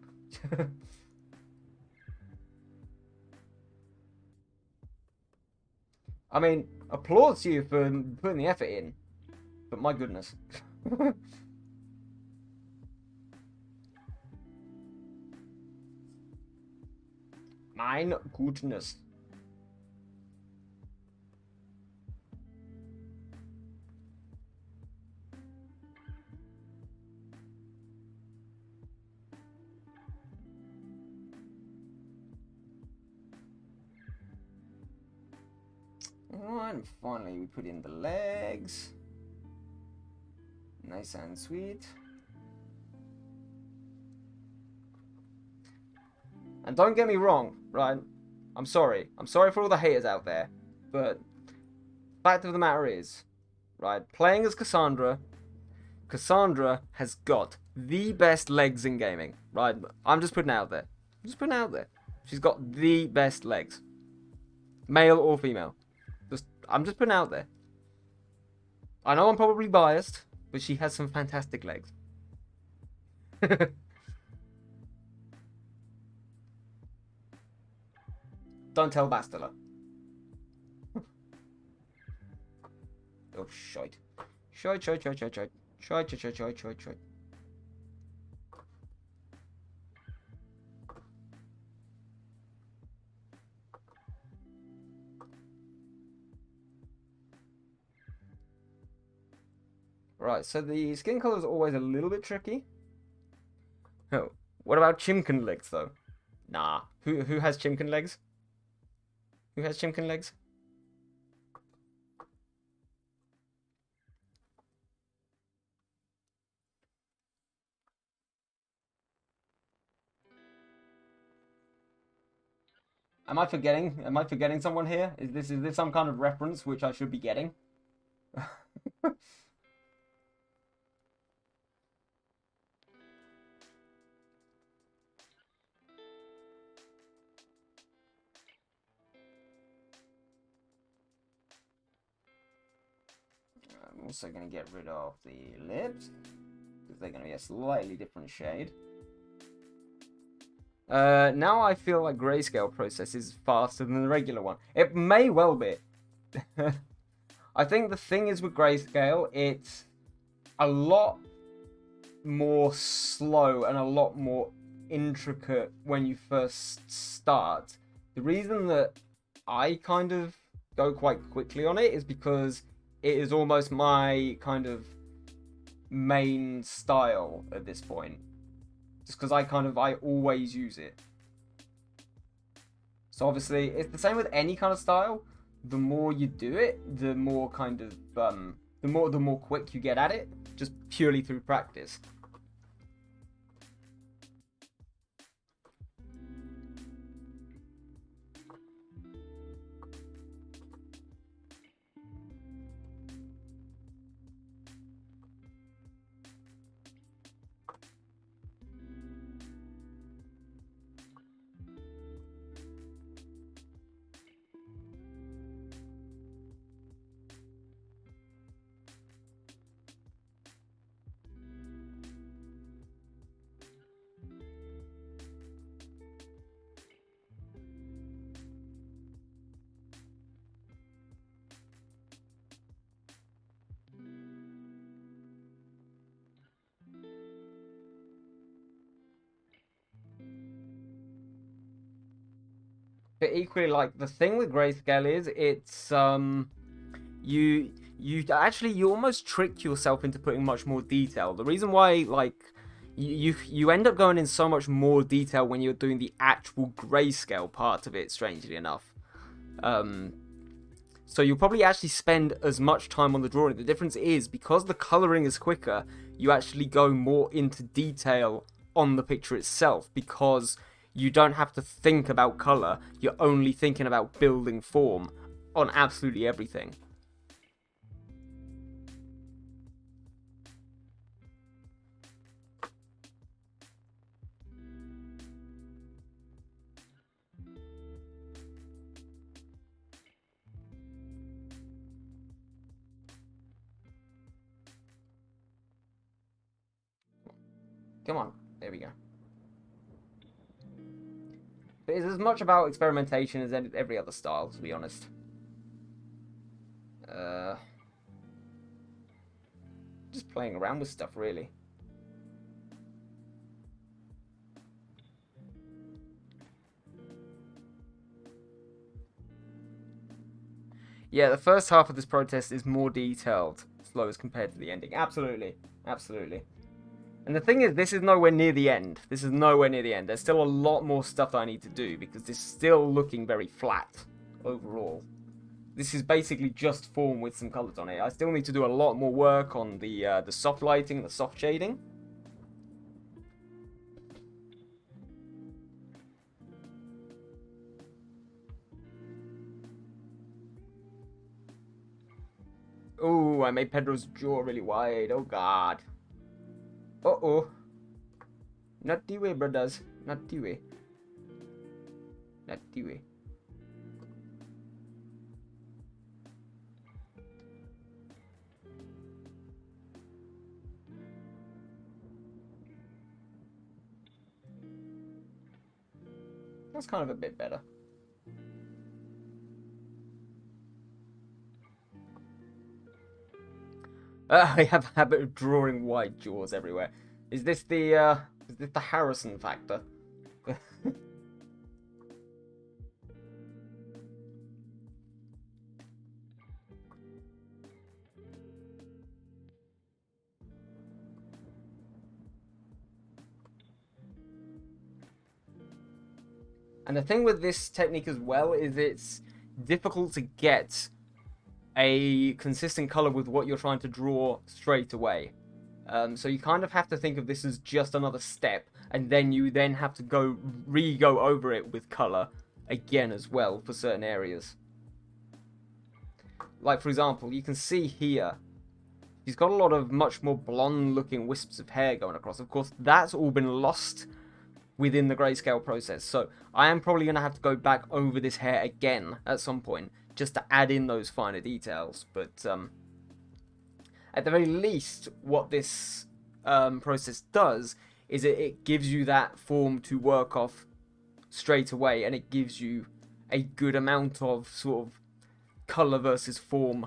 I mean, applause to you for putting the effort in, but my goodness. Mein goodness. Alright, and finally we put in the legs. Nice and sweet. And don't get me wrong, right? I'm sorry. I'm sorry for all the haters out there. But fact of the matter is, right, playing as Kassandra, Kassandra has got the best legs in gaming, right? I'm just putting it out there. I'm just putting it out there. She's got the best legs. Male or female. I'm just putting it out there. I know I'm probably biased, but she has some fantastic legs. Don't tell Bastila. Oh, shite. Shite. Right, so the skin color is always a little bit tricky. Oh, what about chimkin legs, though? Nah. Who has chimkin legs? Who has chimkin legs? Am I forgetting? Am I forgetting someone here? Is this some kind of reference which I should be getting? I'm also going to get rid of the lips, because they're going to be a slightly different shade. Now I feel like grayscale process is faster than the regular one. It may well be. I think the thing is with grayscale, it's a lot more slow and a lot more intricate when you first start. The reason that I kind of go quite quickly on it is because it is almost my kind of main style at this point. Just because I always use it. So obviously, it's the same with any kind of style. The more you do it, the more kind of, the more quick you get at it, just purely through practice. but equally, like, the thing with grayscale is it's you almost trick yourself into putting much more detail. The reason why, like, you end up going in so much more detail when you're doing the actual grayscale part of it, strangely enough. So you'll probably actually spend as much time on the drawing. The difference is, because the colouring is quicker, you actually go more into detail on the picture itself, because you don't have to think about colour, you're only thinking about building form on absolutely everything. Come on, there we go. But it's as much about experimentation as every other style, to be honest. Just playing around with stuff, really. Yeah, the first half of this protest is more detailed, slow as compared to the ending. Absolutely, absolutely. And the thing is, this is nowhere near the end. This is nowhere near the end. There's still a lot more stuff that I need to do, because this is still looking very flat overall. This is basically just form with some colours on it. I still need to do a lot more work on the soft lighting, the soft shading. Ooh, I made Pedro's jaw really wide. Oh, God. Uh-oh. Not the way, brothers. Not the way. Not the way. That's kind of a bit better. I have a habit of drawing wide jaws everywhere. Is this the Harrison factor? And the thing with this technique as well is it's difficult to get a consistent color with what you're trying to draw straight away. So you kind of have to think of this as just another step, and then you have to go over it with color again as well for certain areas. Like, for example, you can see here, he's got a lot of much more blonde looking wisps of hair going across. Of course, that's all been lost within the grayscale process, so I am probably going to have to go back over this hair again at some point, just to add in those finer details. But at the very least, what this process does is it gives you that form to work off straight away, and it gives you a good amount of sort of colour versus form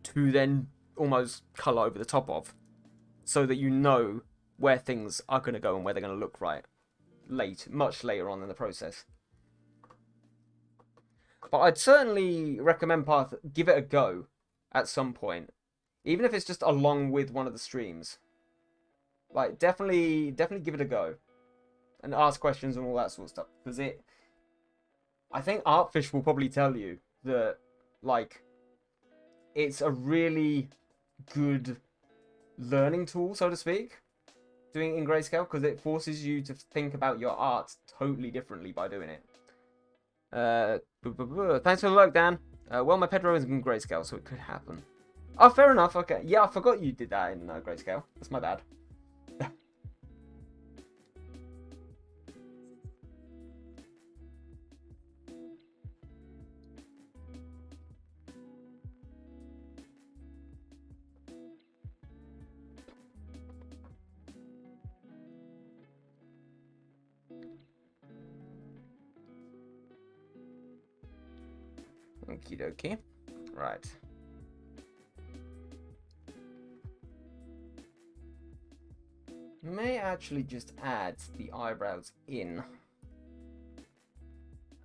to then almost colour over the top of, so that you know where things are going to go and where they're going to look right much later on in the process. But I'd certainly recommend give it a go at some point, even if it's just along with one of the streams. Like, definitely give it a go and ask questions and all that sort of stuff, because I think Artfish will probably tell you that, like, it's a really good learning tool, so to speak, doing it in grayscale, because it forces you to think about your art totally differently by doing it. Thanks for the luck, Dan. Well, my Pedro is in grayscale, so it could happen. Oh, fair enough. Okay. Yeah, I forgot you did that in grayscale. That's my bad. Okie dokie. Right. May actually just add the eyebrows in.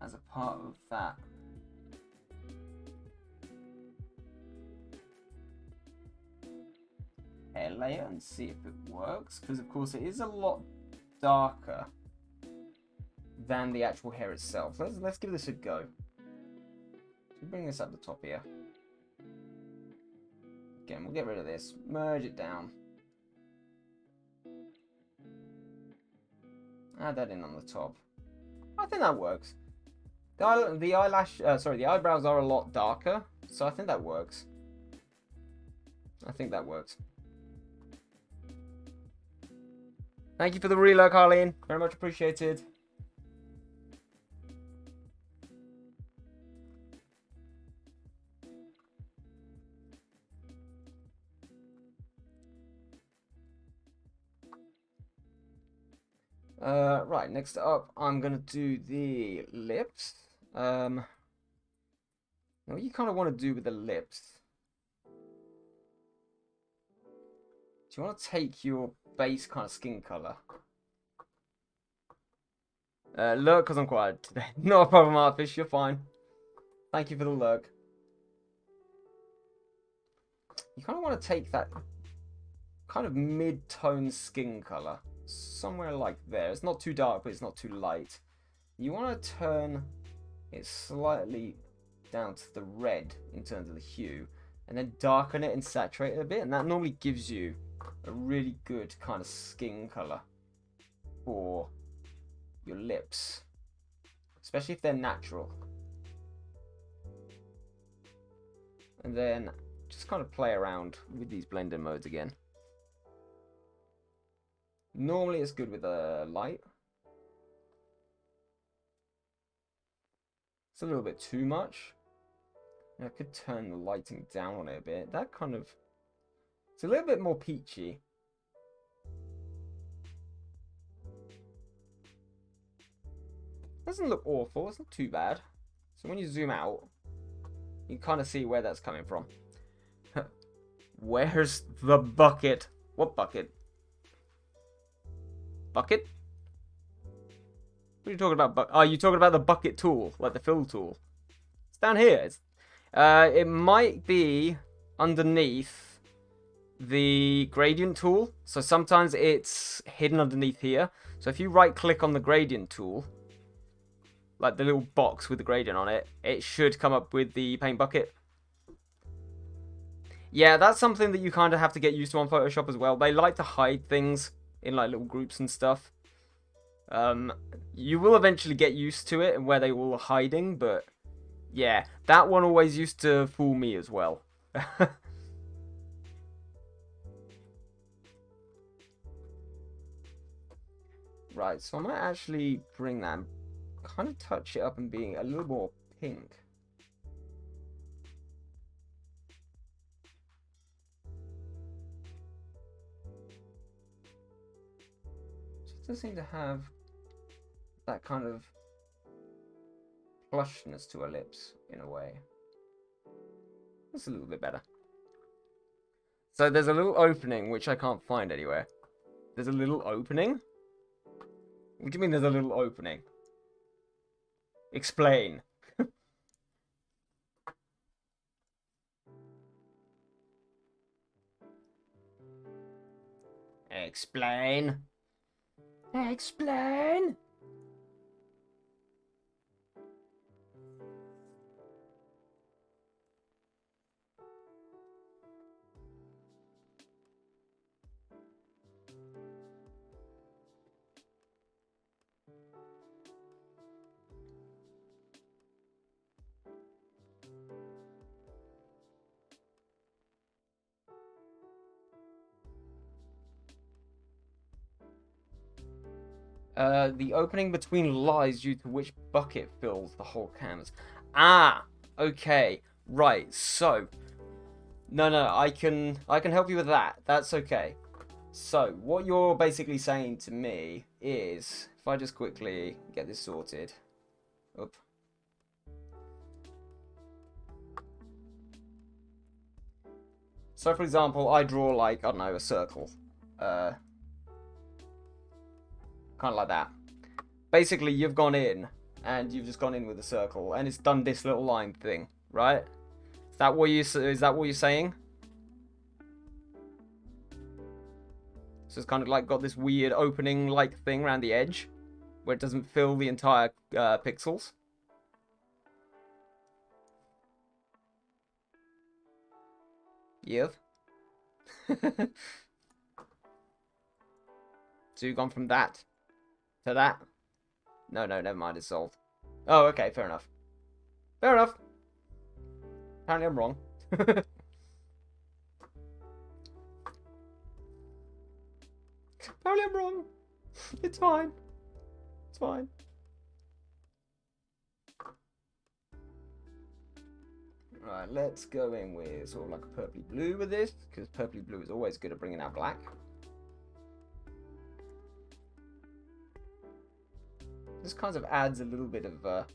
as a part of that. Hair layer and see if it works, because of course it is a lot darker than the actual hair itself. Let's give this a go. Bring this up the top here. Again, we'll get rid of this. Merge it down. Add that in on the top. I think that works. The eyebrows are a lot darker, so I think that works. Thank you for the reload, Carleen. Very much appreciated. Right, next up, I'm going to do the lips. Now what you kind of want to do with the lips, do you want to take your base kind of skin color? Lurk, because I'm quiet today. Not a problem, Artfish, you're fine. Thank you for the lurk. You kind of want to take that kind of mid-tone skin color. Somewhere like there. It's not too dark, but it's not too light. You want to turn it slightly down to the red in terms of the hue, and then darken it and saturate it a bit, and that normally gives you a really good kind of skin color for your lips, especially if they're natural. And then just kind of play around with these blending modes again. Normally it's good with a light. It's a little bit too much. I could turn the lighting down on it a bit. That kind of... It's a little bit more peachy. Doesn't look awful. It's not too bad. So when you zoom out, you can kind of see where that's coming from. Where's the bucket? What bucket? Bucket? What are you talking about? Oh, you talking about the bucket tool, like the fill tool? It's down here. It might be underneath the gradient tool. So sometimes it's hidden underneath here. So if you right-click on the gradient tool, like the little box with the gradient on it, it should come up with the paint bucket. Yeah, that's something that you kind of have to get used to on Photoshop as well. They like to hide things in like little groups and stuff. You will eventually get used to it and where they all are hiding, but yeah, that one always used to fool me as well. Right, so I might actually bring that, kind of touch it up and being a little more pink. Does seem to have that kind of plushness to her lips in a way. That's a little bit better. So there's a little opening which I can't find anywhere. There's a little opening? What do you mean there's a little opening? Explain. Explain. Explain. The opening between lies due to which bucket fills the whole canvas. Ah, okay, right. So, no, I can help you with that. That's okay. So, what you're basically saying to me is, if I just quickly get this sorted. Oop. So, for example, I draw like, I don't know, a circle. Kind of like that. Basically, you've gone in and you've just gone in with a circle, and it's done this little line thing, right? Is that what you're saying? So it's kind of like got this weird opening like thing around the edge, where it doesn't fill the entire pixels. Yep. So you've gone from that to that? No, never mind, it's solved. Oh, okay, fair enough. Fair enough. Apparently I'm wrong. Apparently I'm wrong. It's fine. It's fine. Right, let's go in with sort of like a purpley blue with this, because purpley blue is always good at bringing out black. This kind of adds a little bit of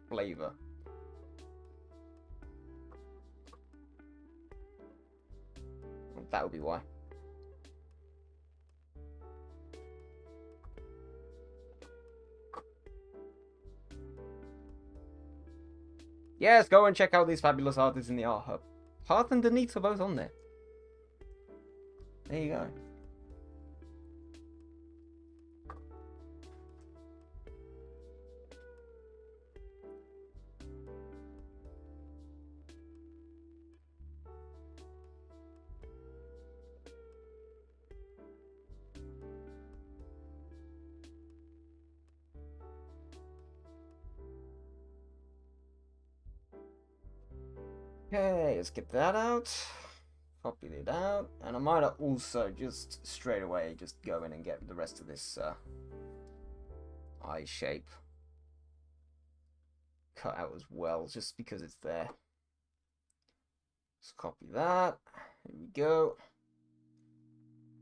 flavor. That would be why. Yes, go and check out these fabulous artists in the Art Hub. Hearth and Denise are both on there. There you go. Okay, let's get that out. Copy it out. And I might also just straight away just go in and get the rest of this eye shape cut out as well, just because it's there. Let's copy that. Here we go.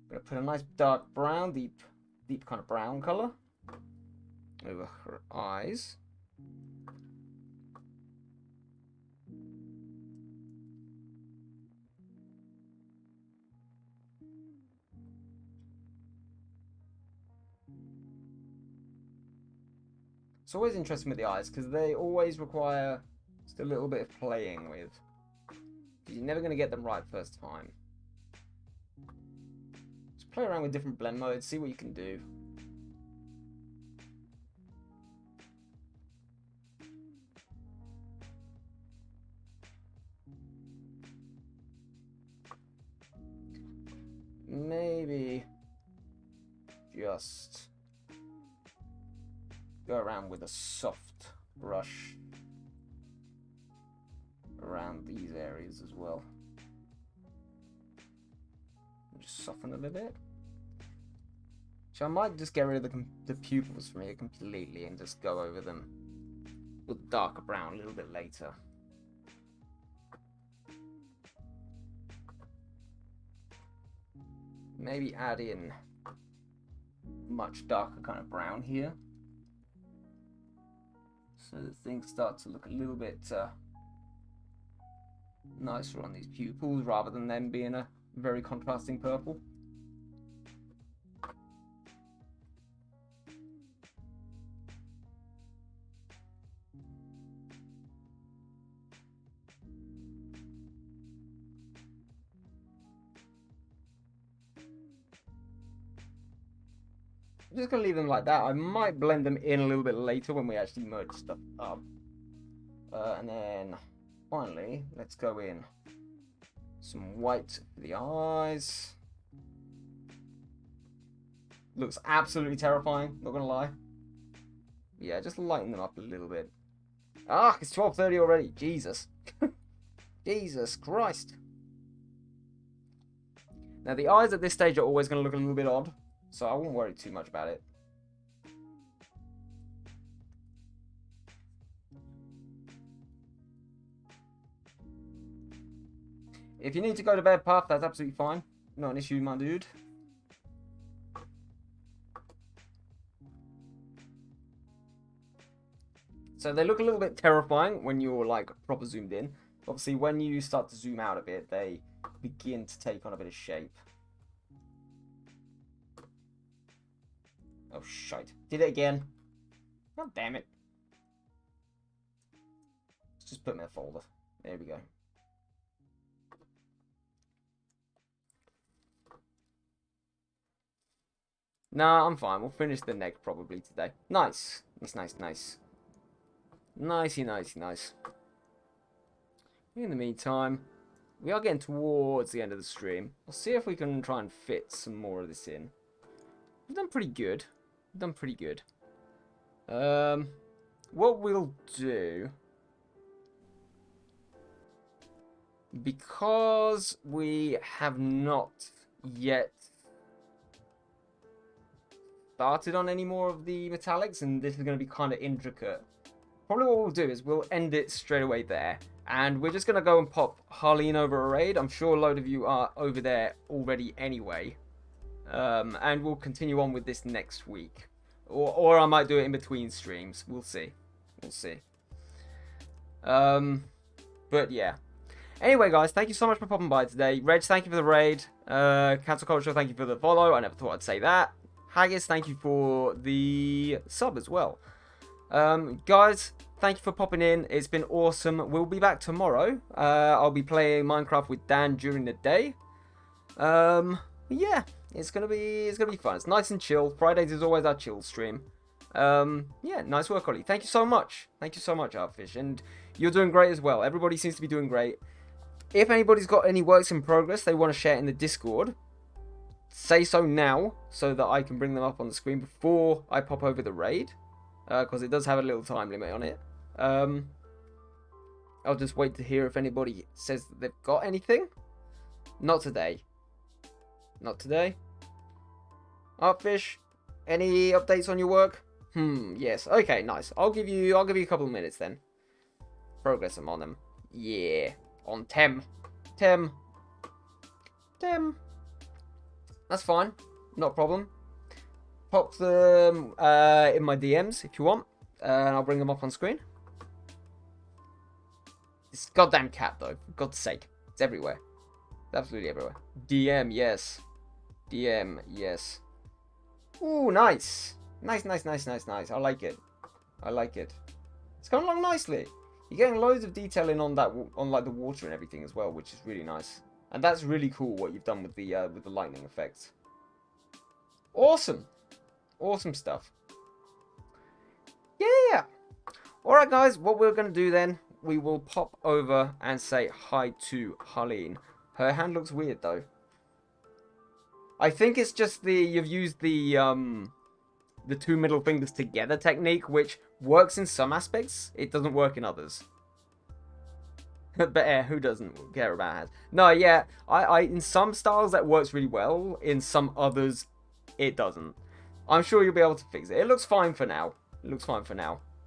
I'm gonna put a nice dark brown, deep kind of brown color over her eyes. It's always interesting with the eyes because they always require just a little bit of playing with. You're never going to get them right first time. Just play around with different blend modes, see what you can do. Maybe just go around with a soft brush around these areas as well. Just soften a little bit. So I might just get rid of the pupils from here completely and just go over them with darker brown a little bit later. Maybe add in much darker kind of brown here, so that things start to look a little bit nicer on these pupils rather than them being a very contrasting purple. I'm just going to leave them like that. I might blend them in a little bit later when we actually merge stuff up. And then, finally, let's go in some white for the eyes. Looks absolutely terrifying, not going to lie. Yeah, just lighten them up a little bit. Ah, it's 12:30 already. Jesus. Jesus Christ. Now, the eyes at this stage are always going to look a little bit odd, so I won't worry too much about it. If you need to go to bed, Puff, that's absolutely fine. Not an issue, my dude. So they look a little bit terrifying when you're like proper zoomed in. Obviously, when you start to zoom out a bit, they begin to take on a bit of shape. Oh, shite. Did it again. God damn it. just put them in a folder. There we go. Nah, I'm fine. We'll finish the neck probably today. Nice. Nice. Nice. In the meantime, we are getting towards the end of the stream. I'll see if we can try and fit some more of this in. We've done pretty good. What we'll do, because we have not yet started on any more of the metallics, and this is going to be kind of intricate, probably what we'll do is we'll end it straight away there, and we're just going to go and pop Harleen over a raid. I'm sure a load of you are over there already anyway, and we'll continue on with this next week, or I might do it in between streams. We'll see. But yeah. Anyway, guys, thank you so much for popping by today. Reg, thank you for the raid. Cancel Culture, thank you for the follow. I never thought I'd say that. Haggis, thank you for the sub as well. Guys, thank you for popping in. It's been awesome. We'll be back tomorrow. I'll be playing Minecraft with Dan during the day. Yeah, it's gonna be fun. It's nice and chill. Fridays is always our chill stream. Yeah, nice work, Ollie. Thank you so much. Artfish, and you're doing great as well. Everybody seems to be doing great. If anybody's got any works in progress they want to share in the Discord, say so now, so that I can bring them up on the screen before I pop over the raid, because it does have a little time limit on it. I'll just wait to hear if anybody says that they've got anything. Not today. Artfish, any updates on your work? Yes. Okay, nice. I'll give you a couple of minutes then. Progress them on them. Yeah. On Tem. That's fine. Not a problem. Pop them in my DMs if you want. And I'll bring them up on screen. This goddamn cat, though. For God's sake. It's everywhere. It's absolutely everywhere. DM, yes. Ooh, nice. Nice. I like it. It's coming along nicely. You're getting loads of detail in on that, on like the water and everything as well, which is really nice. And that's really cool what you've done with the lightning effects. Awesome stuff. Yeah. All right, guys. What we're gonna do then? We will pop over and say hi to Harleen. Her hand looks weird though. I think it's just you've used the two middle fingers together technique, which works in some aspects. It doesn't work in others. But who doesn't care about hands? No, yeah, I in some styles that works really well. In some others, it doesn't. I'm sure you'll be able to fix it. It looks fine for now.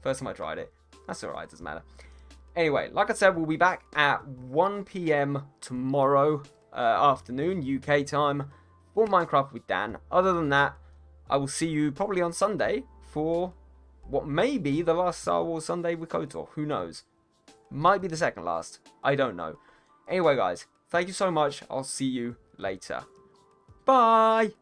First time I tried it. That's alright, doesn't matter. Anyway, like I said, we'll be back at 1 PM tomorrow afternoon, UK time, for Minecraft with Dan. Other than that, I will see you probably on Sunday for what may be the last Star Wars Sunday with KOTOR. Who knows? Might be the second last. I don't know. Anyway, guys, thank you so much. I'll see you later. Bye!